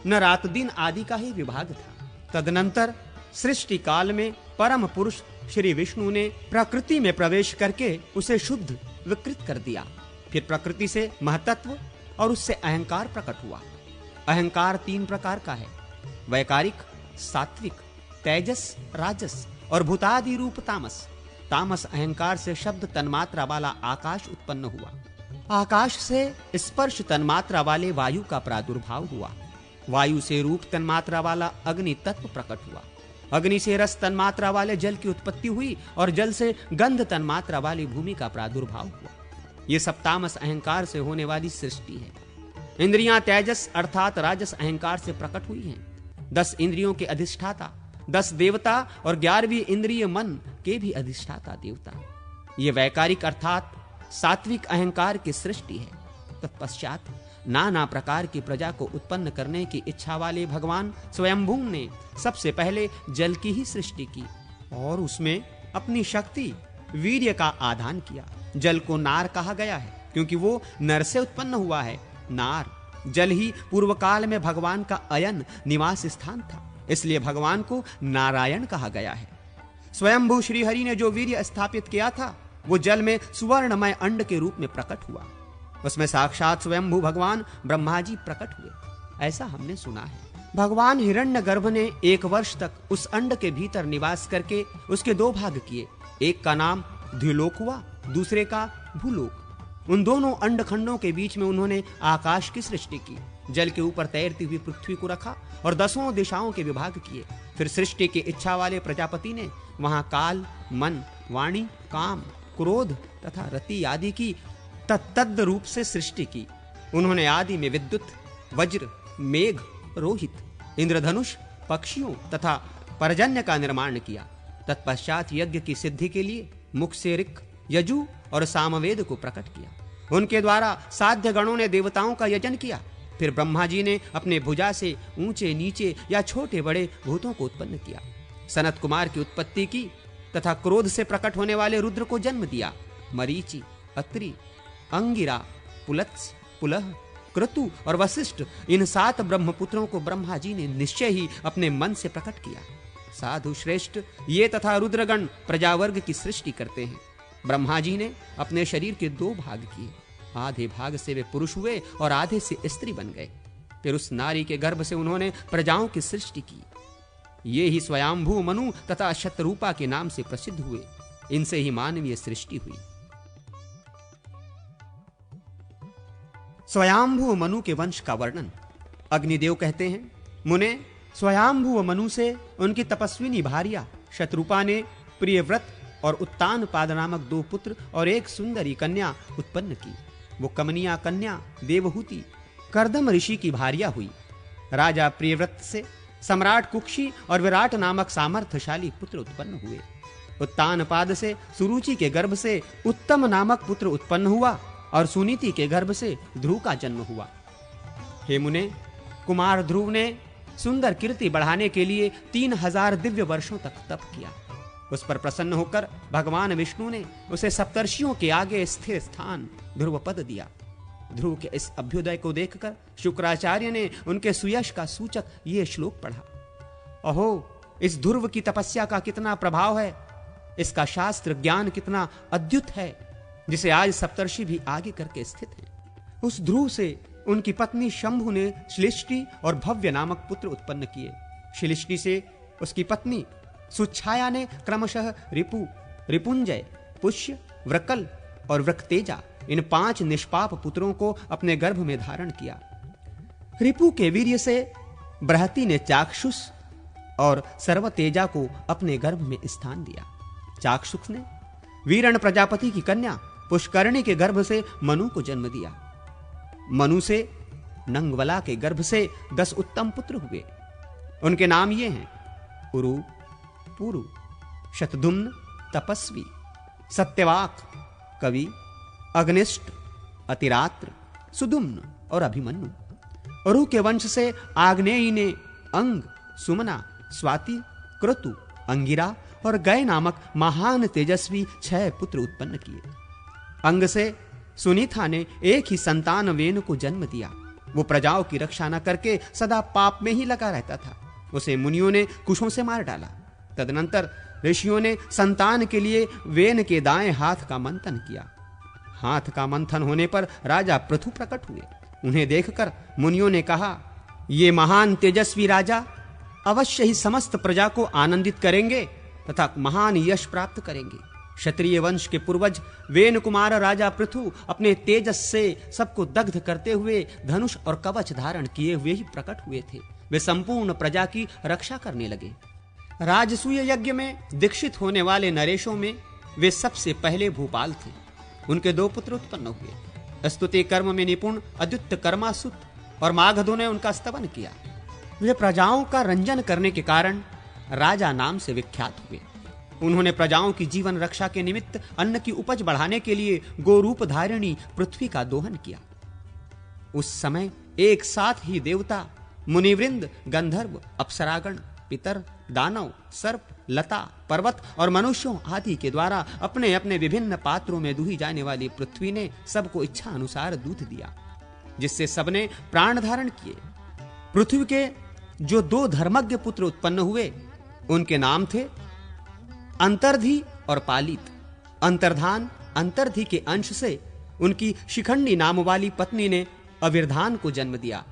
न रात दिन आदि का ही विभाग था। तदनंतर सृष्टि काल में परम पुरुष श्री विष्णु ने प्रकृति में प्रवेश करके उसे शुद्ध विकृत कर दिया। फिर प्रकृति से महतत्व और उससे अहंकार प्रकट हुआ। अहंकार 3 प्रकार का है, वैकारिक, सात्विक, तेजस, राजस और भूतादि रूप तामस। तामस अहंकार से शब्द तन्मात्रा वाला आकाश उत्पन्न हुआ। आकाश से स्पर्श तन्मात्रा वाले वायु का प्रादुर्भाव हुआ। वायु से रूप तन्मात्रा वाला अग्नि तत्व प्रकट हुआ। अग्नि से रस तन्मात्रा वाले जल की उत्पत्ति हुई और जल से गंध तन्मात्रा वाली भूमि का प्रादुर्भाव हुआ। ये सब तामस अहंकार से होने वाली सृष्टि है। इंद्रियां तेजस अर्थात राजस अहंकार से प्रकट हुई हैं। 10 इंद्रियों के अधिष्ठाता 10 देवता और 11वीं इंद्रिय मन के भी अधिष्ठाता देवता। ये वैकारिक अर्थात सात्विक अहंकार की सृष्टि है। तत्पश्चात नाना प्रकार की प्रजा को उत्पन्न करने की इच्छा वाले भगवान स्वयंभू ने सबसे पहले जल की ही सृष्टि की और उसमें अपनी शक्ति वीर्य का आधान किया। जल को नार कहा गया है क्योंकि वो नर से उत्पन्न हुआ है। नार जल ही पूर्व काल में भगवान का अयन निवास स्थान था, इसलिए भगवान को नारायण कहा गया है। स्वयंभू श्रीहरि ने जो वीर्य स्थापित किया था वो जल में सुवर्णमय अंड के रूप में प्रकट हुआ। उसमें साक्षात स्वयंभू भगवान ब्रह्मा जी प्रकट हुए, ऐसा हमने सुना है। भगवान हिरण्यगर्भ ने 1 वर्ष तक उस अंड के भीतर निवास करके उसके 2 भाग किए। एक का नाम द्युलोक हुआ, दूसरे का भूलोक। उन दोनों अंड खंडों के बीच में उन्होंने आकाश की सृष्टि की। जल के ऊपर तैरती हुई पृथ्वी को रखा और 10 दिशाओं के विभाग किए। फिर सृष्टि की इच्छा वाले प्रजापति ने वहां काल, मन, वाणी, काम, क्रोध तथा रति आदि की तत्तद रूप से सृष्टि की। उन्होंने आदि में विद्युत, वज्र, मेघ, रोहित, इंद्रधनुष, पक्षियों तथा पर्जन्य का निर्माण किया। तत्पश्चात यज्ञ की सिद्धि के लिए मुख से ऋक्, यजु और सामवेद को प्रकट किया। उनके द्वारा साध्य गणों ने देवताओं का यजन किया। फिर ब्रह्मा जी ने अपने भुजा से ऊंचे नीचे या छोटे बड़े भूतों को उत्पन्न किया। सनत कुमार की उत्पत्ति की तथा क्रोध से प्रकट होने वाले रुद्र को जन्म दिया। मरीचि, अत्रि, अंगिरा, पुलत्स, पुलह, क्रतु और वशिष्ठ, इन 7 ब्रह्मपुत्रों को ब्रह्मा जी ने निश्चय ही अपने मन से प्रकट किया। साधु श्रेष्ठ ये तथा रुद्रगण प्रजावर्ग की सृष्टि करते हैं। ब्रह्मा जी ने अपने शरीर के 2 भाग किए। आधे भाग से वे पुरुष हुए और आधे से स्त्री बन गए। फिर उस नारी के गर्भ से उन्होंने प्रजाओं की सृष्टि की। ये ही स्वयंभू मनु तथा शतरूपा के नाम से प्रसिद्ध हुए। इनसे ही मानवीय सृष्टि हुई। स्वयंभू मनु के वंश का वर्णन अग्निदेव कहते हैं, मुने स्वयंभू मनु से उनकी तपस्विनी भार्या शतरूपा ने प्रियव्रत और उत्तानपाद नामक 2 पुत्र और 1 सुंदरी कन्या उत्पन्न की। वो कमनीय कन्या देवहूति कर्दम ऋषि की भार्या हुई। राजा प्रियव्रत से सम्राट कुक्षी और विराट नामक सामर्थ्यशाली पुत्र उत्पन्न हुए। उत्तानपाद से सुरुचि के गर्भ से उत्तम नामक पुत्र उत्पन्न हुआ और सुनीति के गर्भ से ध्रुव का जन्म हुआ। हे मुने, कुमार ध्रुव ने सुंदर कीर्ति बढ़ाने के लिए 3000 दिव्य वर्षों तक तप किया। उस पर प्रसन्न होकर भगवान विष्णु ने उसे सप्तर्षियों के आगे स्थिर स्थान ध्रुव पद दिया। ध्रुव के इस अभ्युदय को देखकर शुक्राचार्य ने उनके सुयश का सूचक ये श्लोक पढ़ा। अहो, इस ध्रुव की तपस्या का कितना प्रभाव है, इसका शास्त्र ज्ञान कितना अद्भुत है, जिसे आज सप्तर्षि भी आगे करके स्थित हैं। उस ध्रुव से उनकी पत्नी शंभु ने श्लिष्टि और भव्य नामक पुत्र उत्पन्न किए। श्लिष्टि से उसकी पत्नी सुच्छाया ने क्रमशः रिपु, रिपुंजय, पुष्य, व्रकल और व्रकतेजा, इन 5 निष्पाप पुत्रों को अपने गर्भ में धारण किया। रिपु के वीर्य से बृहति ने चाक्षुष और सर्वतेजा को अपने गर्भ में स्थान दिया। चाक्षुष ने वीरण प्रजापति की कन्या पुष्करणी के गर्भ से मनु को जन्म दिया। मनु से नंगवला के गर्भ से 10 उत्तम पुत्र हुए। उनके नाम ये हैं: उरु, पुरु, शतधुम्न, तपस्वी, सत्यवाक, कवि, अग्निष्ट, अतिरात्र, सुदुम्न और अभिमन्यु। उरु के वंश से आग्नेयी ने अंग, सुमना, स्वाति, क्रतु, अंगिरा और गय नामक महान तेजस्वी 6 पुत्र उत्पन्न किए। अंग से सुनीता ने एक ही संतान वेन को जन्म दिया। वो प्रजाओं की रक्षा न करके सदा पाप में ही लगा रहता था। उसे मुनियों ने कुशों से मार डाला। तदनंतर ऋषियों ने संतान के लिए वेन के दाएं हाथ का मंथन किया। हाथ का मंथन होने पर राजा पृथु प्रकट हुए। उन्हें देखकर मुनियों ने कहा, ये महान तेजस्वी राजा अवश्य ही समस्त प्रजा को आनंदित करेंगे तथा महान यश प्राप्त करेंगे। क्षत्रिय वंश के पूर्वज वेन कुमार राजा पृथु अपने तेजस से सबको दग्ध करते हुए धनुष और कवच धारण किए हुए ही प्रकट हुए थे। वे संपूर्ण प्रजा की रक्षा करने लगे। राजसूय यज्ञ में दीक्षित होने वाले नरेशों में वे सबसे पहले भूपाल थे। उनके 2 पुत्र उत्पन्न हुए। स्तुति कर्म में निपुण अद्युत कर्मासुत और मागधों ने उनका स्तवन किया। वे प्रजाओं का रंजन करने के कारण राजा नाम से विख्यात हुए। उन्होंने प्रजाओं की जीवन रक्षा के निमित्त अन्न की उपज बढ़ाने के लिए गोरूप धारिणी पृथ्वी का दोहन किया। उस समय एक साथ ही देवता, मुनिवृंद, गंधर्व, अप्सरागण, पितर, दानव, सर्प, लता, पर्वत और मनुष्यों आदि के द्वारा अपने अपने विभिन्न पात्रों में दुही जाने वाली पृथ्वी ने सबको इच्छा अनुसार दूध दिया, जिससे सबने प्राण धारण किए। पृथ्वी के जो 2 धर्मज्ञ पुत्र उत्पन्न हुए, उनके नाम थे अंतर्धी और पालित। अंतर्धान अंतर्धी के अंश से उनकी शिखंडी नाम वाली पत्नी ने अविर्धान को जन्म दिया।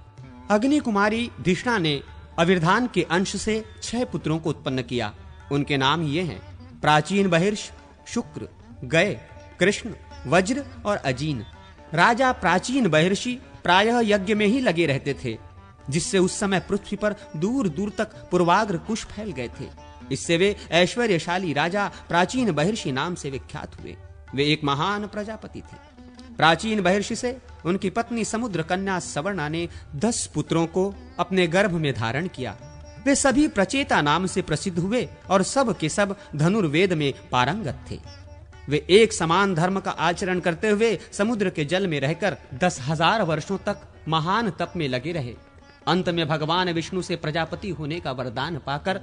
अग्नि कुमारी धिष्णा ने अविर्धान के अंश से 6 पुत्रों को उत्पन्न किया। उनके नाम ये हैं: प्राचीन बहिर्ष, शुक्र, गय, कृष्ण, वज्र और अजीन। राजा प्राचीन बहिर्षि प्रायः यज्ञ में ही लगे रहते थे, जिससे उस समय पृथ्वी पर दूर दूर तक पूर्वाग्र कुश फैल गए थे। इससे वे ऐश्वर्यशाली राजा प्राचीन बहिर्षि नाम से विख्यात हुए। वे एक महान प्रजापति थे। प्राचीन महर्षि से उनकी पत्नी समुद्र कन्या सवर्णा ने 10 पुत्रों को अपने गर्भ में धारण किया। वे सभी प्रचेता नाम से प्रसिद्ध हुए और सब के सब धनुर्वेद में पारंगत थे। वे एक समान धर्म का आचरण करते हुए समुद्र के जल में रहकर 10,000 वर्षों तक महान तप में लगे रहे। अंत में भगवान विष्णु से प्रजापति होने का वरदान पाकर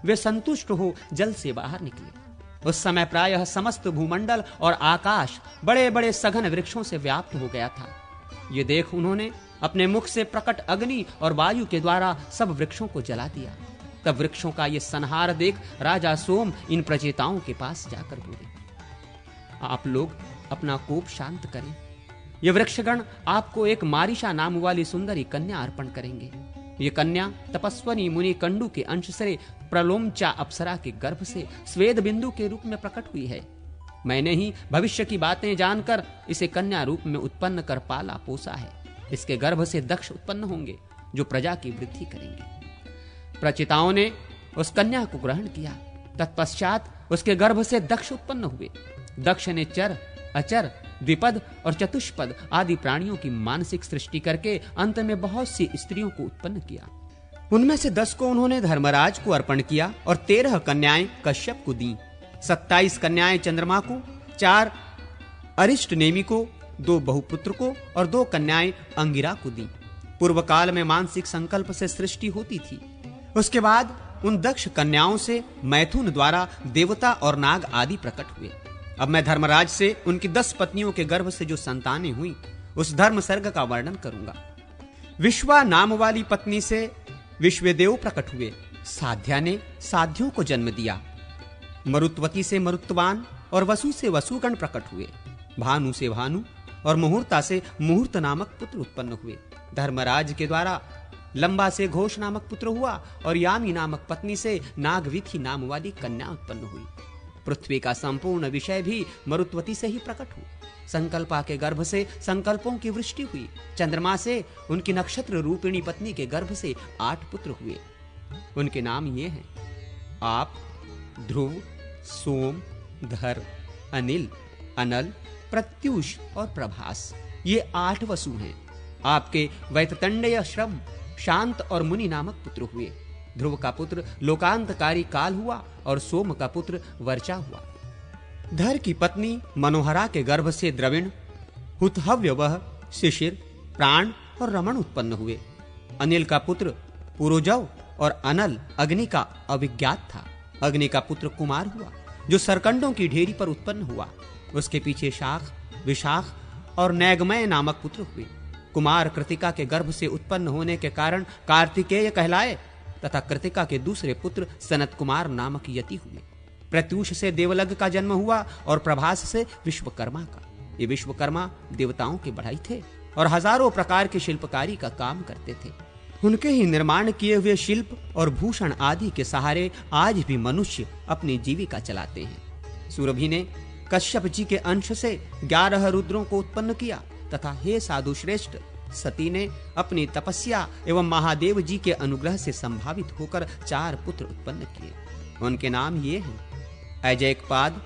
वे संतुष्ट हो जल से बाहर निकले। उस समय प्रायः समस्त भूमंडल और आकाश बड़े बड़े सघन वृक्षों से व्याप्त हो गया था। ये देख उन्होंने अपने मुख से प्रकट अग्नि और वायु के द्वारा सब वृक्षों को जला दिया। तब वृक्षों का ये संहार देख राजा सोम इन प्रचेताओं के पास जाकर बोले, आप लोग अपना कोप शांत करें। ये वृक्षगण आपको एक मारिशा नाम वाली सुंदरी कन्या अर्पण करेंगे। ये कन्या तपस्वनी मुनि कंडू के अंश से प्रलोमचा अप्सरा के गर्भ से स्वेद बिंदु के रूप में प्रकट हुई है। मैंने ही भविष्य की बातें जानकर इसे कन्या रूप में उत्पन्न कर पाला पोसा है। इसके गर्भ से दक्ष उत्पन्न होंगे जो प्रजा की वृद्धि करेंगे। प्रचिताओं ने उस कन्या को ग्रहण किया। तत्पश्चात उसके गर्भ से दक्ष उत्पन्न हुए। दक्ष ने चर, अचर, द्विपद और चतुष्पद आदि प्राणियों की मानसिक सृष्टि करके अंत में बहुत सी स्त्रियों को उत्पन्न किया। उनमें से 10 को उन्होंने धर्मराज को अर्पण किया और 13 कन्याएं कश्यप को दी। 27 कन्याएं चंद्रमा को, 4 अरिष्ट नेमि को, 2 बहुपुत्र को और 2 कन्याएं अंगिरा को दी। पूर्व काल में मानसिक संकल्प से सृष्टि होती थी। उसके बाद उन दक्ष कन्याओं से मैथुन द्वारा देवता और नाग आदि प्रकट हुए। अब मैं धर्मराज से उनकी 10 पत्नियों के गर्भ से जो संतानें हुई उस धर्म सर्ग का वर्णन करूंगा। विश्वा नाम वाली पत्नी से विश्वदेव प्रकट हुए। साध्या ने साध्यों को जन्म दिया। मरुत्वती से मरुत्वान और वसु से वसुगण प्रकट हुए। भानु से भानु और मुहूर्ता से मुहूर्त नामक पुत्र उत्पन्न हुए। धर्मराज के द्वारा लंबा से घोष नामक पुत्र हुआ और यामी नामक पत्नी से नागविथि नाम वाली कन्या उत्पन्न हुई। पृथ्वी का संपूर्ण विषय भी मरुत्वती से ही प्रकट हुआ। संकल्पा के गर्भ से संकल्पों की वृष्टि हुई। चंद्रमा से उनकी नक्षत्र रूपिणी पत्नी के गर्भ से 8 पुत्र हुए। उनके नाम ये हैं: आप, ध्रुव, सोम, धर, अनिल, अनल, प्रत्यूष और प्रभास। ये 8 वसु हैं। आपके वैततंडय श्रम, शांत और मुनि नामक पुत्र हुए। ध्रुव का पुत्र लोकांतकारी काल हुआ और सोम का पुत्र वर्चा हुआ। धर की पत्नी मनोहरा के गर्भ से द्रविण, हुतहव्यवह, शिशिर, प्राण और रमण उत्पन्न हुए। अनिल का पुत्र पुरोजव और अनल अग्नि का अभिज्ञात था। अग्नि का पुत्र कुमार हुआ जो सरकंडों की ढेरी पर उत्पन्न हुआ। उसके पीछे शाख, विशाख और नैगमय नामक पुत्र हुए। कुमार कृतिका के गर्भ से उत्पन्न होने के कारण कार्तिकेय कहलाए तथा कृतिका के दूसरे पुत्र सनत कुमार नामक यति हुए। प्रत्यूष से देवलग का जन्म हुआ और प्रभास से विश्वकर्मा का। ये विश्वकर्मा देवताओं के बढ़ाई थे और हजारों प्रकार के शिल्पकारी का काम करते थे। उनके ही निर्माण किए हुए शिल्प और भूषण आदि के सहारे आज भी मनुष्य अपनी जीविका चलाते हैं। सुरभि ने कश्यप जी के अंश से 11 रुद्रों को उत्पन्न किया तथा हे साधु श्रेष्ठ, सती ने अपनी तपस्या एवं महादेव जी के अनुग्रह से संभावित होकर 4 पुत्र उत्पन्न किए। उनके नाम ये हैं: अजैकपाद,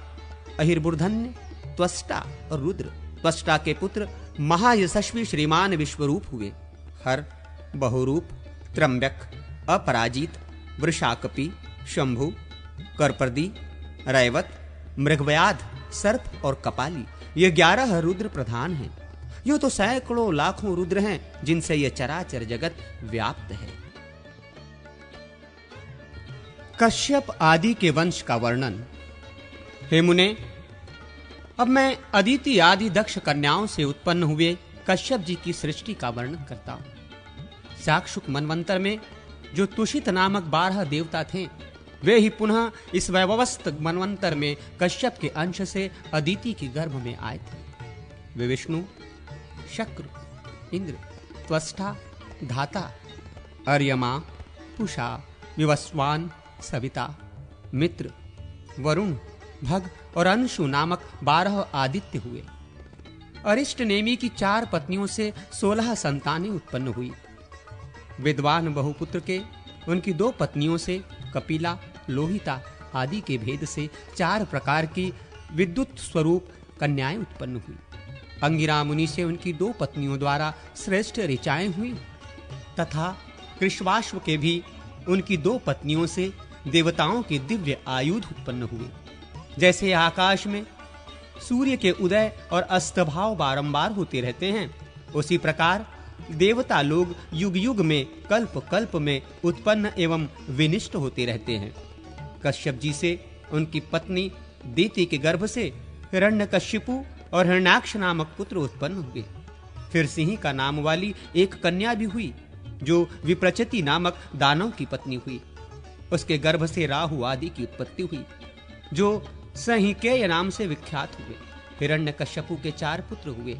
अहिर्बुर्धन्य, त्वष्टा और रुद्र। त्वष्टा के पुत्र महायशस्वी श्रीमान विश्वरूप हुए। हर, बहुरूप, त्रम्बक, अपराजित, वृषाकपि, शंभु, करपर्दी, रैवत, मृगव्याध, सर्प और कपाली। ये 11 रुद्र प्रधान हैं। यूं तो सैकड़ों लाखों रुद्र हैं जिनसे यह चराचर जगत व्याप्त है। कश्यप आदि के वंश का वर्णन। हे मुने, अब मैं अदिति आदि दक्ष कन्याओं से उत्पन्न हुए कश्यप जी की सृष्टि का वर्णन करता हूं। साक्षुक मनवंतर में जो तुषित नामक 12 देवता थे, वे ही पुनः इस वैवस्वत मनवंतर में कश्यप के अंश से अदिति के गर्भ में आए थे। वे विष्णु, शक्र, इंद्र, त्वष्टा, धाता, अर्यमा, पुषा, विवस्वान, सविता, मित्र, वरुण, भग और अंशु नामक 12 आदित्य हुए। अरिष्ट नेमि की 4 पत्नियों से 16 संतानें उत्पन्न हुई। विद्वान बहुपुत्र के उनकी 2 पत्नियों से कपिला, लोहिता आदि के भेद से 4 प्रकार की विद्युत स्वरूप कन्याएं उत्पन्न हुई। अंगिरा मुनि से उनकी 2 पत्नियों द्वारा श्रेष्ठ ऋचाएं हुई तथा कृष्वाश्व के भी उनकी 2 पत्नियों से देवताओं के दिव्य आयुध उत्पन्न हुए। जैसे आकाश में सूर्य के उदय और अस्तभाव बारंबार होते रहते हैं, उसी प्रकार देवता लोग युग युग में कल्प कल्प में उत्पन्न एवं विनिष्ट होते रहते हैं। कश्यप जी से उनकी पत्नी दीति के गर्भ से हिरण्यकशिपु और हिरण्याक्ष नामक पुत्र उत्पन्न हुए। फिर सिंह का नाम वाली एक कन्या भी हुई, जो विप्रचति नामक दानव की पत्नी हुई। उसके गर्भ से राहु आदि की उत्पत्ति हुई, जो सहिकेय नाम से विख्यात हुए। हिरण्यकश्यपु के 4 पुत्र हुए,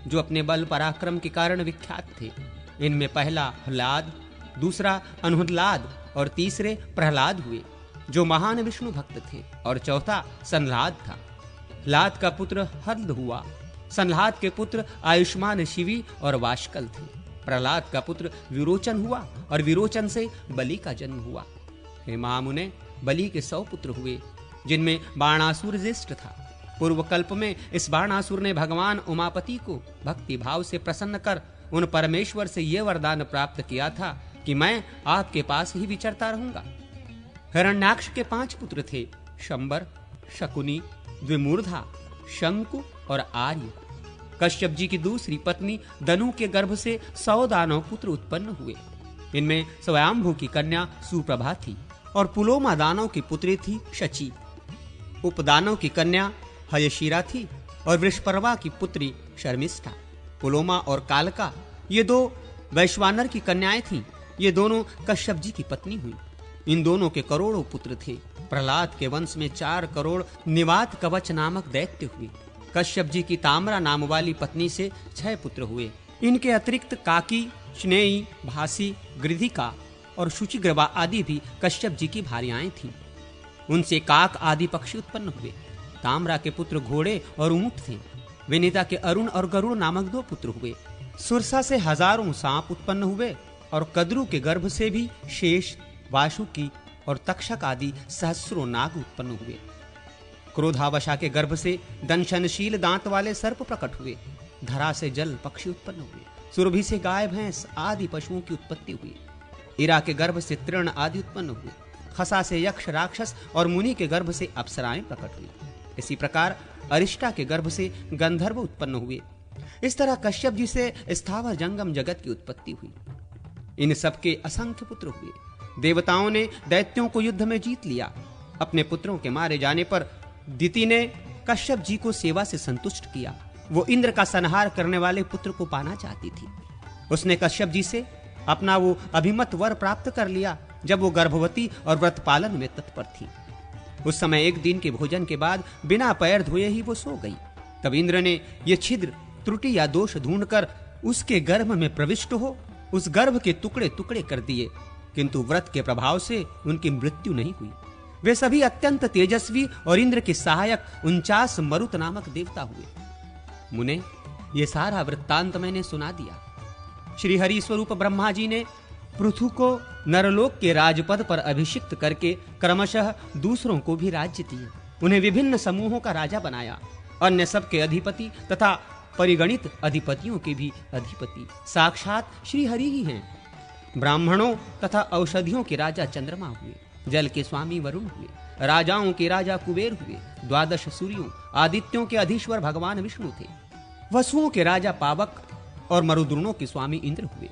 जो अपने बल पराक्रम के कारण विख्यात थे। इनमें पहला ह्लाद, दूसरा अनुह्लाद और तीसरे प्रहलाद हुए, जो महान विष्णु भक्त थे, और चौथा संह्लाद था। ह्लाद का पुत्र हर्द हुआ। संह्लाद के पुत्र आयुष्मान शिवी और वाशकल थे। प्रहलाद का पुत्र विरोचन हुआ और विरोचन से बलि का जन्म हुआ। हे महामुने, बलि के 100 पुत्र हुए, जिनमें बाणासुर ज्येष्ठ था। पूर्व कल्प में इस बाणासुर ने भगवान उमापति को भक्ति भाव से प्रसन्न कर उन परमेश्वर से यह वरदान प्राप्त किया था कि मैं आपके पास ही विचरता रहूंगा। हिरण्याक्ष के 5 पुत्र थे, शंबर, शकुनी, द्विमूर्धा, शंकु और आर्य। कश्यप जी की दूसरी पत्नी दनु के गर्भ से 100 दानव पुत्र उत्पन्न हुए। इनमें स्वयंभू की कन्या सुप्रभा थी और पुलोमा दानव की पुत्री थी शची। उपदानव की कन्या हयशिरा थी और वृषपर्वा की पुत्री शर्मिष्ठा। पुलोमा और कालका ये 2 वैश्वानर की कन्याएं थीं। ये दोनों कश्यप जी की पत्नी हुई। इन दोनों के करोड़ों पुत्र थे। प्रहलाद के वंश में 4 करोड़ निवात कवच नामक दैत्य हुए। कश्यप जी की ताम्रा नाम वाली पत्नी से 6 पुत्र हुए। इनके अतिरिक्त काकी, स्नेही, भासी, गृधिका और शुचिग्रवा आदि भी कश्यप जी की भार्याएं थीं। उनसे काक आदि पक्षी उत्पन्न हुए। ताम्रा के पुत्र घोड़े और ऊंट थे। विनीता के अरुण और गरुड़ नामक 2 पुत्र हुए। सुरसा से हजारों सांप उत्पन्न हुए और कद्रु के गर्भ से भी शेष, वासुकी और तक्षक आदि सहस्रों नाग उत्पन्न हुए। क्रोधावशा के गर्भ से दंशनशील दांत वाले सर्प प्रकट हुए। धरा से जल पक्षी उत्पन्न हुए। सुरभि से गाय भैंस आदि पशुओं की उत्पत्ति हुई। इरा के गर्भ से तृण आदि उत्पन्न हुए। खसा से यक्ष, राक्षस और मुनि के गर्भ से अप्सराएं प्रकट हुई। इसी प्रकार अरिष्टा के गर्भ से गंधर्व उत्पन्न हुए। इस तरह कश्यप जी से स्थावर जंगम जगत की उत्पत्ति हुई। इन सबके असंख्य पुत्र हुए। देवताओं ने दैत्यों को युद्ध में जीत लिया। अपने पुत्रों के मारे जाने पर दिति ने कश्यप जी को सेवा से संतुष्ट किया। वो इंद्र का संहार करने वाले पुत्र को पाना चाहती थी। उसने कश्यप जी से अपना वो अभिमत वर प्राप्त कर लिया जब वो गर्भवती और व्रत पालन में तत्पर थी। उस समय एक दिन के भोजन के बाद बिना पैर धोए ही वो सो गई। तब इंद्र ने ये छिद्र, त्रुटि या दोष ढूंढकर उसके गर्भ में प्रविष्ट हो उस गर्भ के टुकड़े टुकड़े कर दिए, किंतु व्रत के प्रभाव से उनकी मृत्यु नहीं हुई। वे सभी अत्यंत तेजस्वी और इंद्र के सहायक 49 मरुत नामक देवता हुए। मुने, ये सारा वृत्तांत मैंने सुना दिया। श्री हरि स्वरूप ब्रह्मा जी ने पृथु को नरलोक के राजपद पर अभिषिक्त करके क्रमशः दूसरों को भी राज्य दिए। उन्हें विभिन्न समूहों का राजा बनाया। अन्य सबके अधिपति तथा परिगणित अधिपतियों के भी अधिपति साक्षात श्री हरि ही हैं। ब्राह्मणों तथा औषधियों के राजा चंद्रमा हुए। जल के स्वामी वरुण हुए। राजाओं के राजा कुबेर हुए। 12 सूर्यों आदित्यों के अधीश्वर भगवान विष्णु थे। वसुओं के राजा पावक और मरुद्रुणों के स्वामी इंद्र हुए।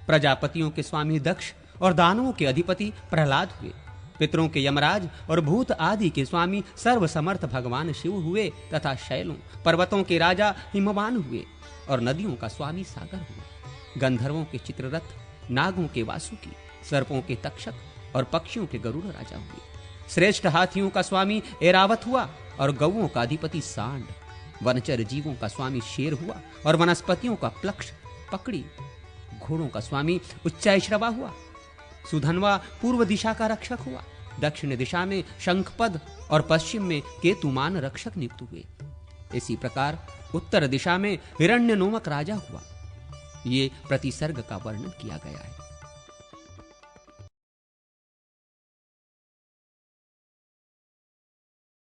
प्रजापतियों के स्वामी दक्ष और दानवों के अधिपति प्रहलाद हुए। पितरों के यमराज और भूत आदि के स्वामी सर्वसमर्थ भगवान शिव हुए तथा शैलों पर्वतों के राजा हिमवान हुए और नदियों का स्वामी सागर हुए। गंधर्वों के चित्ररथ, नागों के वासुकी, सर्पों के तक्षक और पक्षियों के गरुड़ राजा हुए। श्रेष्ठ हाथियों का स्वामी ऐरावत हुआ और गौओं का अधिपति सांड। वनचर जीवों का स्वामी शेर हुआ और वनस्पतियों का प्लक्ष पकड़ी। घोड़ों का स्वामी उच्चैश्रवा हुआ। सुधनवा पूर्व दिशा का रक्षक हुआ। दक्षिण दिशा में शंखपद और पश्चिम में केतुमान रक्षक नियुक्त हुए। इसी प्रकार उत्तर दिशा में हिरण्य नोमक राजा हुआ। ये प्रतिसर्ग का वर्णन किया गया है।